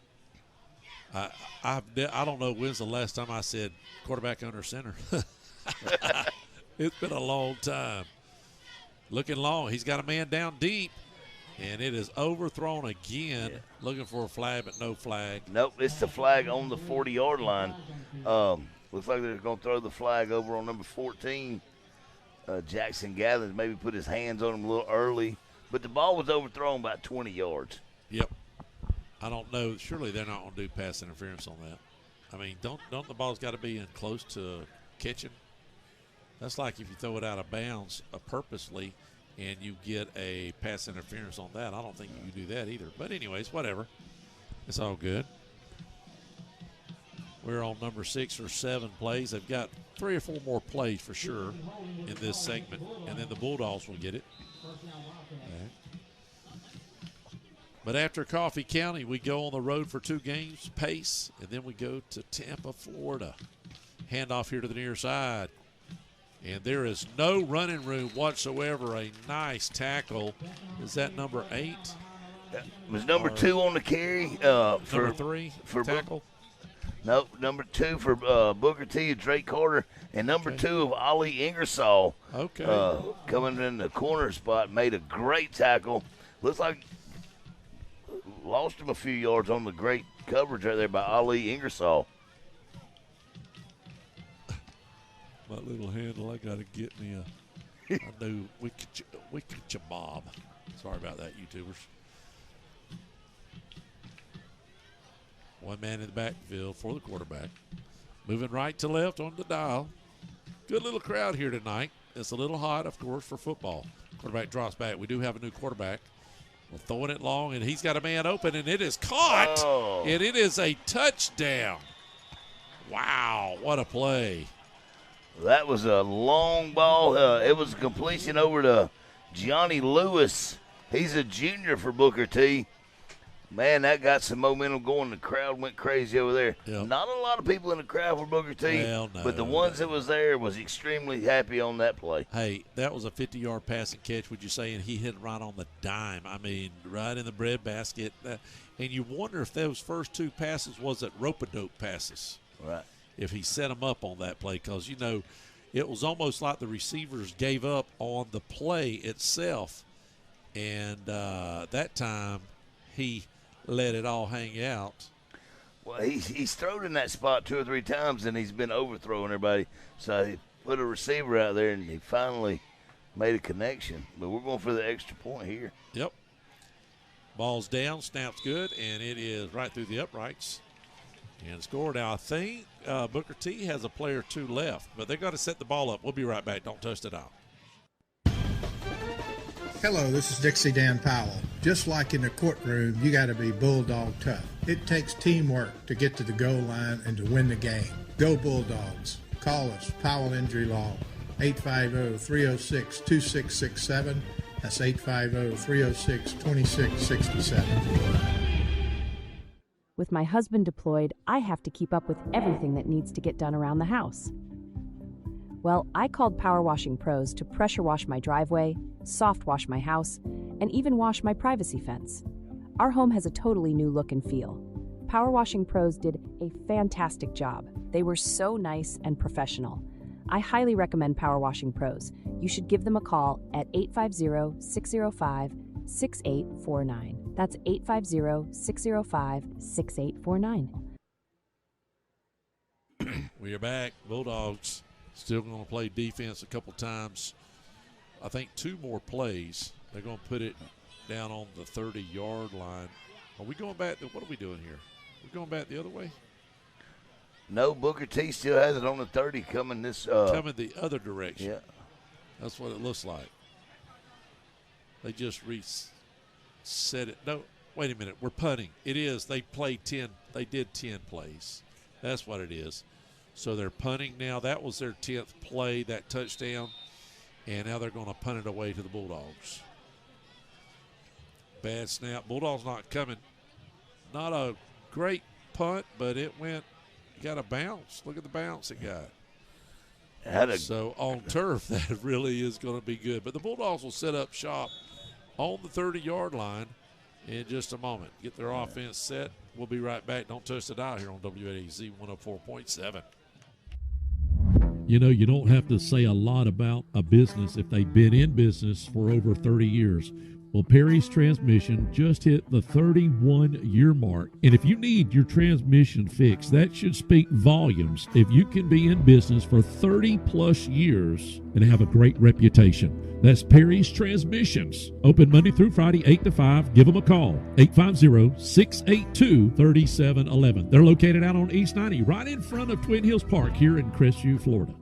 I don't know when's the last time I said quarterback under center. It's been a long time. Looking long. He's got a man down deep, and it is overthrown again. Yeah. Looking for a flag, but no flag. Nope, it's the flag on the 40-yard line. Looks like they're going to throw the flag over on number 14. Jackson Gathers maybe put his hands on him a little early, but the ball was overthrown about 20 yards. Yep. I don't know. Surely they're not going to do pass interference on that. I mean, don't the ball's got to be in close to catching? That's like if you throw it out of bounds purposely and you get a pass interference on that. I don't think you can do that either. But anyways, whatever. It's all good. We're on number 6 or 7 plays. They've got 3 or 4 more plays for sure in this segment, and then the Bulldogs will get it. Right. But after Coffee County, we go on the road for 2 games, Pace, and then we go to Tampa, Florida. Handoff here to the near side. And there is no running room whatsoever. A nice tackle. Is that number 8? It was number 2 on the carry. Number 3 for tackle? No, number 2 for Booker T, Drake Carter, and number 2 of Ollie Ingersoll. Okay. Coming in the corner spot, made a great tackle. Looks like lost him a few yards on the great coverage right there by Ollie Ingersoll. My little handle, I got to get me a new wicked mob. Sorry about that, YouTubers. One man in the backfield for the quarterback. Moving right to left on the dial. Good little crowd here tonight. It's a little hot, of course, for football. Quarterback drops back. We do have a new quarterback. We're throwing it long, and he's got a man open, and it is caught. Oh. And it is a touchdown. Wow, what a play. That was a long ball. It was a completion over to Johnny Lewis. He's a junior for Booker T. Man, that got some momentum going. The crowd went crazy over there. Yep. Not a lot of people in the crowd for Booker T, Well, no. but the ones that was there was extremely happy on that play. Hey, that was a 50-yard passing catch, would you say? And he hit it right on the dime. I mean, right in the breadbasket. And you wonder if those first 2 passes wasn't rope-a-dope passes. Right. If he set them up on that play, because, you know, it was almost like the receivers gave up on the play itself. And that time he let it all hang out. Well, he's thrown in that spot 2 or 3 times, and he's been overthrowing everybody. So he put a receiver out there, and he finally made a connection. But we're going for the extra point here. Yep. Ball's down, snap's good, and it is right through the uprights. And score. Now, I think Booker T has a player or 2 left, but they've got to set the ball up. We'll be right back. Don't touch the dial. Hello, this is Dixie Dan Powell. Just like in the courtroom, you got to be bulldog tough. It takes teamwork to get to the goal line and to win the game. Go Bulldogs. Call us, Powell Injury Law, 850-306-2667. That's 850-306-2667. With my husband deployed, I have to keep up with everything that needs to get done around the house. Well, I called Power Washing Pros to pressure wash my driveway, soft wash my house, and even wash my privacy fence. Our home has a totally new look and feel. Power Washing Pros did a fantastic job. They were so nice and professional. I highly recommend Power Washing Pros. You should give them a call at 850-605-6849. That's 850-605-6849. We are back. Bulldogs still going to play defense a couple times. I think 2 more plays. They're going to put it down on the 30-yard line. Are we going back? What are we doing here? We're going back the other way? No, Booker T still has it on the 30 coming this. Coming the other direction. Yeah. That's what it looks like. They just reset it. No, wait a minute. We're punting. It is. They played 10. They did 10 plays. That's what it is. So they're punting now. That was their 10th play, that touchdown. And now they're going to punt it away to the Bulldogs. Bad snap. Bulldogs not coming. Not a great punt, but it got a bounce. Look at the bounce it got. So on turf, that really is going to be good. But the Bulldogs will set up shop on the 30-yard line in just a moment. Get their offense set. We'll be right back. Don't touch the dial here on WAZ 104.7. You know, you don't have to say a lot about a business if they've been in business for over 30 years. Well, Perry's Transmission just hit the 31-year mark. And if you need your transmission fixed, that should speak volumes if you can be in business for 30-plus years and have a great reputation. That's Perry's Transmissions. Open Monday through Friday, 8 to 5. Give them a call, 850-682-3711. They're located out on East 90, right in front of Twin Hills Park here in Crestview, Florida.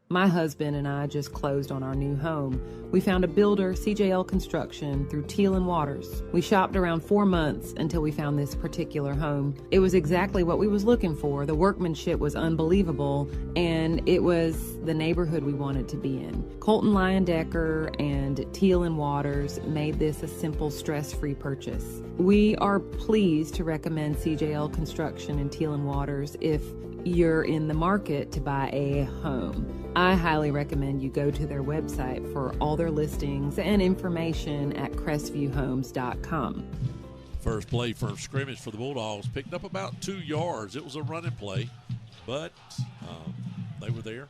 My husband and I just closed on our new home. We found a builder, CJL Construction, through Teal and Waters. We shopped around 4 months until we found this particular home. It was exactly what we was looking for. The workmanship was unbelievable, and it was the neighborhood we wanted to be in. Colton Leyendecker and Teal and Waters made this a simple, stress-free purchase. We are pleased to recommend CJL Construction and Teal and Waters if you're in the market to buy a home. I highly recommend you go to their website for all their listings and information at crestvviewhomes.com. First play, first scrimmage for the Bulldogs. Picked up about 2 yards. It was a running play, but they were there.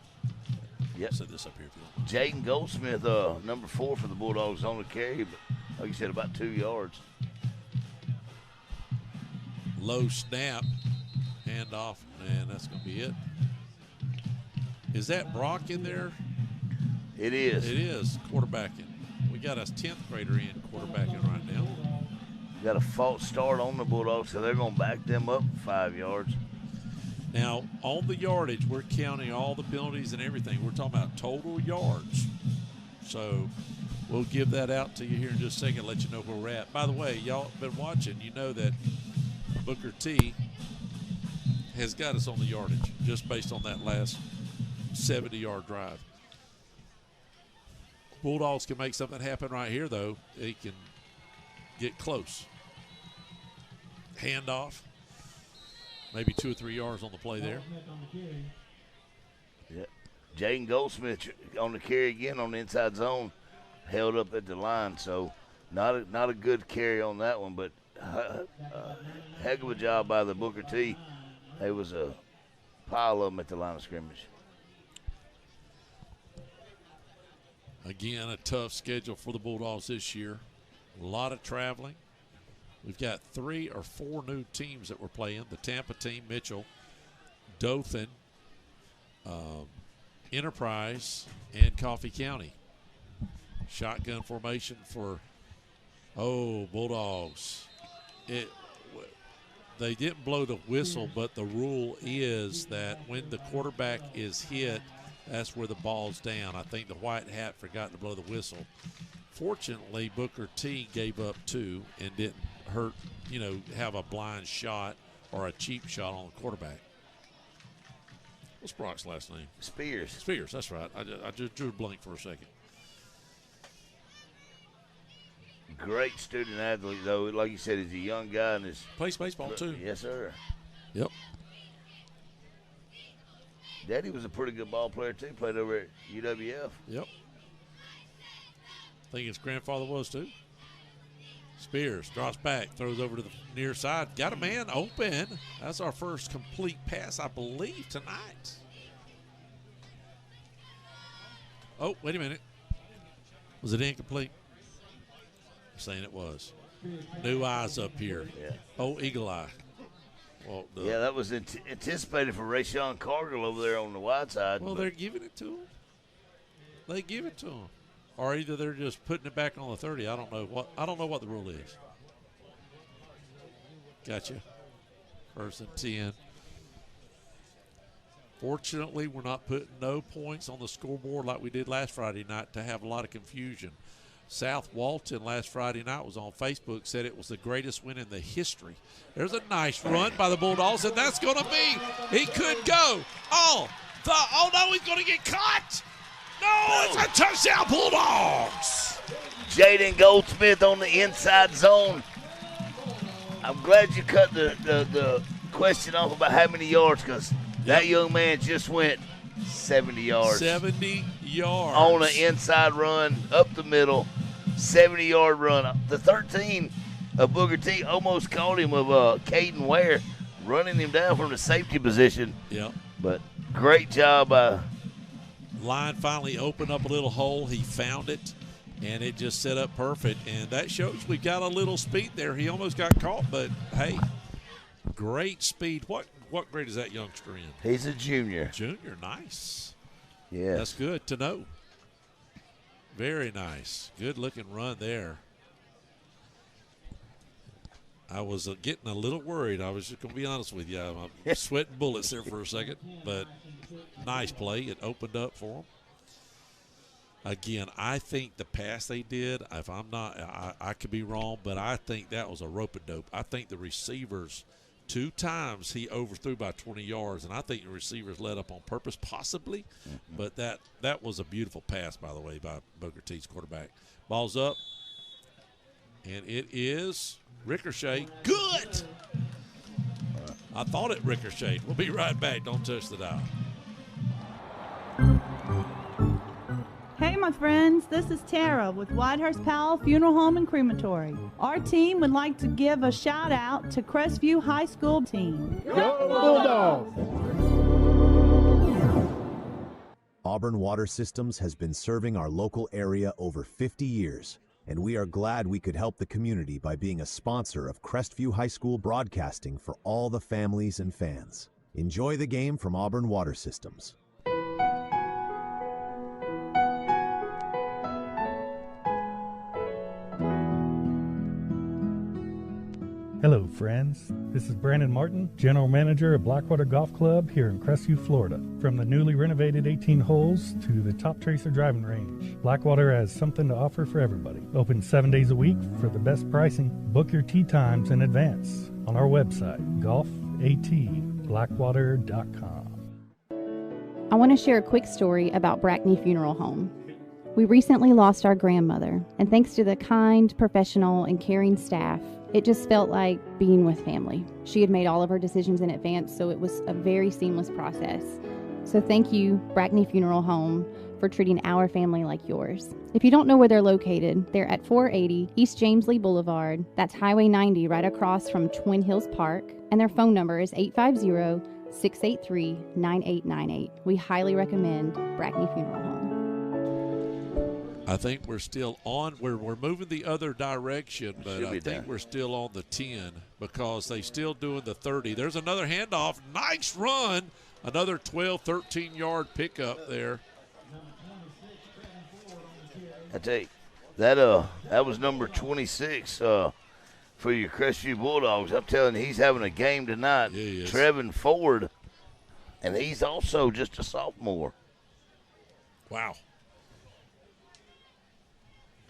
Yep. Set this up here if you don't mind. Jaden Goldsmith, number 4 for the Bulldogs on the carry, but like you said, about 2 yards. Low snap, handoff, and that's going to be it. Is that Brock in there? It is. It is, quarterbacking. We got a 10th grader in quarterbacking right now. Got a false start on the Bulldogs, so they're going to back them up 5 yards. Now, on the yardage, we're counting all the penalties and everything. We're talking about total yards. So we'll give that out to you here in just a second, let you know where we're at. By the way, y'all been watching, you know that Booker T has got us on the yardage just based on that last 70-yard drive. Bulldogs can make something happen right here, though. They can get close. Handoff. Maybe 2 or 3 yards on the play there. Yeah. Jaden Goldsmith on the carry again on the inside zone, held up at the line. So not a good carry on that one, but heck of a job by the Booker T. There was a pile of them at the line of scrimmage. Again, a tough schedule for the Bulldogs this year. A lot of traveling. We've got 3 or 4 new teams that we're playing. The Tampa team, Mitchell, Dothan, Enterprise, and Coffee County. Shotgun formation for, Bulldogs. They didn't blow the whistle, but the rule is that when the quarterback is hit, that's where the ball's down. I think the white hat forgot to blow the whistle. Fortunately, Booker T gave up 2 and didn't hurt, have a blind shot or a cheap shot on the quarterback. What's Brock's last name? Spears, that's right. I just drew a blank for a second. Great student athlete, though. Like you said, he's a young guy and plays baseball too. Yes, sir. Yep. Daddy was a pretty good ball player too. Played over at UWF. Yep. I think his grandfather was too. Spears drops back, throws over to the near side. Got a man open. That's our first complete pass, I believe, tonight. Oh, wait a minute. Was it incomplete? I'm saying it was. New eyes up here. Yeah. Oh, eagle eye. Well, yeah, that was anticipated for Rayshawn Cargill over there on the wide side. Well, they're giving it to him. They give it to him. Or either they're just putting it back on the 30. I don't know what the rule is. Gotcha. First and 10. Fortunately, we're not putting no points on the scoreboard like we did last Friday night to have a lot of confusion. South Walton last Friday night was on Facebook, said it was the greatest win in the history. There's a nice run by the Bulldogs, and that's going to be, he could go. Oh no, he's going to get caught. No, it's a touchdown, Bulldogs. Jaden Goldsmith on the inside zone. I'm glad you cut the question off about how many yards, because that young man just went 70 yards. 70 yards. On an inside run, up the middle, 70-yard run. The 13 of Booker T almost caught him of Caden Ware, running him down from the safety position. Yep. But great job. Line finally opened up a little hole. He found it, and it just set up perfect. And that shows we got a little speed there. He almost got caught, but, hey, great speed. What grade is that youngster in? He's a junior. Junior, nice. Yeah. That's good to know. Very nice. Good-looking run there. I was getting a little worried. I was just going to be honest with you. I'm sweating bullets there for a second, but nice play. It opened up for them. Again, I think the pass they did, if I'm not, I could be wrong, but I think that was a rope-a-dope. I think the receivers, 2 times he overthrew by 20 yards, and I think the receivers let up on purpose, possibly. Mm-hmm. But that was a beautiful pass, by the way, by Booker T's quarterback. Ball's up, and it is ricochet. Good! I thought it ricocheted. We'll be right back. Don't touch the dial. Hey, my friends, this is Tara with Whitehurst Powell Funeral Home and Crematory. Our team would like to give a shout out to Crestview High School team. Go Bulldogs! Auburn Water Systems has been serving our local area over 50 years, and we are glad we could help the community by being a sponsor of Crestview High School broadcasting for all the families and fans. Enjoy the game from Auburn Water Systems. Hello, friends. This is Brandon Martin, General Manager of Blackwater Golf Club here in Crestview, Florida. From the newly renovated 18 holes to the Top Tracer driving range, Blackwater has something to offer for everybody. Open 7 days a week for the best pricing. Book your tee times in advance on our website, golfatblackwater.com. I want to share a quick story about Brackney Funeral Home. We recently lost our grandmother, and thanks to the kind, professional, and caring staff, it just felt like being with family. She had made all of her decisions in advance, so it was a very seamless process. So thank you, Brackney Funeral Home, for treating our family like yours. If you don't know where they're located, they're at 480 East James Lee Boulevard. That's Highway 90 right across from Twin Hills Park. And their phone number is 850-683-9898. We highly recommend Brackney Funeral Home. I think we're still on. We're moving the other direction, but I think done. we're still on the 10 because they still doing the 30. There's another handoff. Nice run. Another 12, 13-yard pickup there. I tell you, that was number 26 for your Crestview Bulldogs. I'm telling you, he's having a game tonight. Yeah, he is. Trevin Ford, and he's also just a sophomore. Wow.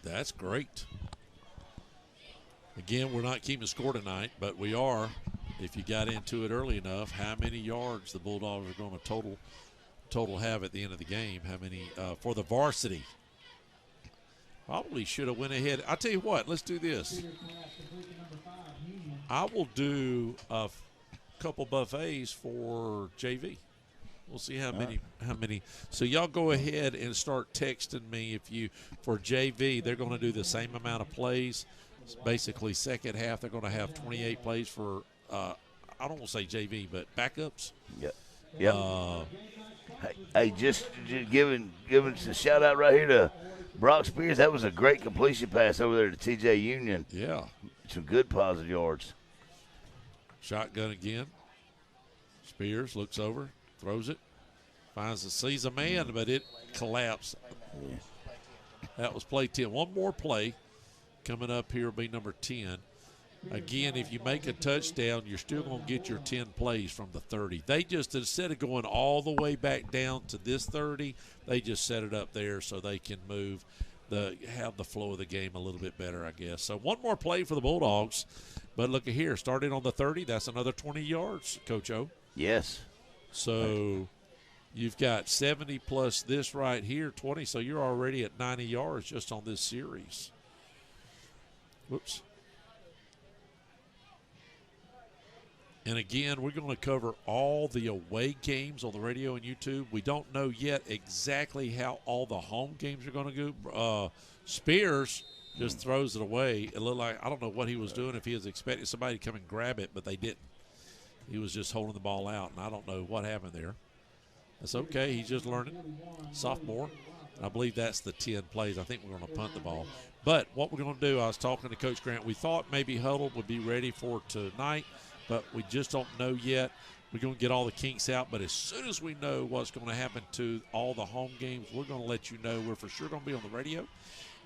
That's great. Again, we're not keeping score tonight, but we are. If you got into it early enough, how many yards the Bulldogs are going to total have at the end of the game? How many for the varsity? Probably should have went ahead. I'll tell you what. Let's do this. I will do a couple buffets for JV. We'll see how many. So y'all go ahead and start texting me if you for JV. They're going to do the same amount of plays. Basically, second half they're going to have 28 plays for. I don't want to say JV, but backups. Yep. Hey, just giving a shout out right here to Brock Spears. That was a great completion pass over there to TJ Union. Yeah, some good positive yards. Shotgun again. Spears looks over. Throws it, sees a man, but it collapsed. Yeah. That was play 10. One more play coming up here will be number 10. Again, if you make a touchdown, you're still going to get your 10 plays from the 30. They just, instead of going all the way back down to this 30, they just set it up there so they can have the flow of the game a little bit better, I guess. So one more play for the Bulldogs. But look at here, starting on the 30, that's another 20 yards, Coach O. Yes. So you've got 70 plus this right here, 20. So you're already at 90 yards just on this series. Whoops. And again, we're going to cover all the away games on the radio and YouTube. We don't know yet exactly how all the home games are going to go. Spears just throws it away. It looked like, I don't know what he was doing, if he was expecting somebody to come and grab it, but they didn't. He was just holding the ball out, and I don't know what happened there. That's okay. He's just learning. Sophomore. I believe that's the 10 plays. I think we're going to punt the ball. But what we're going to do, I was talking to Coach Grant. We thought maybe Huddle would be ready for tonight, but we just don't know yet. We're going to get all the kinks out, but as soon as we know what's going to happen to all the home games, we're going to let you know. We're for sure going to be on the radio.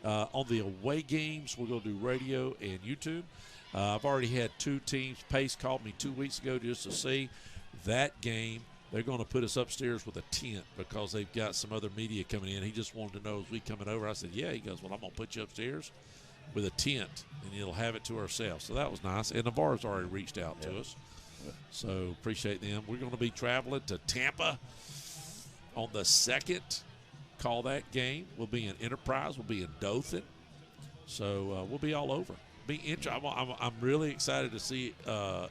On the away games, we're going to do radio and YouTube. I've already had 2 teams. Pace called me 2 weeks ago just to see that game. They're going to put us upstairs with a tent because they've got some other media coming in. He just wanted to know as we coming over. I said, yeah. He goes, well, I'm going to put you upstairs with a tent, and you'll have it to ourselves. So that was nice. And Navarre's already reached out to us. So appreciate them. We're going to be traveling to Tampa on the 2nd. Call that game. We'll be in Enterprise. We'll be in Dothan. So we'll be all over. I'm really excited to see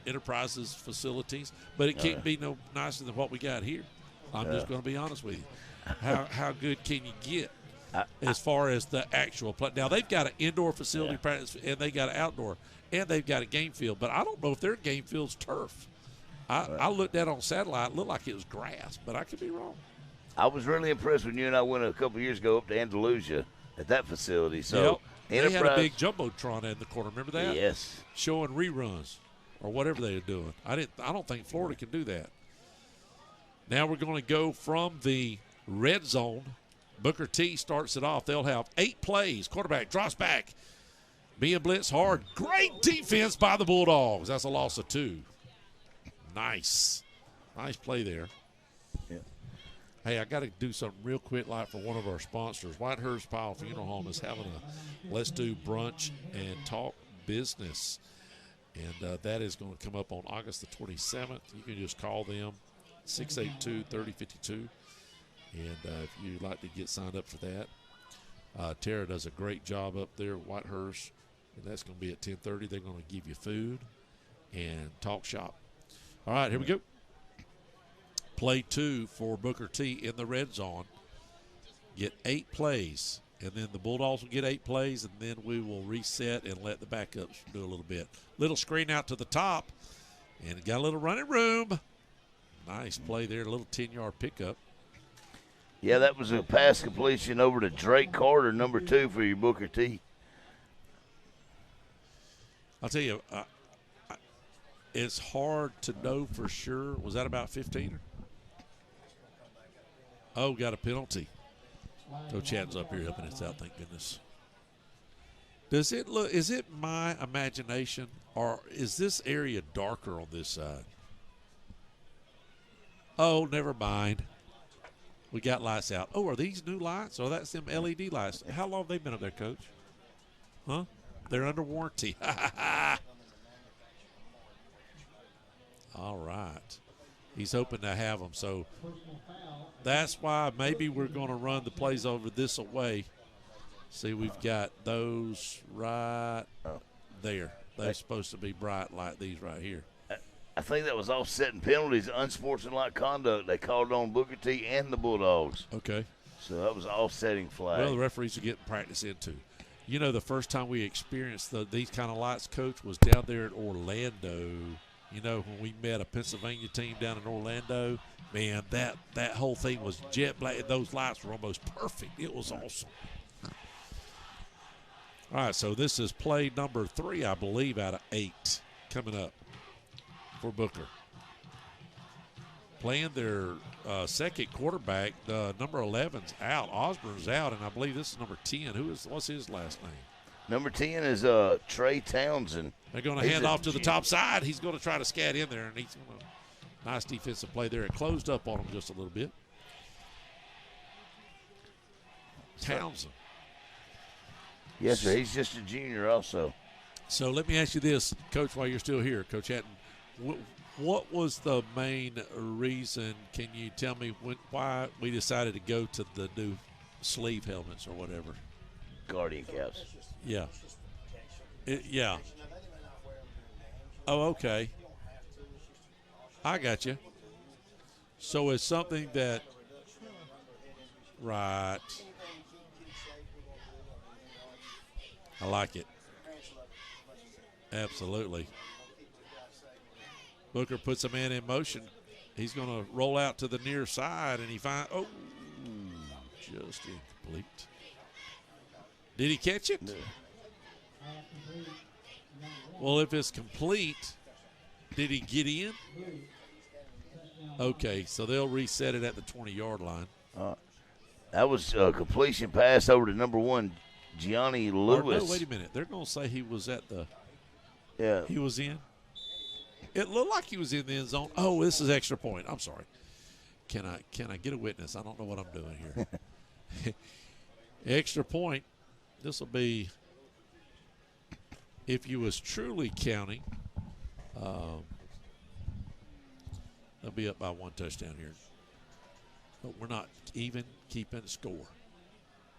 Enterprise's facilities, but it can't be no nicer than what we got here. I'm just going to be honest with you. How good can you get as far as the actual play? Now, they've got an indoor facility practice, and they got an outdoor, and they've got a game field, but I don't know if their game field's turf. I looked at it on satellite. It looked like it was grass, but I could be wrong. I was really impressed when you and I went a couple of years ago up to Andalusia at that facility. So they had a big jumbotron in the corner. Remember that? Yes. Showing reruns or whatever they were doing. I don't think Florida can do that. Now we're going to go from the red zone. Booker T starts it off. They'll have 8 plays. Quarterback drops back. Being blitzed hard. Great defense by the Bulldogs. That's a loss of 2. Nice play there. Yeah. Hey, I got to do something real quick, like for one of our sponsors. Whitehurst Powell Funeral Home is having a Let's Do Brunch and Talk Business, and that is going to come up on August the 27th. You can just call them 682-3052, and if you'd like to get signed up for that. Tara does a great job up there at Whitehurst, and that's going to be at 10:30. They're going to give you food and talk shop. All right, here we go. Play 2 for Booker T in the red zone. Get 8 plays, and then the Bulldogs will get 8 plays, and then we will reset and let the backups do a little bit. Little screen out to the top, and got a little running room. Nice play there, a little 10-yard pickup. Yeah, that was a pass completion over to Drake Carter, number 2 for your Booker T. I'll tell you, it's hard to know for sure. Was that about 15? Oh, got a penalty. Coach Hatton's up here helping us out, thank goodness. Does it look, is it my imagination, or is this area darker on this side? Oh, never mind. We got lights out. Oh, are these new lights? Or that's them LED lights? How long have they been up there, Coach? Huh? They're under warranty. All right. He's hoping to have them. So that's why maybe we're going to run the plays over this away. See, we've got those right there. They're supposed to be bright like these right here. I think that was offsetting penalties, unsportsmanlike conduct. They called on Booker T and the Bulldogs. Okay. So that was offsetting flag. Well, the referees are getting practice into. You know, the first time we experienced these kind of lights, Coach, was down there at Orlando. You know, when we met a Pennsylvania team down in Orlando, man, that whole thing was jet black. Those lights were almost perfect. It was awesome. All right, so this is play number 3, I believe, out of 8 coming up for Booker. Playing their second quarterback, number 11's out. Osborne's out, and I believe this is number 10. What's his last name? Number 10 is Trey Townsend. They're going to hand off to the top side. He's going to try to scat in there, and he's going to nice defensive play there. It closed up on him just a little bit. Townsend. Yes, sir. He's just a junior also. So let me ask you this, Coach, while you're still here, Coach Hatton. What was the main reason? Can you tell me why we decided to go to the new sleeve helmets or whatever? Guardian caps. Yeah. Yeah. Oh, okay. I got you. So it's something that, right. I like it. Absolutely. Booker puts a man in motion. He's going to roll out to the near side, and he finds, just incomplete. Did he catch it? No. Well, if it's complete, did he get in? Okay, so they'll reset it at the 20-yard line. That was a completion pass over to number 1, Gianni Lewis. No, wait a minute. They're going to say he was at the – yeah. He was in? It looked like he was in the end zone. Oh, this is extra point. I'm sorry. Can I get a witness? I don't know what I'm doing here. Extra point. This will be, if you was truly counting, they'll be up by 1 touchdown here. But we're not even keeping score.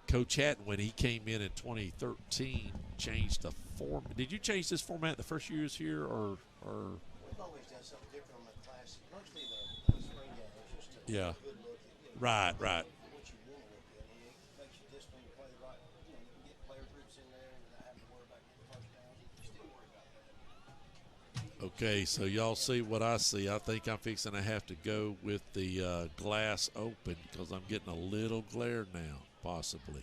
Coach Hatton, when he came in 2013, changed the form. Did you change this format the first years here, or? We've always done something different on the classic. Mostly the spring game is just a Yeah. good look at Right. what you want to look at. It makes you disciplined to play the right. You know, you can get player groups in there without having to worry about getting first downs. You still worry about that. Okay, so y'all see what I see. I think I'm fixing to have to go with the glass open because I'm getting a little glare now, possibly.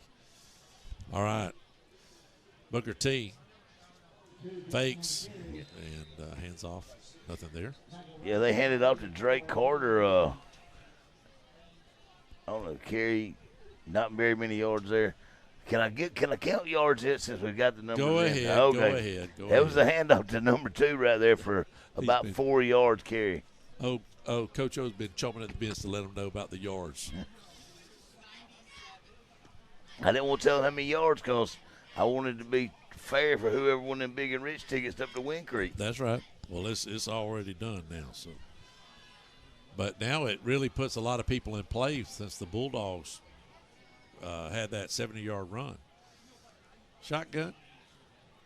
All right. Booker T fakes and hands off. Nothing there. Yeah, they handed off to Drake Carter. I don't know, carry, not very many yards there. Can I count yards yet since we got the numbers? Go in? ahead. Okay. Go ahead. That was the handoff to number 2 right there for about 4 yards carry. Oh, Coach O's been chomping at the bits to let him know about the yards. I didn't want to tell him how many yards because I wanted to be fair for whoever won them big and rich tickets up to Wind Creek. That's right. Well, it's already done now. So, but now it really puts a lot of people in play since the Bulldogs had that 70-yard run. Shotgun,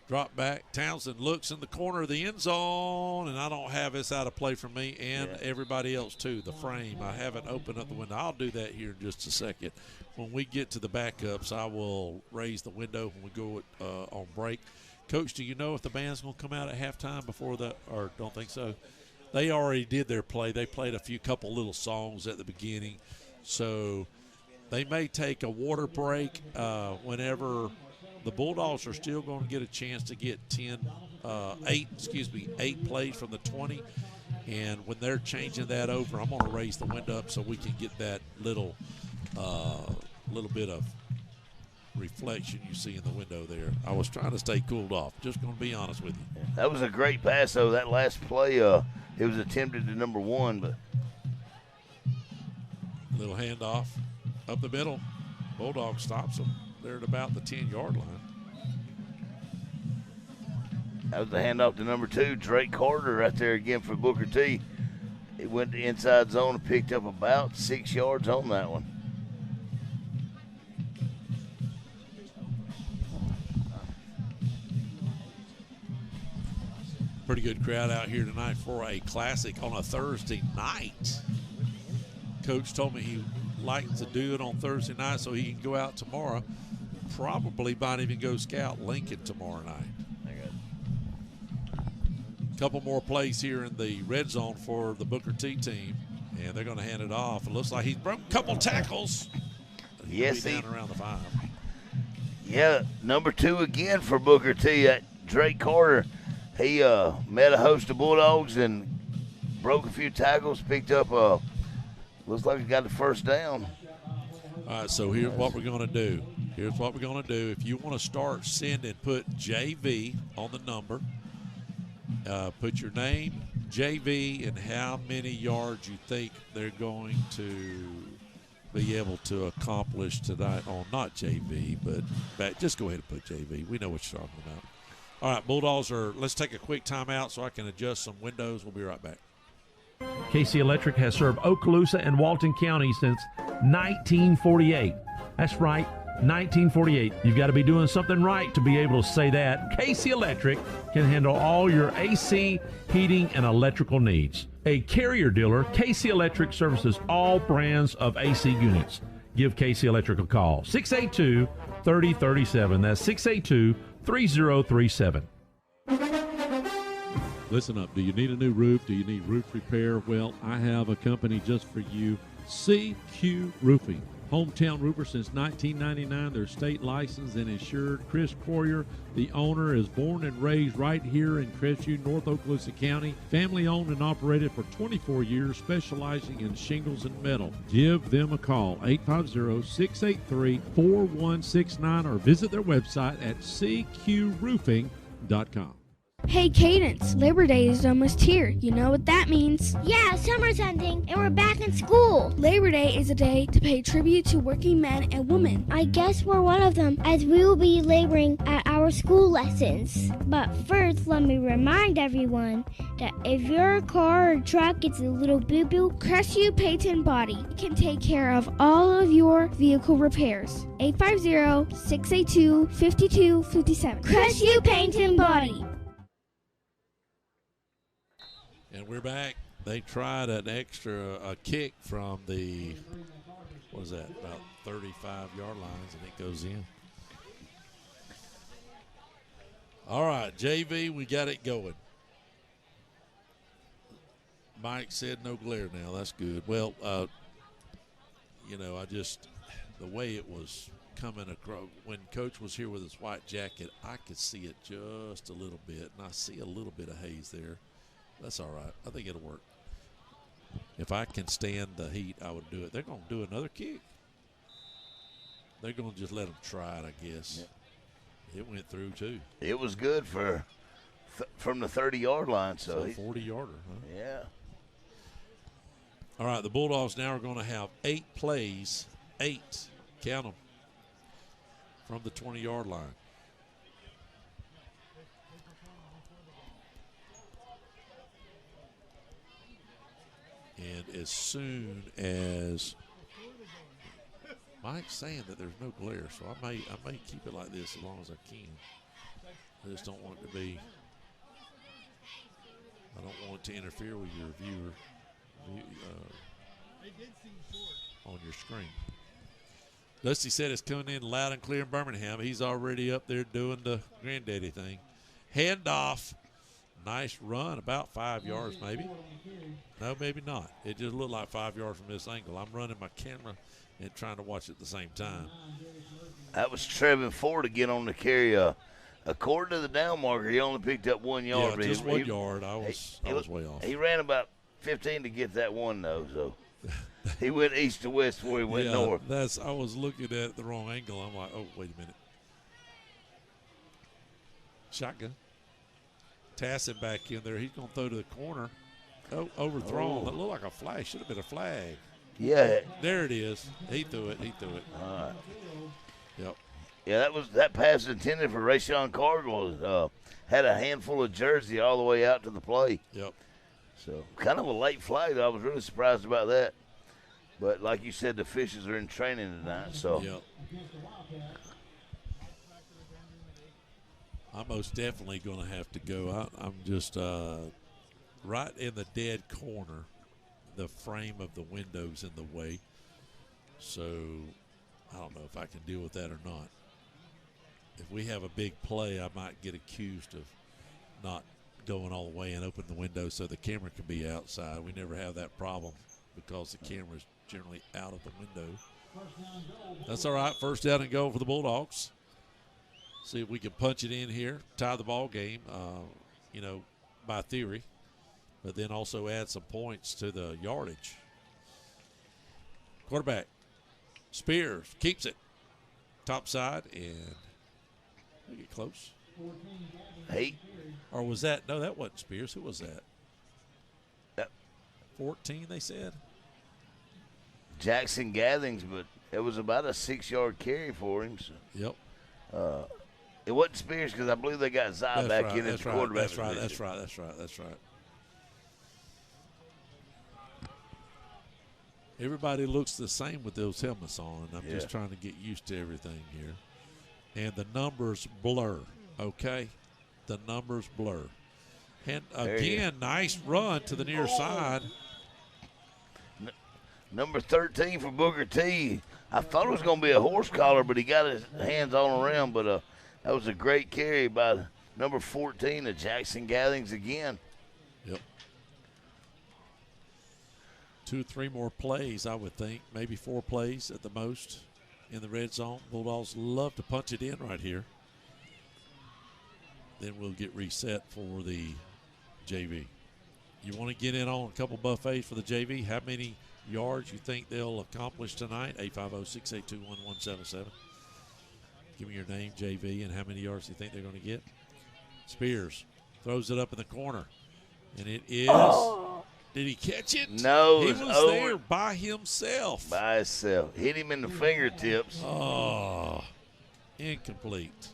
drop back. Townsend looks in the corner of the end zone, and I don't have this out of play for me and everybody else too. The frame, I haven't opened up the window. I'll do that here in just a second. When we get to the backups, I will raise the window when we go on break. Coach, do you know if the band's going to come out at halftime before that, or don't think so? They already did their play. They played a couple little songs at the beginning. So they may take a water break whenever the Bulldogs are still going to get a chance to get 8 plays from the 20. And when they're changing that over, I'm going to raise the window up so we can get that little bit of reflection you see in the window there. I was trying to stay cooled off. Just going to be honest with you. That was a great pass, though. That last play, it was attempted to number 1, but little handoff up the middle. Bulldog stops them. They're at about the 10-yard line. That was the handoff to number 2, Drake Carter, right there again for Booker T. He went to inside zone and picked up about 6 yards on that one. Pretty good crowd out here tonight for a classic on a Thursday night. Coach told me he likes to do it on Thursday night so he can go out tomorrow. Probably might even go scout Lincoln tomorrow night. Couple more plays here in the red zone for the Booker T team, and they're going to hand it off. It looks like he's broke a couple tackles. Yes, down around the 5. Yeah, number 2 again for Booker T. Drake Carter. He met a host of Bulldogs and broke a few tackles, picked up looks like he got the first down. All right, so here's what we're going to do. If you want to start sending, put JV on the number. Put your name, JV, and how many yards you think they're going to be able to accomplish tonight on not JV, but just go ahead and put JV. We know what you're talking about. All right, Bulldogs let's take a quick timeout so I can adjust some windows. We'll be right back. KC Electric has served Okaloosa and Walton County since 1948. That's right, 1948. You've got to be doing something right to be able to say that. KC Electric can handle all your AC, heating, and electrical needs. A Carrier dealer, KC Electric services all brands of AC units. Give KC Electric a call, 682-3037. That's 682-3037. Listen up. Do you need a new roof? Do you need roof repair? Well, I have a company just for you, CQ Roofing. Hometown roofer since 1999. They're state licensed and insured. Chris Poirier, the owner, is born and raised right here in Crestview, North Okaloosa County. Family owned and operated for 24 years, specializing in shingles and metal. Give them a call, 850-683-4169, or visit their website at cqroofing.com. Hey Cadence, Labor Day is almost here. You know what that means? Yeah, summer's ending and we're back in school. Labor Day is a day to pay tribute to working men and women. I guess we're one of them, as we will be laboring at our our school lessons. But first, let me remind everyone that if your car or truck gets a little boo-boo, Crestview Paint and Body can take care of all of your vehicle repairs. 850-682-5257. Crestview Paint and Body. And we're back. They tried an extra kick from the, what is that, about 35-yard lines, and it goes in. All right, JV, we got it going. Mike said no glare now. That's good. Well, you know, the way it was coming across, when Coach was here with his white jacket, I could see it just a little bit, and I see a little bit of haze there. That's all right. I think it'll work. If I can stand the heat, I would do it. They're going to do another kick. They're going to just let them try it, I guess. Yeah. It went through, too. It was good from the 30-yard line. So 40-yarder, huh? Yeah. All right, the Bulldogs now are going to have 8 plays, 8, count them, from the 20-yard line. And as soon as Mike's saying that there's no glare, so I may keep it like this as long as I can. I just don't want it to be. I don't want it to interfere with your viewer on your screen. Dusty said it's coming in loud and clear in Birmingham. He's already up there doing the granddaddy thing. Handoff. Nice run, about 5 yards maybe. No, maybe not. It just looked like 5 yards from this angle. I'm running my camera and trying to watch at the same time. That was Trevin Ford to get on the carry. According to the down marker, he only picked up 1 yard. Yeah, just 1 yard. I was way off. He ran about 15 to get that one, though. So he went east to west before he went north. I was looking at the wrong angle. I'm like, oh, wait a minute. Shotgun. Tassin back in there. He's going to throw to the corner. Oh, overthrown. That looked like a flag. Should have been a flag. Yeah. There it is. He threw it. All right. Yep. Yeah, that pass intended for Rashawn Cargill. Had a handful of jersey all the way out to the play. Yep. So kind of a late flag. I was really surprised about that. But like you said, the Fishes are in training tonight. So. Yep. I'm most definitely going to have to go. I'm just right in the dead corner. The frame of the window's in the way. So I don't know if I can deal with that or not. If we have a big play, I might get accused of not going all the way and open the window so the camera can be outside. We never have that problem because the camera's generally out of the window. That's all right. First down and goal for the Bulldogs. See if we can punch it in here, tie the ball game, by theory, but then also add some points to the yardage. Quarterback, Spears, keeps it. Top side, and we get close. 8. Or was that? No, that wasn't Spears. Who was that? 14, they said? Jackson Gathings, but it was about a 6-yard carry for him. So. Yep. It wasn't Spears because I believe they got Zai back in as quarterback. That's right. Everybody looks the same with those helmets on. I'm just trying to get used to everything here. And the numbers blur, okay? The numbers blur. And again, nice run to the near side. Number 13 for Booker T. I thought it was going to be a horse collar, but he got his hands on around. But that was a great carry by number 14 of Jackson Gathings again. Yep. 2 or 3 more plays, I would think. Maybe 4 plays at the most in the red zone. Bulldogs love to punch it in right here. Then we'll get reset for the JV. You want to get in on a couple buffets for the JV? How many yards you think they'll accomplish tonight? 850-682-1177. Give me your name, JV, and how many yards you think they're going to get. Spears throws it up in the corner, and it is. Oh. Did he catch it? No, he was there by himself. By himself, hit him in the fingertips. Oh, incomplete.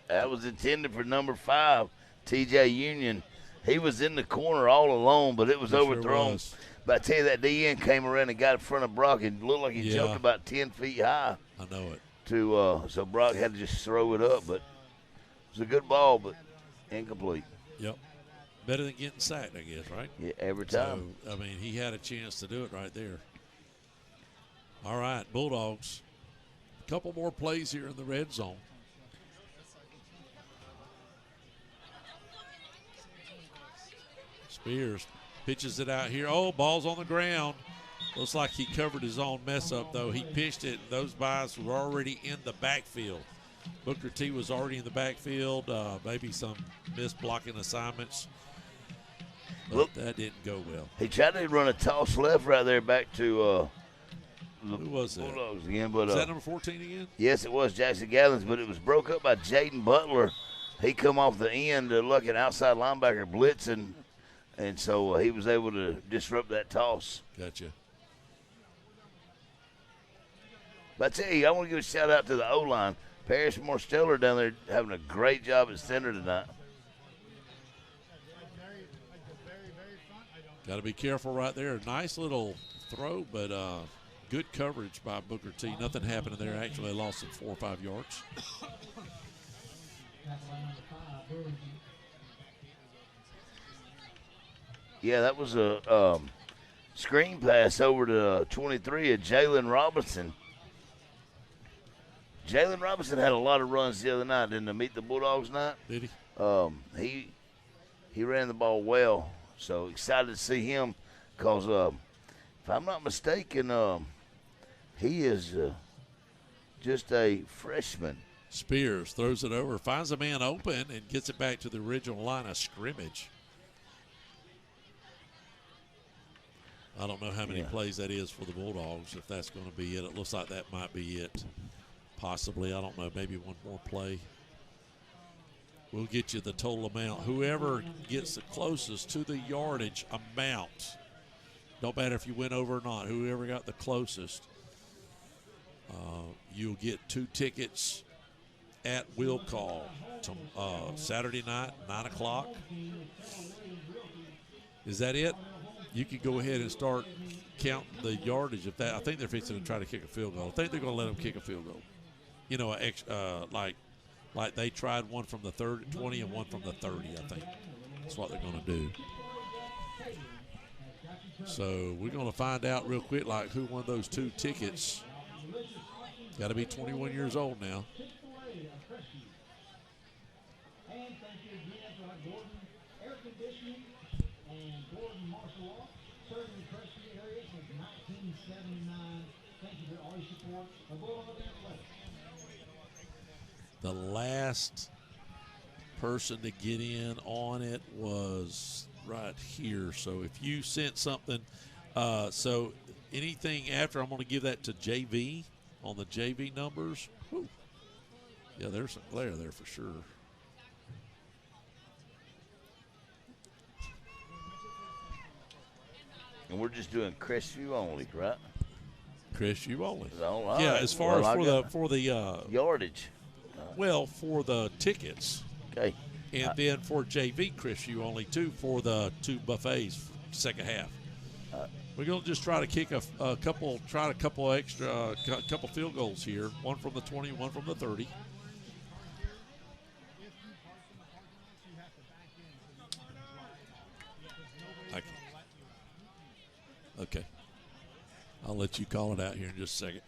That was intended for number 5, TJ Union. He was in the corner all alone, but it was overthrown. Sure was. But I tell you, that DN came around and got in front of Brock and looked like he jumped about 10 feet high. I know it. So Brock had to just throw it up, but it was a good ball, but incomplete. Yep. Better than getting sacked, I guess, right? Yeah, every time. So, I mean, he had a chance to do it right there. All right, Bulldogs. A couple more plays here in the red zone. Spears pitches it out here. Oh, ball's on the ground. Looks like he covered his own mess up, though. He pitched it. Those guys were already in the backfield. Booker T was already in the backfield. Maybe some missed blocking assignments. But that didn't go well. He tried to run a toss left right there back to the Who was that? Bulldogs again. But, was that number 14 again? Yes, it was Jackson Gallons, but it was broke up by Jaden Butler. He come off the end, looking outside linebacker blitzing, and so he was able to disrupt that toss. Gotcha. But I tell you, I want to give a shout-out to the O-line. Parrish Morsteller down there having a great job at center tonight. Got to be careful right there. Nice little throw, but good coverage by Booker T. Nothing happening there. Actually, they lost it 4 or 5 yards. Yeah, that was a screen pass over to 23 of Jalen Robinson. Jalen Robinson had a lot of runs the other night, didn't he? Meet the Bulldogs night? Did he? He ran the ball well, so excited to see him because, if I'm not mistaken, he is just a freshman. Spears throws it over, finds a man open, and gets it back to the original line of scrimmage. I don't know how many plays that is for the Bulldogs, if that's going to be it. It looks like that might be it. Possibly, I don't know, maybe one more play. We'll get you the total amount. Whoever gets the closest to the yardage amount, don't matter if you went over or not, whoever got the closest, you'll get 2 tickets at will call Saturday night, 9 o'clock. Is that it? You can go ahead and start counting the yardage of that. I think they're fixing to try to kick a field goal. I think they're going to let them kick a field goal. You know, like they tried one from the 20 and one from the 30, I think. That's what they're going to do. So we're going to find out real quick, like, who won those 2 tickets. Got to be 21 years old now. The last person to get in on it was right here. So if you sent something, so anything after, I'm going to give that to JV on the JV numbers. Whew. Yeah, there's some glare there for sure. And we're just doing Crestview only, right? Crestview only. All right. Yeah, as far as for the yardage. Well, for the tickets. Okay. And then for JV Crestview only too, for the 2 buffets second half. We're going to just try to kick a couple extra, couple field goals here. One from the 20, one from the 30. Okay. I'll let you call it out here in just a second.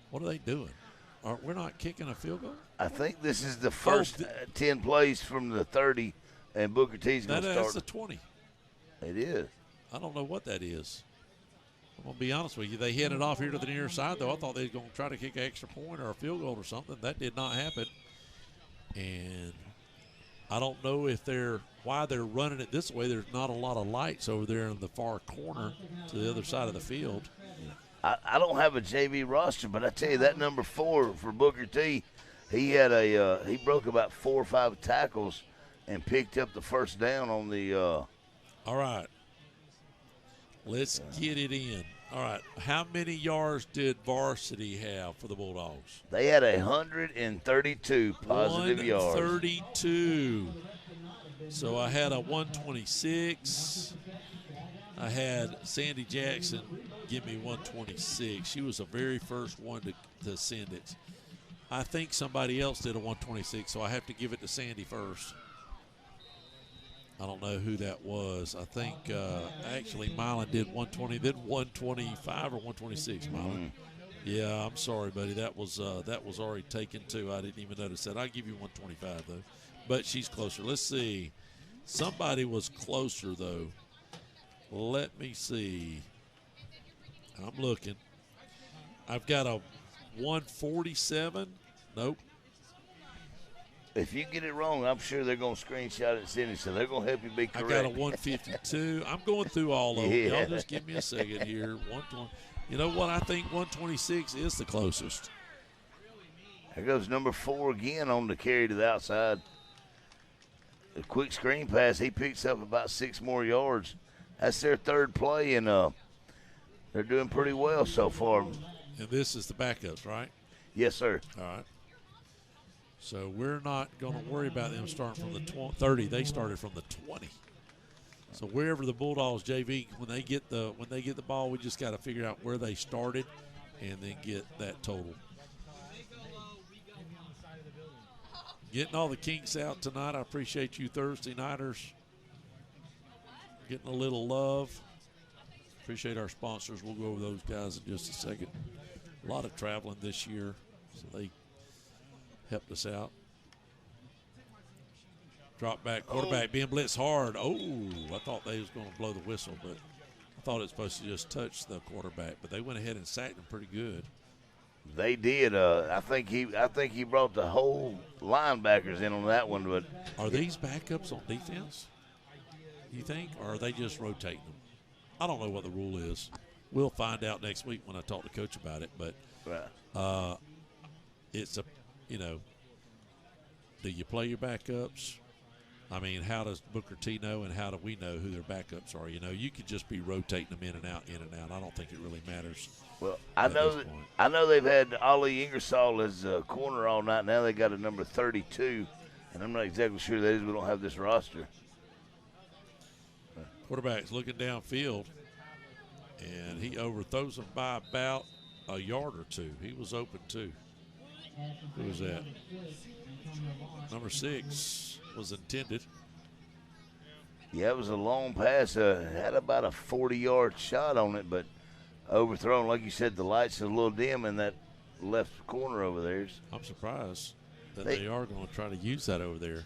What are they doing? We're not kicking a field goal? I think this is the first 10 plays from the 30, and Booker T's going to start. That's the 20. It is. I don't know what that is. I'm going to be honest with you. They hit it off here to the near side, though. I thought they were going to try to kick an extra point or a field goal or something. That did not happen. And I don't know if why they're running it this way. There's not a lot of lights over there in the far corner to the other side of the field. I don't have a JV roster, but I tell you, that number 4 for Booker T, he had he broke about 4 or 5 tackles and picked up the first down on the All right. Let's get it in. All right. How many yards did varsity have for the Bulldogs? They had 132 positive yards. 132. So I had a 126. I had Sandy Jackson give me 126. She was the very first one to send it. I think somebody else did a 126, so I have to give it to Sandy first. I don't know who that was. I think actually Milan did 120, then 125 or 126, Milan. Yeah, I'm sorry, buddy. That was already taken too. I didn't even notice that. I'll give you 125 though, but she's closer. Let's see. Somebody was closer though. Let me see. I'm looking. I've got a 147. Nope. If you get it wrong, I'm sure they're going to screenshot it and send it, so they're going to help you be correct. I got a 152. I'm going through all of them. Yeah. Y'all just give me a second here. 120. You know what? I think 126 is the closest. There goes number 4 again on the carry to the outside. A quick screen pass. He picks up about 6 more yards. That's their third play, and they're doing pretty well so far. And this is the backups, right? Yes, sir. All right. So we're not going to worry about them starting from the 30. They started from the 20. So wherever the Bulldogs JV, when they get the ball, we just got to figure out where they started, and then get that total. Getting all the kinks out tonight. I appreciate you Thursday nighters getting a little love. Appreciate our sponsors. We'll go over those guys in just a second. A lot of traveling this year, so they helped us out. Drop back, quarterback being blitzed hard. Oh, I thought they was going to blow the whistle, but I thought it was supposed to just touch the quarterback. But they went ahead and sacked him pretty good. They did. I think he brought the whole linebackers in on that one. But are these backups on defense, you think, or are they just rotating them? I don't know what the rule is. We'll find out next week when I talk to Coach about it. But it's do you play your backups? I mean, how does Booker T know, and how do we know who their backups are? You know, you could just be rotating them in and out. I don't think it really matters. Well, I know they've had Ollie Ingersoll as a corner all night. Now they got a number 32, and I'm not exactly sure that is. We don't have this roster. Quarterback's looking downfield, and he overthrows him by about a yard or two. He was open too. Who was that? Number 6 was intended. Yeah, it was a long pass. Had about a 40-yard shot on it, but overthrown. Like you said, the lights are a little dim in that left corner over there. I'm surprised that they are going to try to use that over there.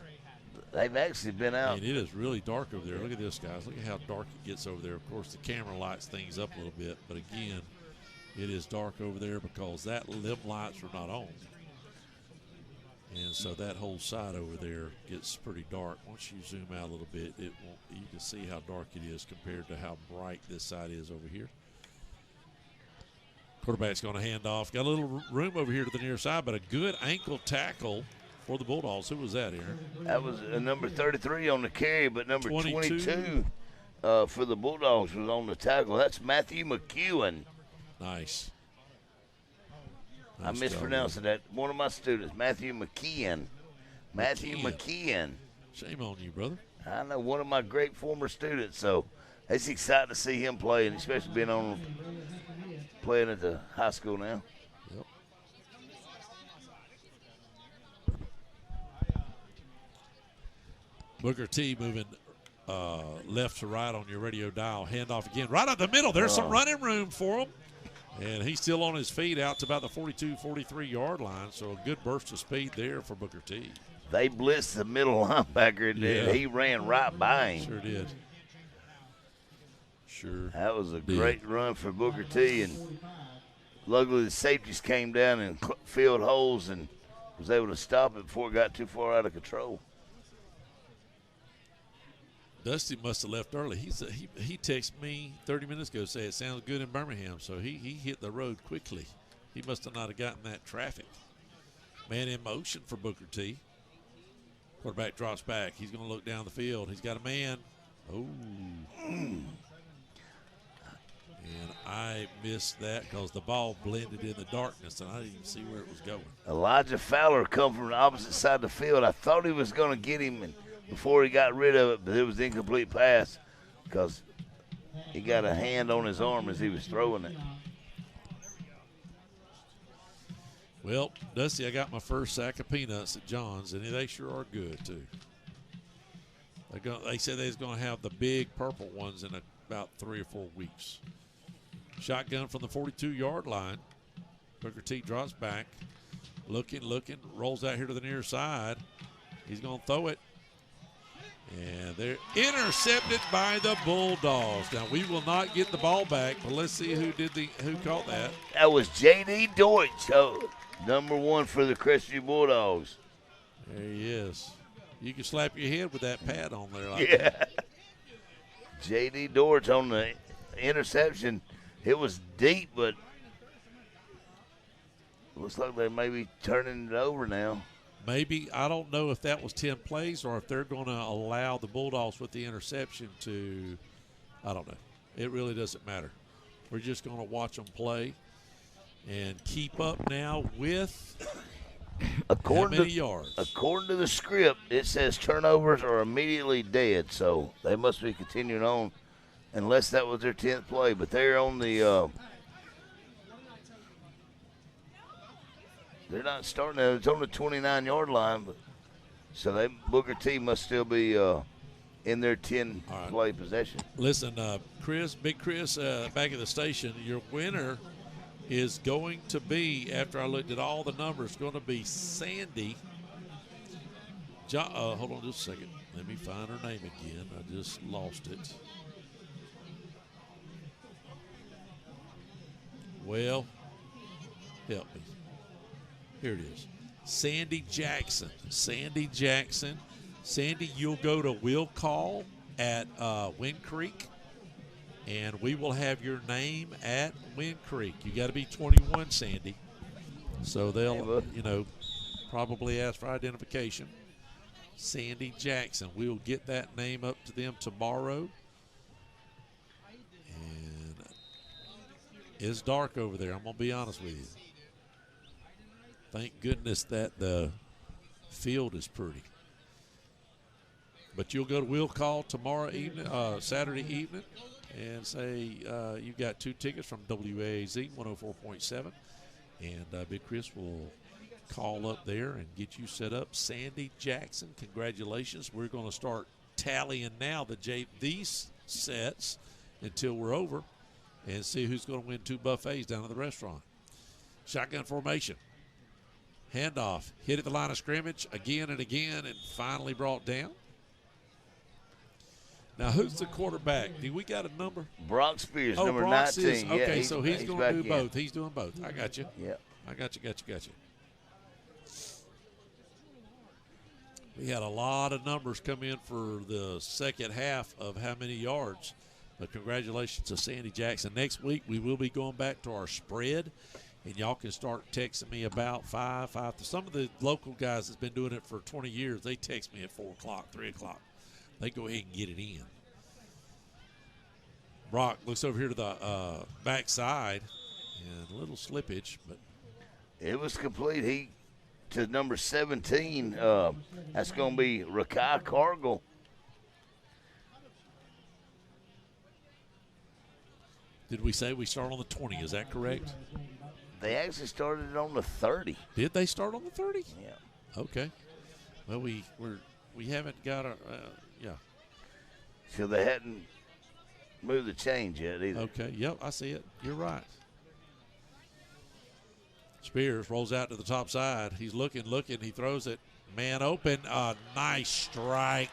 They've actually been out. I mean, it is really dark over there. Look at this, guys. Look at how dark it gets over there. Of course, the camera lights things up a little bit, but again, it is dark over there because them lights are not on. And so that whole side over there gets pretty dark. Once you zoom out a little bit, you can see how dark it is compared to how bright this side is over here. Quarterback's going to hand off. Got a little room over here to the near side, but a good ankle tackle for the Bulldogs. Who was that, Aaron? That was number 33 on the carry, but number 22 for the Bulldogs was on the tackle. That's Matthew McEwen. Nice. I'm mispronouncing that. One of my students, Matthew McKeon. Matthew McKeon. Shame on you, brother. I know, one of my great former students, so it's exciting to see him play, and especially being playing at the high school now. Yep. Booker T moving left to right on your radio dial. Handoff again. Right up the middle. There's some running room for him. And he's still on his feet out to about the 42, 43-yard line. So a good burst of speed there for Booker T. They blitzed the middle linebacker, and he ran right by him. Sure did. Sure. That was a great run for Booker T. And luckily the safeties came down and filled holes and was able to stop it before it got too far out of control. Dusty must have left early. He texted me 30 minutes ago, say it sounds good in Birmingham. So he hit the road quickly. He must have not have gotten that traffic. Man in motion for Booker T. Quarterback drops back. He's going to look down the field. He's got a man. Oh. And And I missed that because the ball blended in the darkness, and I didn't even see where it was going. Elijah Fowler come from the opposite side of the field. I thought he was going to get him and before he got rid of it, but it was an incomplete pass because he got a hand on his arm as he was throwing it. Well, Dusty, I got my first sack of peanuts at John's, and they sure are good, too. They said they was going to have the big purple ones in about 3 or 4 weeks. Shotgun from the 42-yard line. Booker T drops back. Looking, rolls out here to the near side. He's going to throw it. And they're intercepted by the Bulldogs. Now, we will not get the ball back, but let's see who caught that. That was J.D. Deutsch, number 1 for the Crestview Bulldogs. There he is. You can slap your head with that pad on there. Like Yeah. that. J.D. Deutsch on the interception. It was deep, but looks like they may be turning it over now. Maybe, I don't know if that was 10 plays or if they're going to allow the Bulldogs with the interception to, I don't know. It really doesn't matter. We're just going to watch them play and keep up now with how many yards. According to the script, it says turnovers are immediately dead, so they must be continuing on unless that was their 10th play. But they're on the they're not starting. It's on the 29-yard line, but so Booker T must still be in their 10-play possession. Listen, Big Chris, back at the station, your winner is going to be, after I looked at all the numbers, going to be Sandy. Hold on just a second. Let me find her name again. I just lost it. Well, help me. Here it is. Sandy Jackson. Sandy, you'll go to Will Call at Wind Creek, and we will have your name at Wind Creek. You got to be 21, Sandy. So they'll, probably ask for identification. Sandy Jackson. We'll get that name up to them tomorrow. And it's dark over there. I'm going to be honest with you. Thank goodness that the field is pretty. But you'll go to Will Call tomorrow evening, Saturday evening, and say you got 2 tickets from WAAZ 104.7. And Big Chris will call up there and get you set up. Sandy Jackson, congratulations. We're going to start tallying now these sets until we're over and see who's going to win 2 buffets down at the restaurant. Shotgun formation. Handoff, hit at the line of scrimmage again and again, and finally brought down. Now, who's the quarterback? Do we got a number? Brock Spears, number Brock 19. Is, okay, yeah, so he's going to do both. He's doing both. I got you. Yeah. I got you. We had a lot of numbers come in for the second half of how many yards. But congratulations to Sandy Jackson. Next week, we will be going back to our spread. And y'all can start texting me about 5. Some of the local guys that's been doing it for 20 years, they text me at 4 o'clock, 3 o'clock. They go ahead and get it in. Brock looks over here to the backside, and a little slippage, but it was complete. He to number 17. That's going to be Rakai Cargill. Did we say we start on the 20? Is that correct? They actually started it on the 30. Did they start on the 30? Yeah. Okay. Well, we haven't got a yeah. So they hadn't moved the change yet either. Okay. Yep, I see it. You're right. Spears rolls out to the top side. He's looking. He throws it. Man open. A nice strike.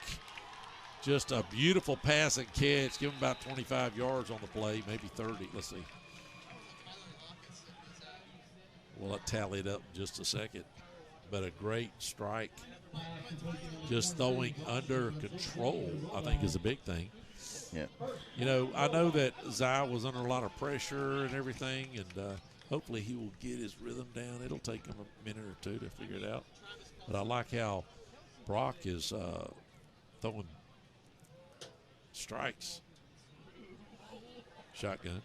Just a beautiful pass and catch. Give him about 25 yards on the play, maybe 30. Let's see. We'll tally it up in just a second. But a great strike. Just throwing under control, I think, is a big thing. Yeah. I know that Zai was under a lot of pressure and everything, and hopefully he will get his rhythm down. It'll take him a minute or 2 to figure it out. But I like how Brock is throwing strikes. Shotgun.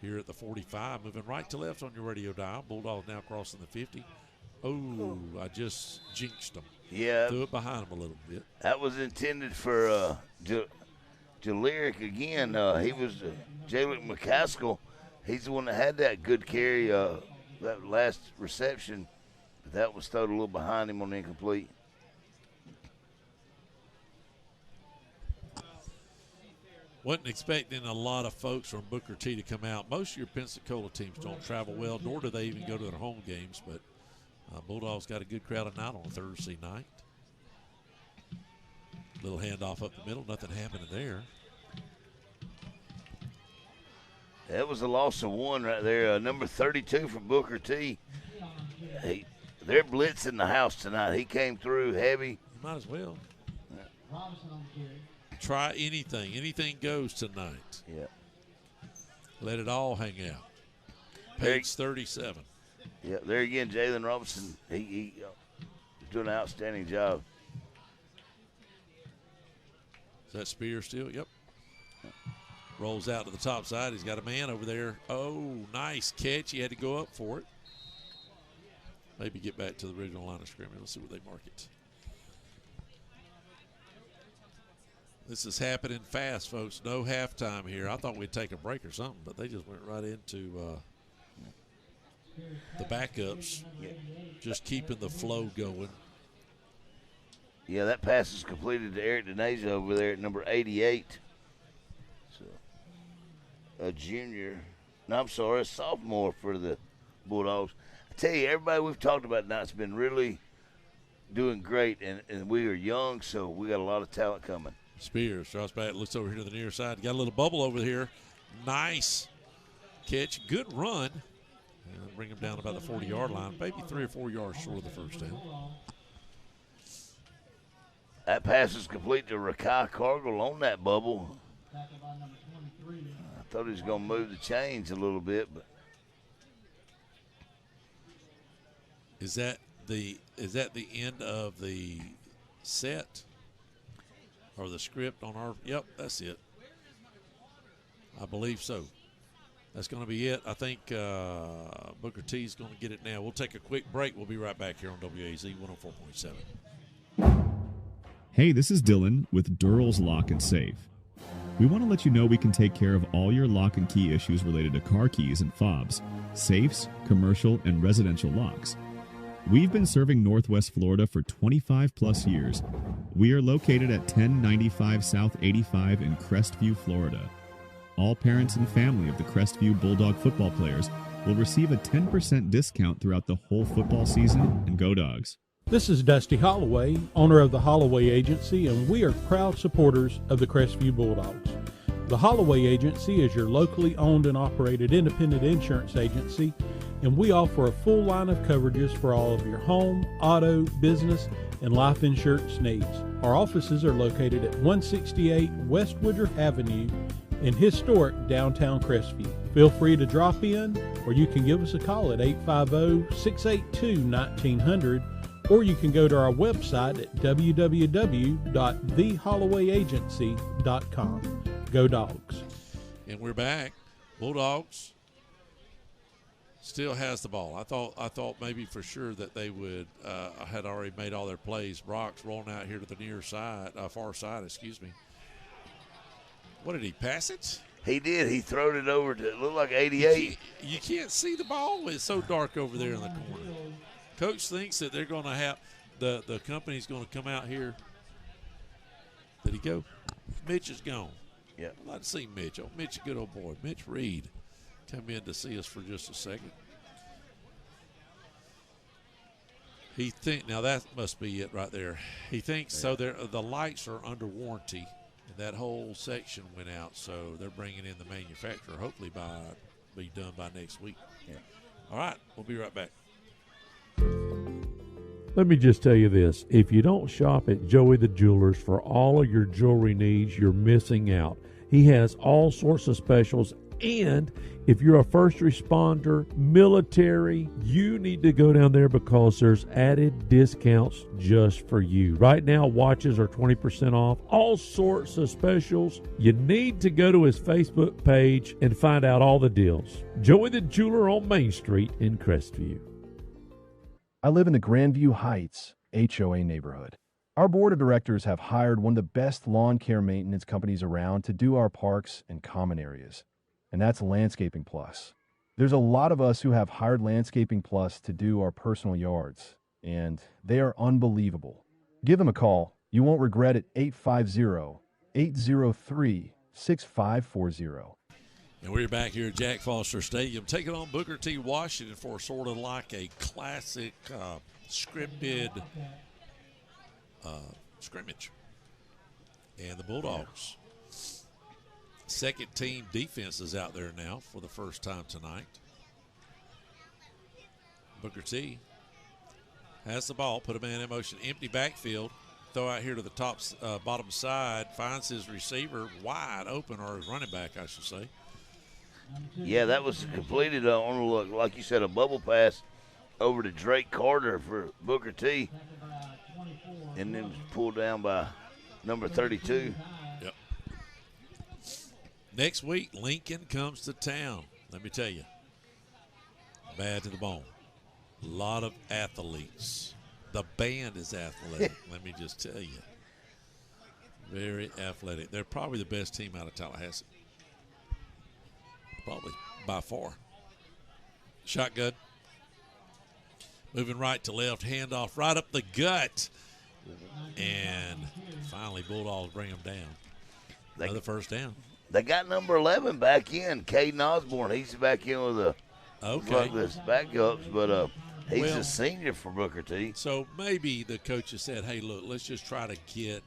here at the 45, moving right to left on your radio dial. Bulldogs now crossing the 50. Oh, I just jinxed them. Yeah. Threw it behind them a little bit. That was intended for Jaleric again. He was Jalen McCaskill. He's the one that had that good carry, that last reception. But that was thrown a little behind him on the incomplete. Wasn't expecting a lot of folks from Booker T to come out. Most of your Pensacola teams don't travel well, nor do they even go to their home games. But Bulldogs got a good crowd tonight on Thursday night. Little handoff up the middle. Nothing happening there. That was a loss of one right there. Number 32 from Booker T. They're blitzing the house tonight. He came through heavy. Might as well. Try anything. Anything goes tonight. Yeah. Let it all hang out. Page 37. Yeah, there again, Jalen Robinson. He doing an outstanding job. Is that Spear still? Yep. Rolls out to the top side. He's got a man over there. Oh, nice catch. He had to go up for it. Maybe get back to the original line of scrimmage. Let's see what they mark it. This is happening fast, folks. No halftime here. I thought we'd take a break or something, but they just went right into the backups, just keeping the flow going. Yeah, that pass is completed to Eric Denasia over there at number 88. So, a junior. No, I'm sorry, a sophomore for the Bulldogs. I tell you, everybody we've talked about tonight's been really doing great, and we are young, so we got a lot of talent coming. Spears drops back, looks over here to the near side. Got a little bubble over here. Nice catch. Good run. And bring him down about the 40-yard line. Maybe 3 or 4 yards short of the first down. That pass is complete to Rakai Cargill on that bubble. I thought he was going to move the chains a little bit, but is that the end of the set? Or the script on our, yep, that's it. I believe so. That's going to be it. I think Booker T is going to get it now. We'll take a quick break. We'll be right back here on WAZ 104.7. Hey, this is Dylan with Durrell's Lock and Safe. We want to let you know we can take care of all your lock and key issues related to car keys and fobs, safes, commercial, and residential locks. We've been serving Northwest Florida for 25 plus years. We are located at 1095 South 85 in Crestview, Florida. All parents and family of the Crestview Bulldog football players will receive a 10% discount throughout the whole football season, and go Dogs. This is Dusty Holloway, owner of the Holloway Agency, and we are proud supporters of the Crestview Bulldogs. The Holloway Agency is your locally owned and operated independent insurance agency, and we offer a full line of coverages for all of your home, auto, business, and life insurance needs. Our offices are located at 168 West Woodruff Avenue in historic downtown Crestview. Feel free to drop in, or you can give us a call at 850-682-1900, or you can go to our website at www.thehollowayagency.com. Go Dogs. And we're back. Bulldogs still has the ball. I thought maybe for sure that they would had already made all their plays. Brock's rolling out here to the near side, far side, excuse me. What did he pass it? He did. He throwed it over to, it looked like 88. You can't see the ball. It's so dark over there in the corner. Coach thinks that they're going to have, the company's going to come out here. Did he go? Mitch is gone. Yeah. I'd like to see Mitch. Oh, Mitch, a good old boy. Mitch Reed come in to see us for just a second. Now that must be it right there. He thinks so. The lights are under warranty, and that whole section went out. So they're bringing in the manufacturer. Hopefully be done by next week. Yeah. All right, we'll be right back. Let me just tell you this. If you don't shop at Joey the Jewelers for all of your jewelry needs, you're missing out. He has all sorts of specials And if you're a first responder, military, you need to go down there because there's added discounts just for you. Right now, watches are 20% off, all sorts of specials. You need to go to his Facebook page and find out all the deals. Joey the Jeweler on Main Street in Crestview. I live in the Grandview Heights HOA neighborhood. Our board of directors have hired one of the best lawn care maintenance companies around to do our parks and common areas, and that's Landscaping Plus. There's a lot of us who have hired Landscaping Plus to do our personal yards, and they are unbelievable. Give them a call. You won't regret it. 850-803-6540. And we're back here at Jack Foster Stadium, taking on Booker T. Washington for sort of like a classic scripted scrimmage. And the Bulldogs, second team defense is out there now for the first time tonight. Booker T has the ball, put a man in motion, empty backfield, throw out here to the top bottom side, finds his receiver wide open, or his running back, I should say. Yeah, that was completed on, like you said, a bubble pass over to Drake Carter for Booker T. And then was pulled down by number 32. Yep. Next week, Lincoln comes to town. Let me tell you, bad to the bone. A lot of athletes. The band is athletic, let me just tell you. Very athletic. They're probably the best team out of Tallahassee. Probably by far. Shotgun. Moving right to left, handoff right up the gut. And finally, Bulldogs bring them down. Another first down. They got number 11 back in, Caden Osborne. He's back in with the backups, but he's a senior for Booker T. So maybe the coaches said, hey, look, let's just try to get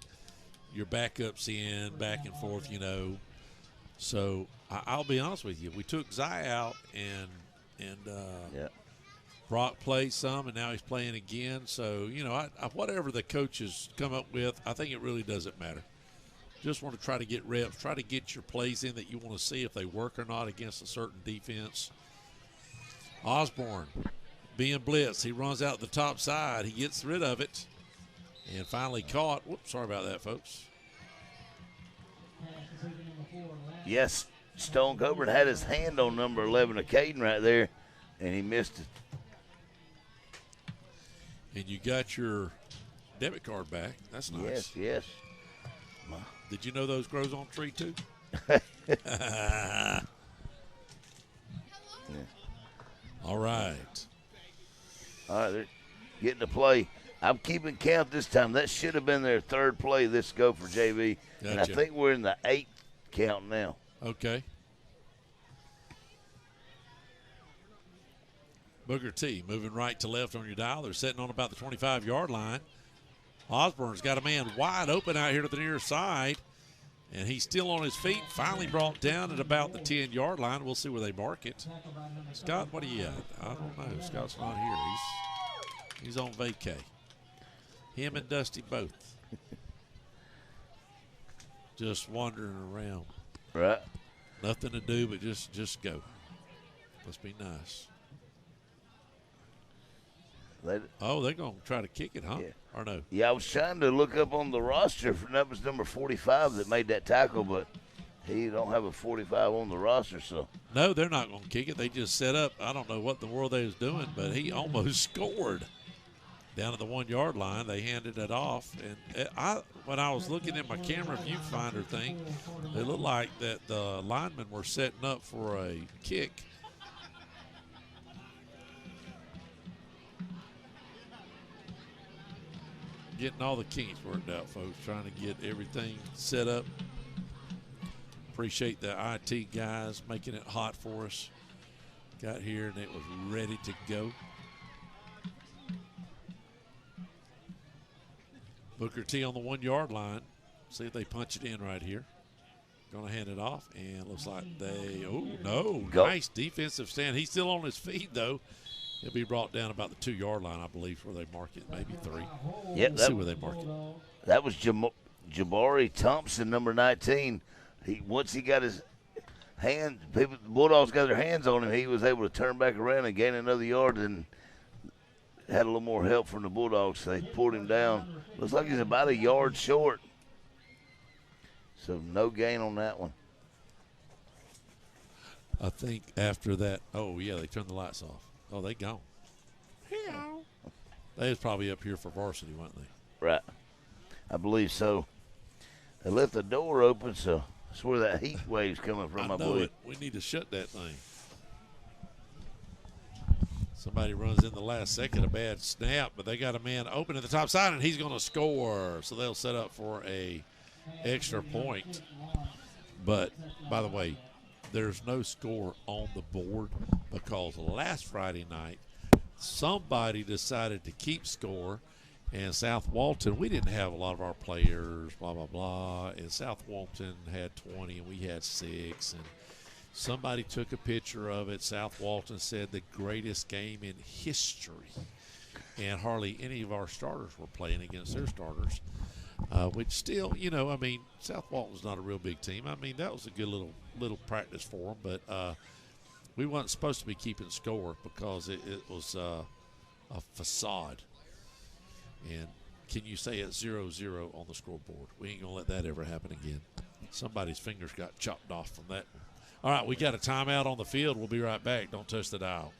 your backups in, back and forth, you know. So I'll be honest with you. We took Zai out and Brock played some, and now he's playing again. So, you know, whatever the coaches come up with, I think it really doesn't matter. Just want to try to get reps, try to get your plays in that you want to see if they work or not against a certain defense. Osborne being blitzed. He runs out the top side. He gets rid of it and finally caught. Whoops, sorry about that, folks. Yes, Stone Coburn had his hand on number 11 of Caden right there, and he missed it. And you got your debit card back. That's nice. Yes. Did you know those grows on a tree too? Yeah. All right. They're getting to play. I'm keeping count this time. That should have been their third play. This go for JV. Gotcha. And I think we're in the 8th count now. Okay. Booker T moving right to left on your dial. They're sitting on about the 25-yard line. Osborne's got a man wide open out here to the near side, and he's still on his feet. Finally brought down at about the 10-yard line. We'll see where they mark it. Scott, what do you got? I don't know. Scott's not here. He's on vacay. Him and Dusty both. Just wandering around. Right. Nothing to do but just go. Must be nice. They're going to try to kick it, huh? Yeah. Or no? Yeah, I was trying to look up on the roster. That was number 45 that made that tackle, but he don't have a 45 on the roster. So no, they're not going to kick it. They just set up. I don't know what the world they was doing, but he almost scored down at the 1-yard line. They handed it off, and when I was looking at my camera viewfinder thing, it looked like that the linemen were setting up for a kick. Getting all the kinks worked out, folks, trying to get everything set up. Appreciate the IT guys making it hot for us. Got here and it was ready to go. Booker T on the 1-yard line. See if they punch it in right here. Going to hand it off, and looks like nice defensive stand. He's still on his feet, though. He'll be brought down about the 2-yard line, I believe, where they mark it, maybe 3. Yep, see where they mark it. That was Jabari Thompson, number 19. Once he got his the Bulldogs got their hands on him. He was able to turn back around and gain another yard and had a little more help from the Bulldogs. They pulled him down. Looks like he's about a yard short. So no gain on that one. I think after that, they turned the lights off. Oh, they gone. They was probably up here for varsity, weren't they? Right. I believe so. They left the door open, so that's where that heat wave's coming from, I believe. We need to shut that thing. Somebody runs in the last second, a bad snap, but they got a man open at the top side, and he's going to score. So they'll set up for a extra point. But, by the way, there's no score on the board because last Friday night, somebody decided to keep score. And South Walton, we didn't have a lot of our players, blah, blah, blah. And South Walton had 20 and we had 6. And somebody took a picture of it. South Walton said the greatest game in history. And hardly any of our starters were playing against their starters. Which still, South Walton's not a real big team. I mean, that was a good little practice for them. But we weren't supposed to be keeping score because it was a facade. And can you say it's 0-0 on the scoreboard? We ain't going to let that ever happen again. Somebody's fingers got chopped off from that one. All right, we got a timeout on the field. We'll be right back. Don't touch the dial.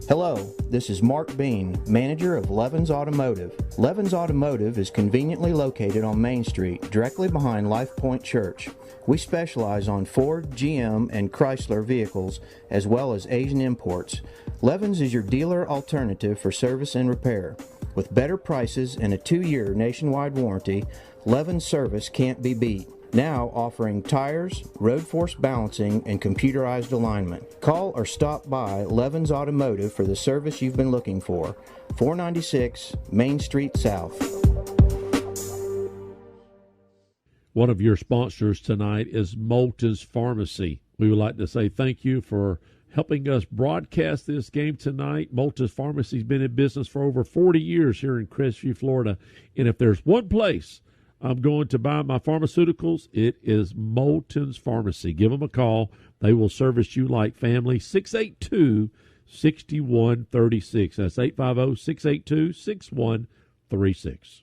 Hello, this is Mark Bean, manager of Levens Automotive. Levens Automotive is conveniently located on Main Street, directly behind Life Point Church. We specialize on Ford, GM, and Chrysler vehicles, as well as Asian imports. Levens is your dealer alternative for service and repair. With better prices and a 2-year nationwide warranty, Levens service can't be beat. Now offering tires, road force balancing, and computerized alignment. Call or stop by Levens Automotive for the service you've been looking for. 496 Main Street South. One of your sponsors tonight is Moulton's Pharmacy. We would like to say thank you for helping us broadcast this game tonight. Moulton's Pharmacy's been in business for over 40 years here in Crestview, Florida. And if there's one place I'm going to buy my pharmaceuticals, it is Moulton's Pharmacy. Give them a call. They will service you like family. 682-6136. That's 850-682-6136.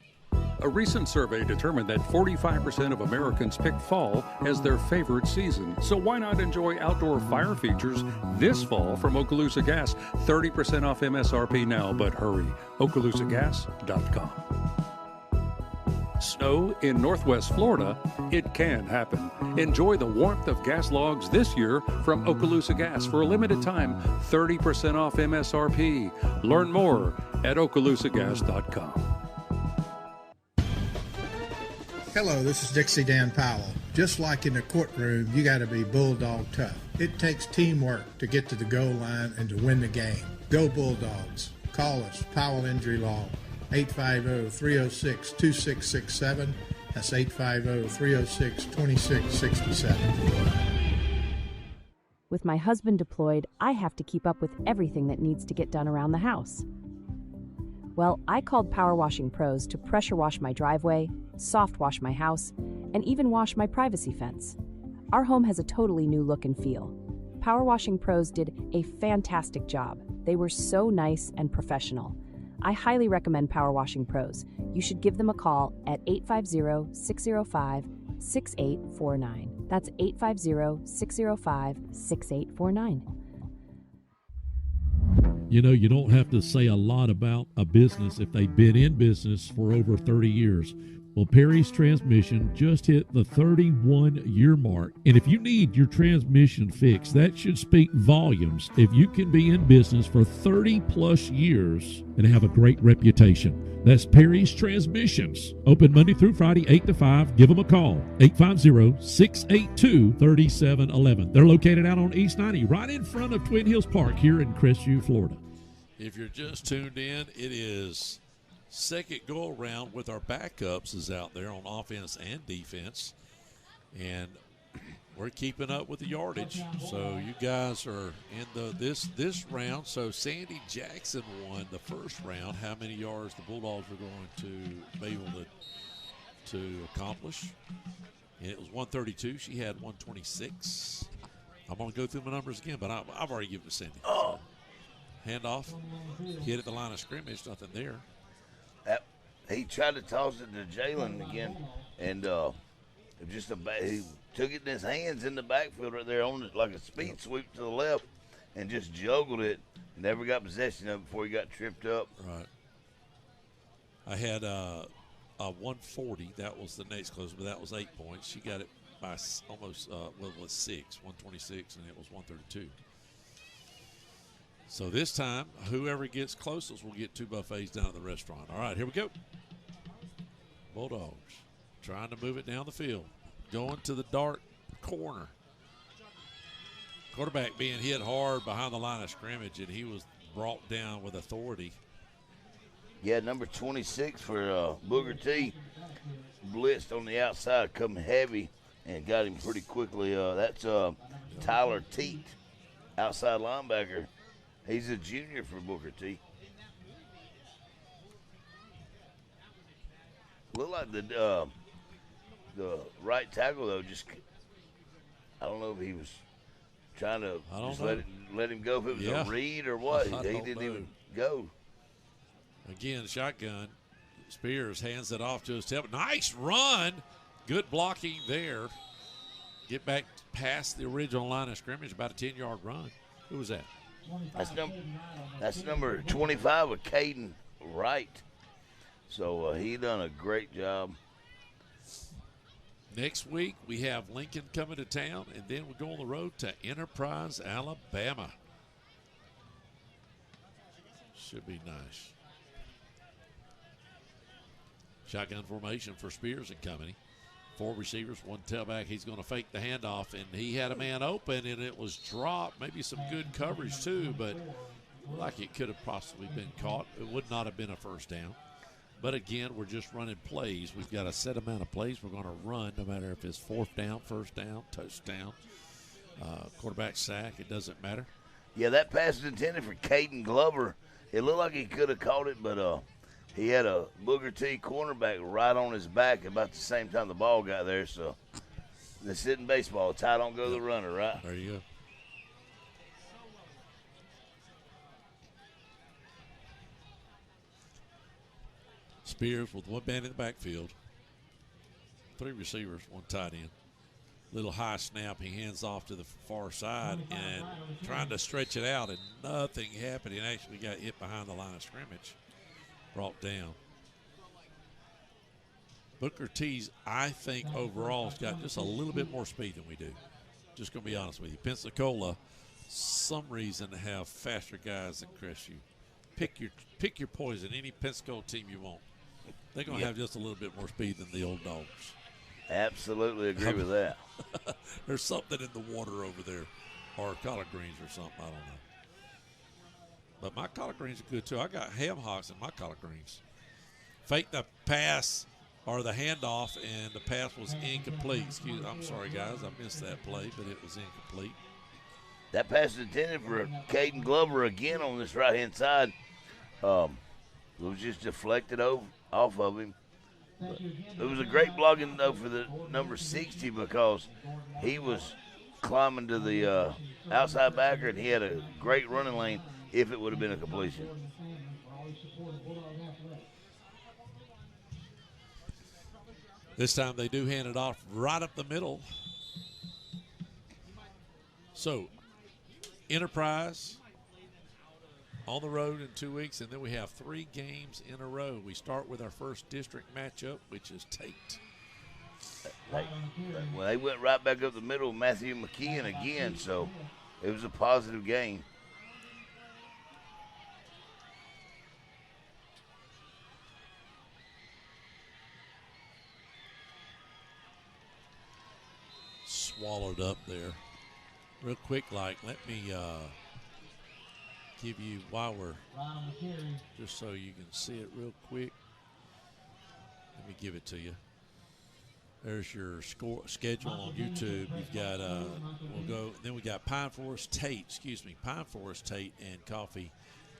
A recent survey determined that 45% of Americans picked fall as their favorite season. So why not enjoy outdoor fire features this fall from Okaloosa Gas? 30% off MSRP now, but hurry. OkaloosaGas.com. Snow in Northwest Florida, it can happen. Enjoy the warmth of gas logs this year from Okaloosa Gas for a limited time, 30% off MSRP. Learn more at OkaloosaGas.com. Hello, this is Dixie Dan Powell. Just like in the courtroom, you got to be bulldog tough. It takes teamwork to get to the goal line and to win the game. Go Bulldogs. Call us, Powell Injury Law, 850-306-2667. That's 850-306-2667. With my husband deployed, I have to keep up with everything that needs to get done around the house. Well, I called Power Washing Pros to pressure wash my driveway, soft wash my house, and even wash my privacy fence. Our home has a totally new look and feel. Power Washing Pros did a fantastic job. They were so nice and professional. I highly recommend Power Washing Pros. You should give them a call at 850-605-6849. That's 850-605-6849. You know, you don't have to say a lot about a business if they've been in business for over 30 years. Well, Perry's Transmission just hit the 31-year mark. And if you need your transmission fixed, that should speak volumes if you can be in business for 30-plus years and have a great reputation. That's Perry's Transmissions. Open Monday through Friday, 8 to 5. Give them a call, 850-682-3711. They're located out on East 90, right in front of Twin Hills Park here in Crestview, Florida. If you're just tuned in, it is second go-around with our backups is out there on offense and defense. And we're keeping up with the yardage. So you guys are in this round. So Sandy Jackson won the first round. How many yards the Bulldogs are going to be able to accomplish? And it was 132. She had 126. I'm going to go through my numbers again, but I've already given it to Cindy. Oh. Handoff. Hit at the line of scrimmage. Nothing there. He tried to toss it to Jalen again, and he took it in his hands in the backfield right there on like a speed sweep to the left and just juggled it. Never got possession of it before he got tripped up. Right. I had a 140. That was the next close, but that was 8 points. She got it by almost, it was 6, 126, and it was 132. So this time, whoever gets closest will get 2 buffets down at the restaurant. All right, here we go. Bulldogs trying to move it down the field. Going to the dark corner. Quarterback being hit hard behind the line of scrimmage, and he was brought down with authority. Yeah, number 26 for Booker T. Blitzed on the outside, coming heavy, and got him pretty quickly. That's Tyler Teat, outside linebacker. He's a junior for Booker T. Look like the right tackle, though, just I don't know if he was trying to just let him go, if it was a read or what. He didn't even go. Again, shotgun. Spears hands it off to his tail. Nice run. Good blocking there. Get back past the original line of scrimmage, about a 10-yard run. Who was that? That's number 25 with Caden Wright. So he done a great job. Next week, we have Lincoln coming to town, and then we go on the road to Enterprise, Alabama. Should be nice. Shotgun formation for Spears and company. 4 receivers, 1 tailback. He's going to fake the handoff, and he had a man open, and it was dropped. Maybe some good coverage, too, but like it could have possibly been caught. It would not have been a first down. But, again, we're just running plays. We've got a set amount of plays we're going to run, no matter if it's 4th down, 1st down, touchdown, quarterback sack. It doesn't matter. Yeah, that pass is intended for Caden Glover. It looked like he could have caught it, but he had a Booker T cornerback right on his back about the same time the ball got there. So this isn't baseball. Tie don't go to the runner, right? There you go. Spears with 1 man in the backfield. 3 receivers, 1 tight end. Little high snap. He hands off to the far side and trying to stretch it out, and nothing happened. He actually got hit behind the line of scrimmage. Brought down. Booker T's, I think, overall, has got just a little bit more speed than we do. Just going to be honest with you. Pensacola, some reason, have faster guys than Crestview. Pick your poison. Any Pensacola team you want. They're going to have just a little bit more speed than the old dogs. Absolutely agree with that. There's something in the water over there, or collard greens or something. I don't know. But my collard greens are good, too. I got ham hocks in my collard greens. Fake the pass or the handoff, and the pass was incomplete. I'm sorry, guys. I missed that play, but it was incomplete. That pass is intended for Caden Glover again on this right-hand side. It was just deflected off of him. But it was a great blocking, though, for the number 60 because he was climbing to the outside backer, and he had a great running lane if it would have been a completion. This time they do hand it off right up the middle. So, Enterprise on the road in 2 weeks, and then we have 3 games in a row. We start with our first district matchup, which is Tate. Well, they went right back up the middle with Matthew McKeon again, so it was a positive game. Swallowed up there. Real quick, let me give you, while we're, just so you can see it real quick, let me give it to you. There's your schedule on YouTube. You've got, then we got Pine Forest Tate, and Coffee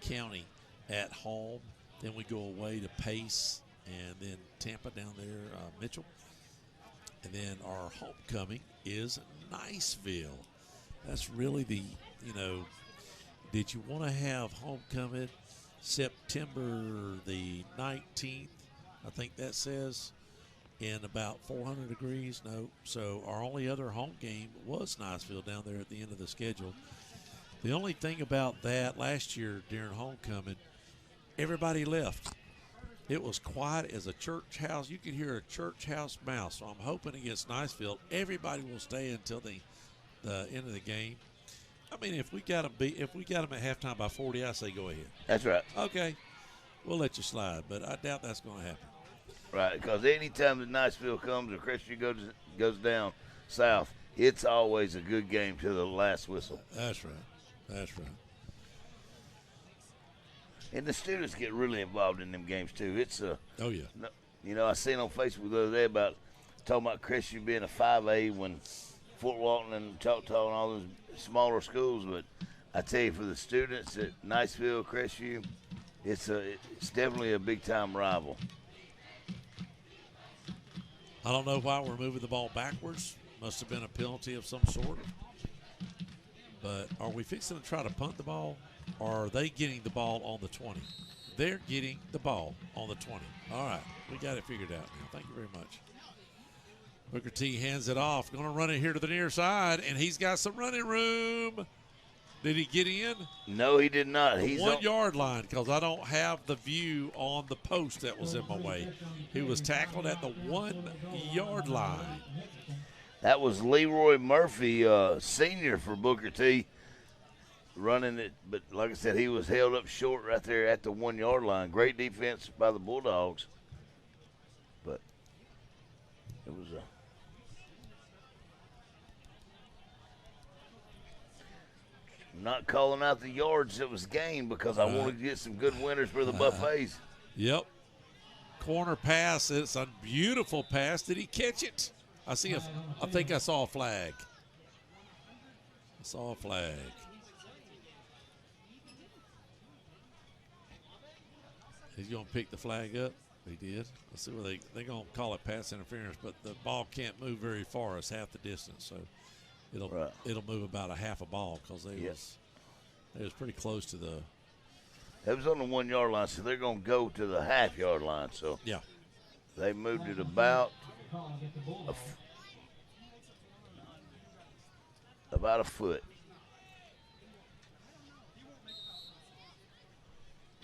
County at home. Then we go away to Pace, and then Tampa down there, Mitchell. And then our homecoming is Niceville. That's really the, did you want to have homecoming September the 19th? I think that says in about 400 degrees. No. So our only other home game was Niceville down there at the end of the schedule. The only thing about that last year during homecoming, everybody left. It was quiet as a church house. You could hear a church house mouse. So I'm hoping against Niceville, everybody will stay until the end of the game. I mean, if we got them at halftime by 40, I say go ahead. That's right. Okay, we'll let you slide, but I doubt that's going to happen. Right, because anytime the Niceville comes or Crestview goes down south, it's always a good game to the last whistle. That's right. That's right. And the students get really involved in them games too. It's oh yeah. I seen on Facebook the other day talking about Crestview being a 5A when Fort Walton and Choctaw and all those smaller schools. But I tell you, for the students at Niceville, Crestview, it's definitely a big time rival. I don't know why we're moving the ball backwards. Must have been a penalty of some sort. But are we fixing to try to punt the ball, or are they getting the ball on the 20? They're getting the ball on the 20. All right, we got it figured out now. Thank you very much. Booker T hands it off. Going to run it here to the near side, and he's got some running room. Did he get in? No, he did not. He's 1 yard line, because I don't have the view on the post that was in my way. He was tackled at the 1 yard line. That was Leroy Murphy, senior for Booker T, running it. But like I said, he was held up short right there at the 1 yard line. Great defense by the Bulldogs. But it was not calling out the yards that was gained because I wanted to get some good winners for the Buffets. Yep. Corner pass. It's a beautiful pass. Did he catch it? I think I saw a flag. He's going to pick the flag up. He did. Let's see where they're going to call it pass interference, but the ball can't move very far. It's half the distance, so it'll move about a half a ball because they was pretty close to the. It was on the 1 yard line, so they're going to go to the half yard line. So yeah, they moved it about a foot.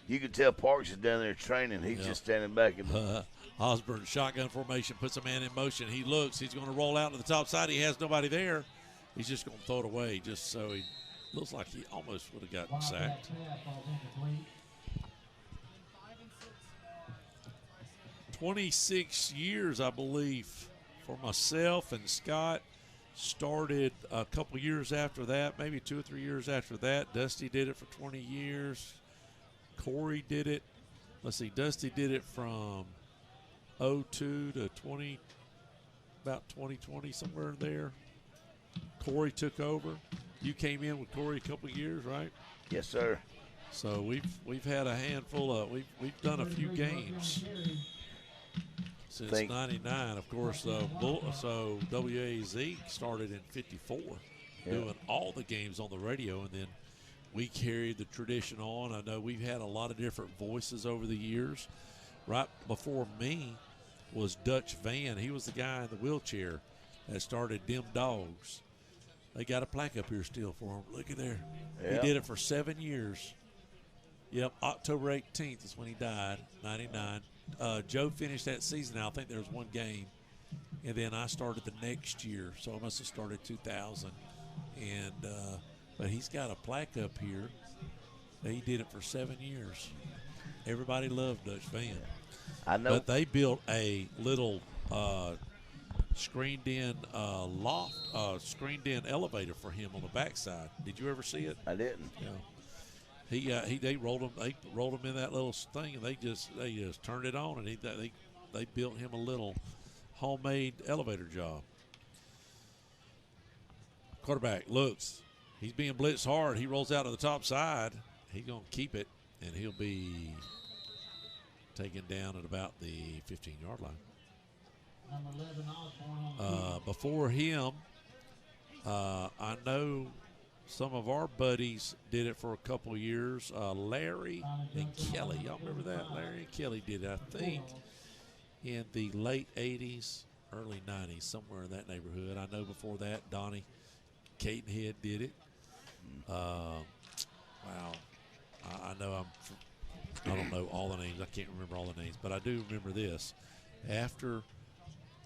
You can tell Parks is down there training. He's just standing back. Osborne, shotgun formation, puts a man in motion. He looks. He's going to roll out to the top side. He has nobody there. He's just going to throw it away just so he looks like he almost would have gotten sacked. 26 years, I believe, for myself and Scott. Started a couple years after that, maybe 2 or 3 years after that. Dusty did it for 20 years. Corey did it. Let's see, Dusty did it from 02 to 20, about 2020, somewhere there. Corey took over. You came in with Corey a couple of years, right? Yes, sir. So we've had a handful of we've done a few games since '99. Of course, so WAZ started in '54, doing all the games on the radio, and then we carried the tradition on. I know we've had a lot of different voices over the years. Right before me was Dutch Van. He was the guy in the wheelchair that started Dim Dogs. They got a plaque up here still for him. Look at there. He did it for 7 years. Yep, October 18th is when he died, 99. Joe finished that season out. I think there was one game. And then I started the next year, so I must have started 2000. But he's got a plaque up here. He did it for 7 years. Everybody loved Dutch Van. I know. But they built a little screened-in loft, screened-in elevator for him on the backside. Did you ever see it? I didn't. Yeah. They rolled him. They rolled him in that little thing, and they just turned it on, and they built him a little homemade elevator job. Quarterback looks. He's being blitzed hard. He rolls out to the top side. He's going to keep it, and he'll be taken down at about the 15-yard line. Before him, I know some of our buddies did it for a couple of years. Larry and Kelly. Y'all remember that? Larry and Kelly did it, I think, in the late 80s, early 90s, somewhere in that neighborhood. I know before that, Donnie Cadenhead did it. Wow. I know I don't know all the names. I can't remember all the names, but I do remember this. After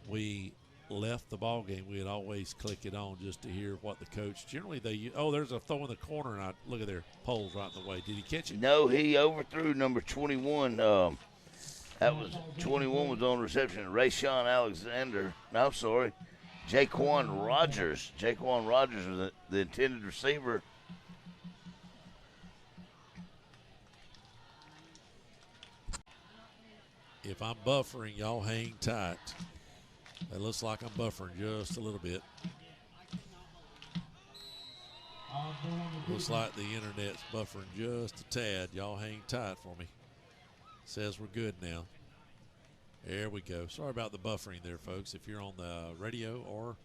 we left the ball game, we'd always click it on just to hear what the coach. Generally, there's a throw in the corner, and I look at their poles right in the way. Did he catch it? No, he overthrew number 21. That was 21 was on reception. Rayshawn Alexander. No, I'm sorry, Jaquan Rogers. Jaquan Rogers was the intended receiver. If I'm buffering, y'all hang tight. It looks like I'm buffering just a little bit. Looks like the internet's buffering just a tad. Y'all hang tight for me. Says we're good now. There we go. Sorry about the buffering there, folks. If you're on the radio or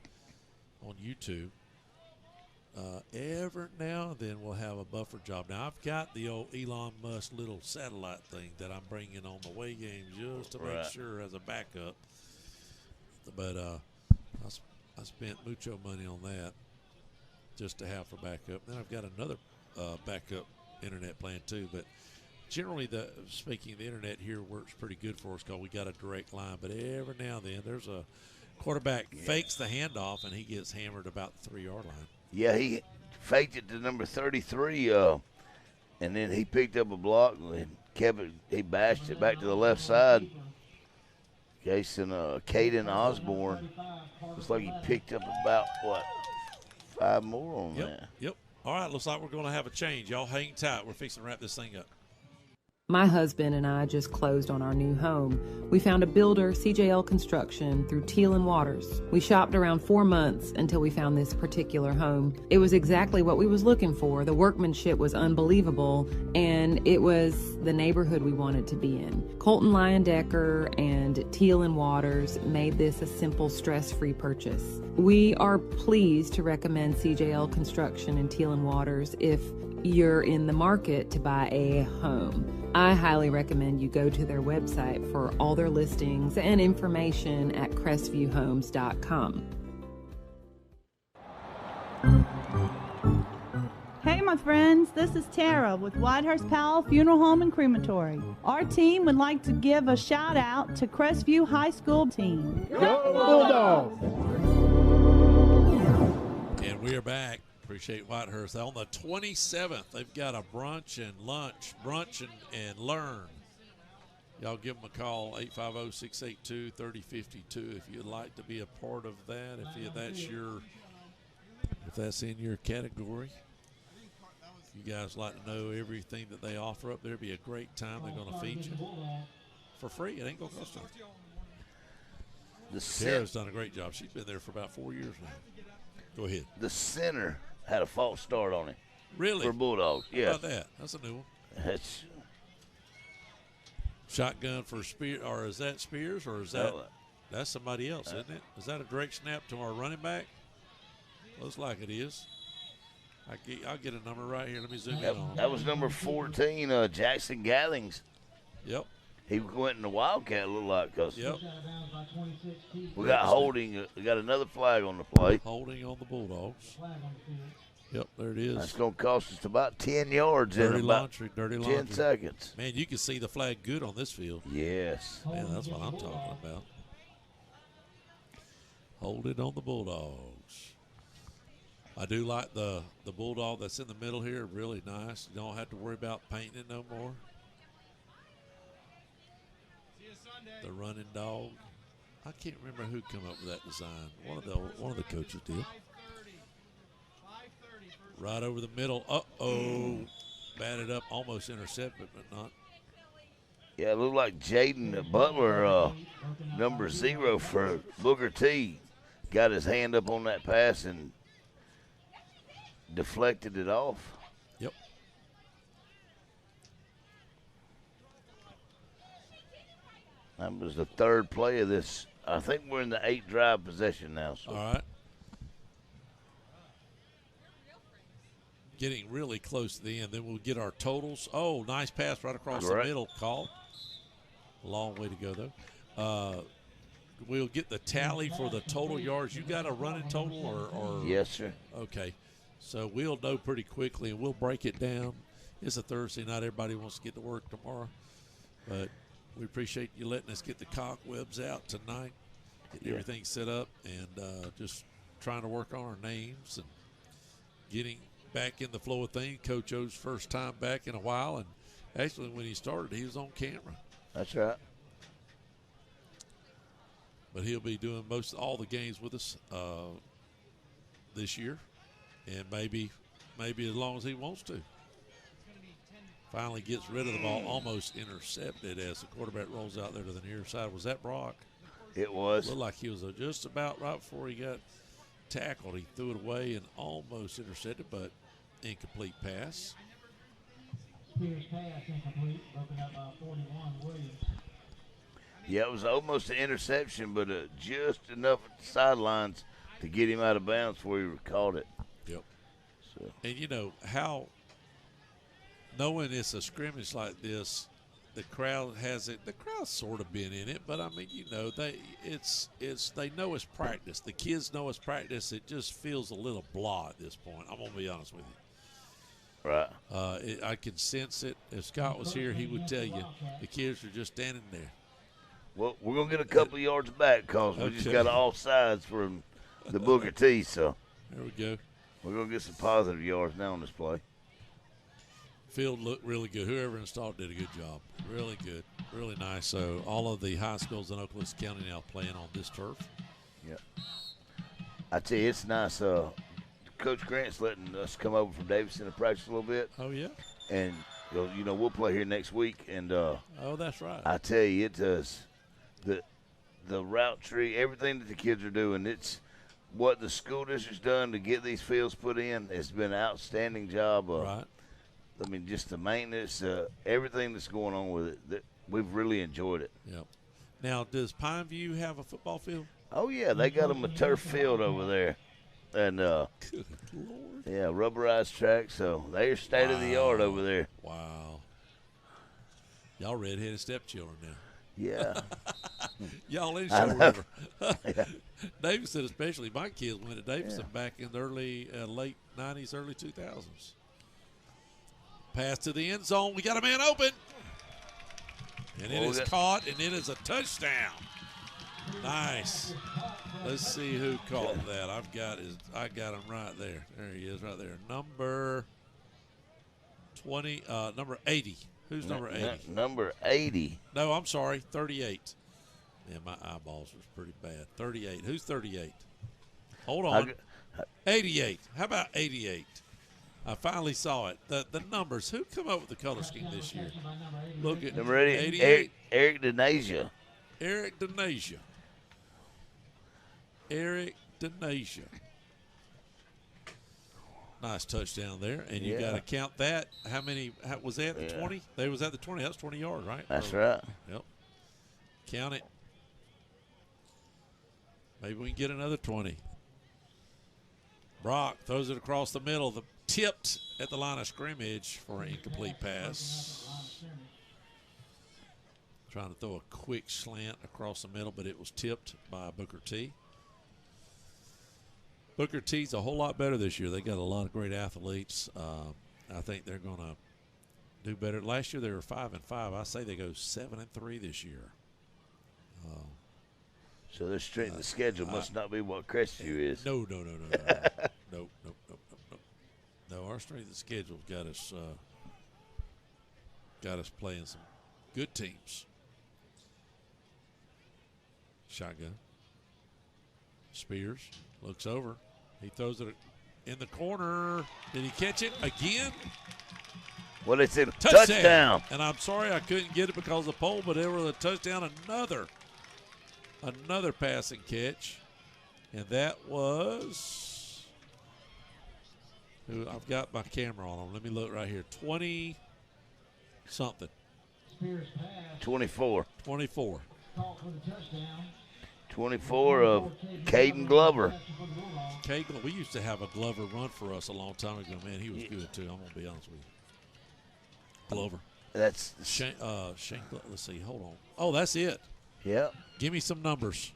on YouTube, every now and then we'll have a buffer job. Now, I've got the old Elon Musk little satellite thing that I'm bringing on the away games just to make sure as a backup. But I spent mucho money on that just to have for backup. Then I've got another backup internet plan too. But generally, speaking, the internet here works pretty good for us because we got a direct line. But every now and then, there's a quarterback fakes the handoff and he gets hammered about the 3-yard line. Yeah, he faked it to number 33, and then he picked up a block and kept it. He bashed it back to the left side. Jason Caden Osborne looks like he picked up about, 5 more on that. Yep. All right, looks like we're going to have a change. Y'all hang tight. We're fixing to wrap this thing up. My husband and I just closed on our new home. We found a builder, CJL Construction, through Teal and Waters. We shopped around 4 months until we found this particular home. It was exactly what we was looking for. The workmanship was unbelievable, and it was the neighborhood we wanted to be in. Colton Leyendecker and Teal and Waters made this a simple, stress-free purchase. We are pleased to recommend CJL Construction and Teal and Waters if you're in the market to buy a home. I highly recommend you go to their website for all their listings and information at crestviewhomes.com. Hey, my friends, this is Tara with Whitehurst Powell Funeral Home and Crematory. Our team would like to give a shout out to Crestview High School team. Go Bulldogs! And we are back. Appreciate Whitehurst. On the 27th, they've got a brunch and and learn. Y'all give them a call, 850-682-3052 if you'd like to be a part of that, if that's in your category. If you guys like to know everything that they offer up there, it'd be a great time. They're going to feed you for free. It ain't going to cost nothing. Tara's done a great job. She's been there for about 4 years now. Go ahead. The center had a false start on it. Really? For Bulldogs, yeah. How about that? That's a new one. That's shotgun for Spears, or is that Spears, or is that's somebody else, isn't it? Is that a direct snap to our running back? Looks like it is. I'll get a number right here. Let me zoom in on it. That was number 14, Jackson Gathings. Yep. He went in the Wildcat, it looked like, because yep. We got holding. We got another flag on the play. Holding on the Bulldogs. Yep, there it is. That's going to cost us about 10 yards in about 10 seconds. Man, you can see the flag good on this field. Yes. Man, that's what I'm talking about. Hold it on the Bulldogs. I do like the Bulldog that's in the middle here. Really nice. You don't have to worry about painting it no more. The running dog. I can't remember who came up with that design. One of the coaches did. Right over the middle. Uh-oh. Batted up, almost intercepted, but not. Yeah, it looked like Jaden Butler, number 0 for Booker T, got his hand up on that pass and deflected it off. Yep. That was the third play of this. I think we're in the 8-drive possession now. So. All right. Getting really close to the end. Then we'll get our totals. Oh, nice pass right across the middle. Call. A long way to go, though. We'll get the tally for the total yards. You got a running total or? Yes, sir. Okay. So we'll know pretty quickly, and we'll break it down. It's a Thursday night. Everybody wants to get to work tomorrow. But we appreciate you letting us get the cobwebs out tonight, getting everything set up, and just trying to work on our names and getting back in the flow of things. Coach O's first time back in a while, and actually when he started, he was on camera. That's right. But he'll be doing all the games with us this year, and maybe as long as he wants to. Finally gets rid of the ball, almost intercepted as the quarterback rolls out there to the near side. Was that Brock? It was. Looked like he was just about right before he got tackled. He threw it away and almost intercepted, but incomplete pass. Spears pass incomplete, broken up by 41, Williams. Yeah, it was almost an interception, but just enough at the sidelines to get him out of bounds before he caught it. Yep. So. And you know how, knowing it's a scrimmage like this, the crowd has it. The crowd's sort of been in it, but I mean, you know, they know it's practice. The kids know it's practice. It just feels a little blah at this point. I'm gonna be honest with you. Right. I can sense it. If Scott was here, he would tell you the kids are just standing there. Well, we're going to get a couple of yards back because we just got off sides from the Booker T. So there we go. We're going to get some positive yards now on this play. Field looked really good. Whoever installed did a good job. Really good. Really nice. So all of the high schools in Okaloosa County now playing on this turf. Yep. I tell you, it's nice. Coach Grant's letting us come over from Davidson to practice a little bit. Oh, yeah? And, you know, we'll play here next week. And oh, that's right. I tell you, it does. The route tree, everything that the kids are doing, it's what the school district's done to get these fields put in. It's been an outstanding job. Right. I mean, just the maintenance, everything that's going on with it, we've really enjoyed it. Yep. Now, does Pineview have a football field? Oh, yeah. They got them a turf field over there. And, good Lord. Yeah, rubberized track. So they're state of the art over there. Wow. Y'all redheaded stepchildren now. Yeah. Y'all in Show River. Davidson, especially. My kids went to Davidson back in the late 90s, early 2000s. Pass to the end zone. We got a man open. And it is caught, and it is a touchdown. Nice. Let's see who caught that. I got him right there. There he is right there. Number 80. Who's number 80? Number 80. No, I'm sorry, 38. Yeah, my eyeballs was pretty bad. 38. Who's 38? Hold on. 88. How about 88? I finally saw it. The numbers. Who come up with the color scheme this year? Look at number 88. Eric Denasia. Eric Denasia. Eric Denasia. Nice touchdown there, and you got to count that. How many was that? The 20? They was at the 20. That's 20 yards, right? That's right. Yep. Count it. Maybe we can get another 20. Brock throws it across the middle. Tipped at the line of scrimmage for an incomplete pass. Trying to throw a quick slant across the middle, but it was tipped by Booker T. Booker T's a whole lot better this year. They got a lot of great athletes. I think they're going to do better. Last year they were 5-5. I say they go 7-3 this year. So their strength of schedule must not be what Crestview is. No. Nope. No, our strength of schedule's got us playing some good teams. Shotgun. Spears looks over. He throws it in the corner. Did he catch it again? Well, it's a touchdown. And I'm sorry I couldn't get it because of the pole, but it was a touchdown. Another passing catch. And that was, I've got my camera on him. Let me look right here. 20-something. 24. 24 of Caden Glover. Caden, we used to have a Glover run for us a long time ago. Man, he was good too. I'm gonna be honest with you. Glover. That's Shane. Let's see. Hold on. Oh, that's it. Yep. Give me some numbers.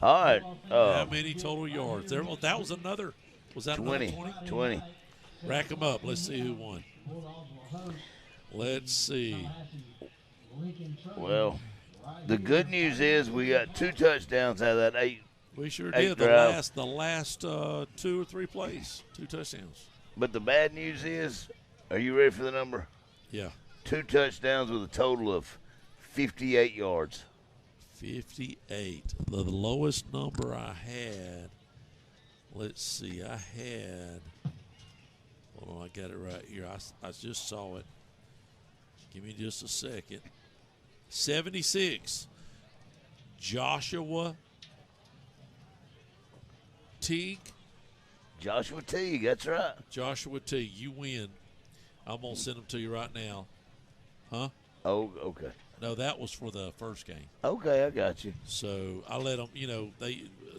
All right. How many total yards? That was another. Was that 20? Another 20? 20. Rack them up. Let's see who won. Let's see. Well, the good news is we got 2 touchdowns out of that 8. We sure eight did. drive. The last 2 or 3 plays, 2 touchdowns. But the bad news is, are you ready for the number? Yeah. 2 touchdowns with a total of 58 yards. 58. The lowest number I had. Let's see. I had. Hold on, I got it right here. I just saw it. Give me just a second. 76. Joshua Teague. Joshua Teague, that's right. Joshua Teague, you win. I'm going to send them to you right now. Huh? Oh, okay. No, that was for the first game. Okay, I got you. So I let them,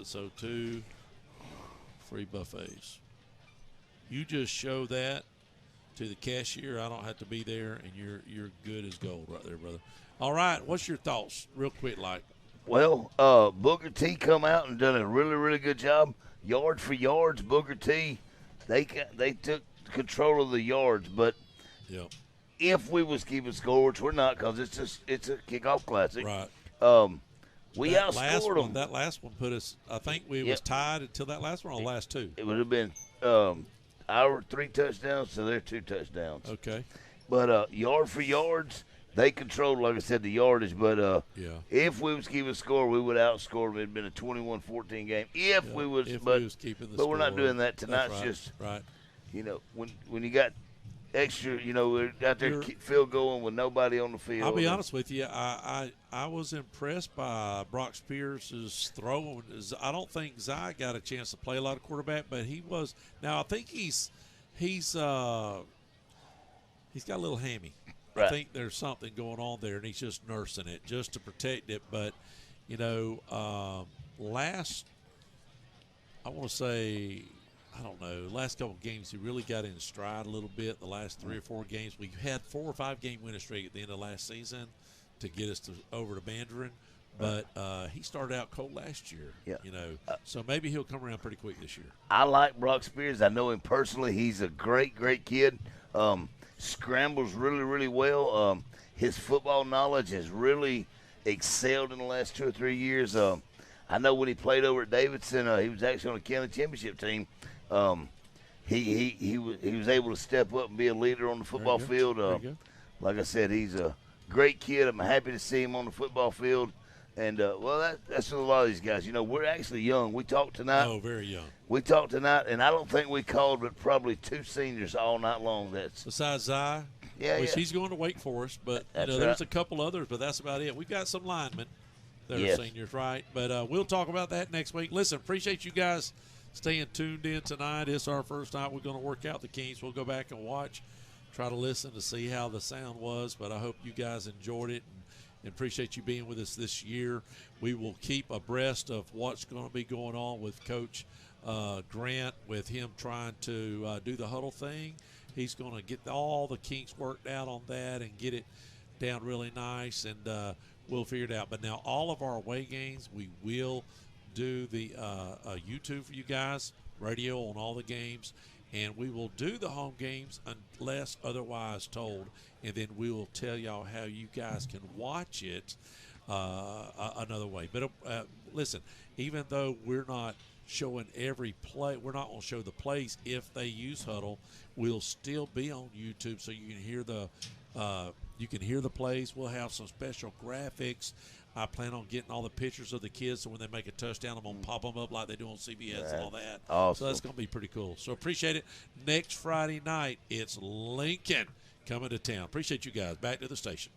so 2 free buffets. You just show that to the cashier. I don't have to be there, and you're good as gold right there, brother. All right, what's your thoughts, real quick, like? Well, Booker T come out and done a really, really good job. Yard for yards, Booker T, they took control of the yards. But if we was keeping score, which we're not, because it's a kickoff classic. Right. We that outscored them. That last one put us. I think we was tied until that last one, or the last 2. It would have been our 3 touchdowns to their 2 touchdowns. Okay. But yard for yards, they controlled, like I said, the yardage. But if we was keeping score, we would outscore them. It'd been a 21-14 game. If we was keeping the score. But we're not doing that tonight. Right. Just right. When you got extra, we're out there field going with nobody on the field. I'll be honest with you. I was impressed by Brock Spears' throw. I don't think Zai got a chance to play a lot of quarterback, but he was. Now I think he's got a little hammy. Right. I think there's something going on there, and he's just nursing it just to protect it. But last couple of games he really got in stride a little bit. The last 3 or 4 games, we had 4 or 5 game winning streak at the end of last season to get us over to Mandarin. But he started out cold last year. Yeah. So maybe he'll come around pretty quick this year. I like Brock Spears. I know him personally. He's a great, great kid. Scrambles really, really well. His football knowledge has really excelled in the last 2 or 3 years. I know when he played over at Davidson, he was actually on the county championship team. He was able to step up and be a leader on the football field. Like I said, he's a great kid. I'm happy to see him on the football field. And, that's with a lot of these guys. We're actually young. We talked tonight. Oh, very young. We talked tonight, and I don't think we called but probably 2 seniors all night long. Besides Zai, which he's going to Wake Forest, but there's a couple others, but that's about it. We've got some linemen that are seniors, right? But we'll talk about that next week. Listen, appreciate you guys staying tuned in tonight. It's our first night. We're going to work out the kinks. We'll go back and watch, try to listen to see how the sound was, but I hope you guys enjoyed it. And appreciate you being with us this year. We will keep abreast of what's going to be going on with Coach Grant, with him trying to do the huddle thing. He's going to get all the kinks worked out on that and get it down really nice, and we'll figure it out. But now all of our away games, we will do the YouTube for you guys, radio on all the games, and we will do the home games unless otherwise told, and then we will tell y'all how you guys can watch it another way. But listen, even though we're not showing every play, we're not going to show the plays if they use huddle. We'll still be on YouTube, so you can hear the plays. We'll have some special graphics. I plan on getting all the pictures of the kids, so when they make a touchdown, I'm going to pop them up like they do on CBS and all that. Awesome. So that's going to be pretty cool. So appreciate it. Next Friday night, it's Lincoln coming to town. Appreciate you guys. Back to the station.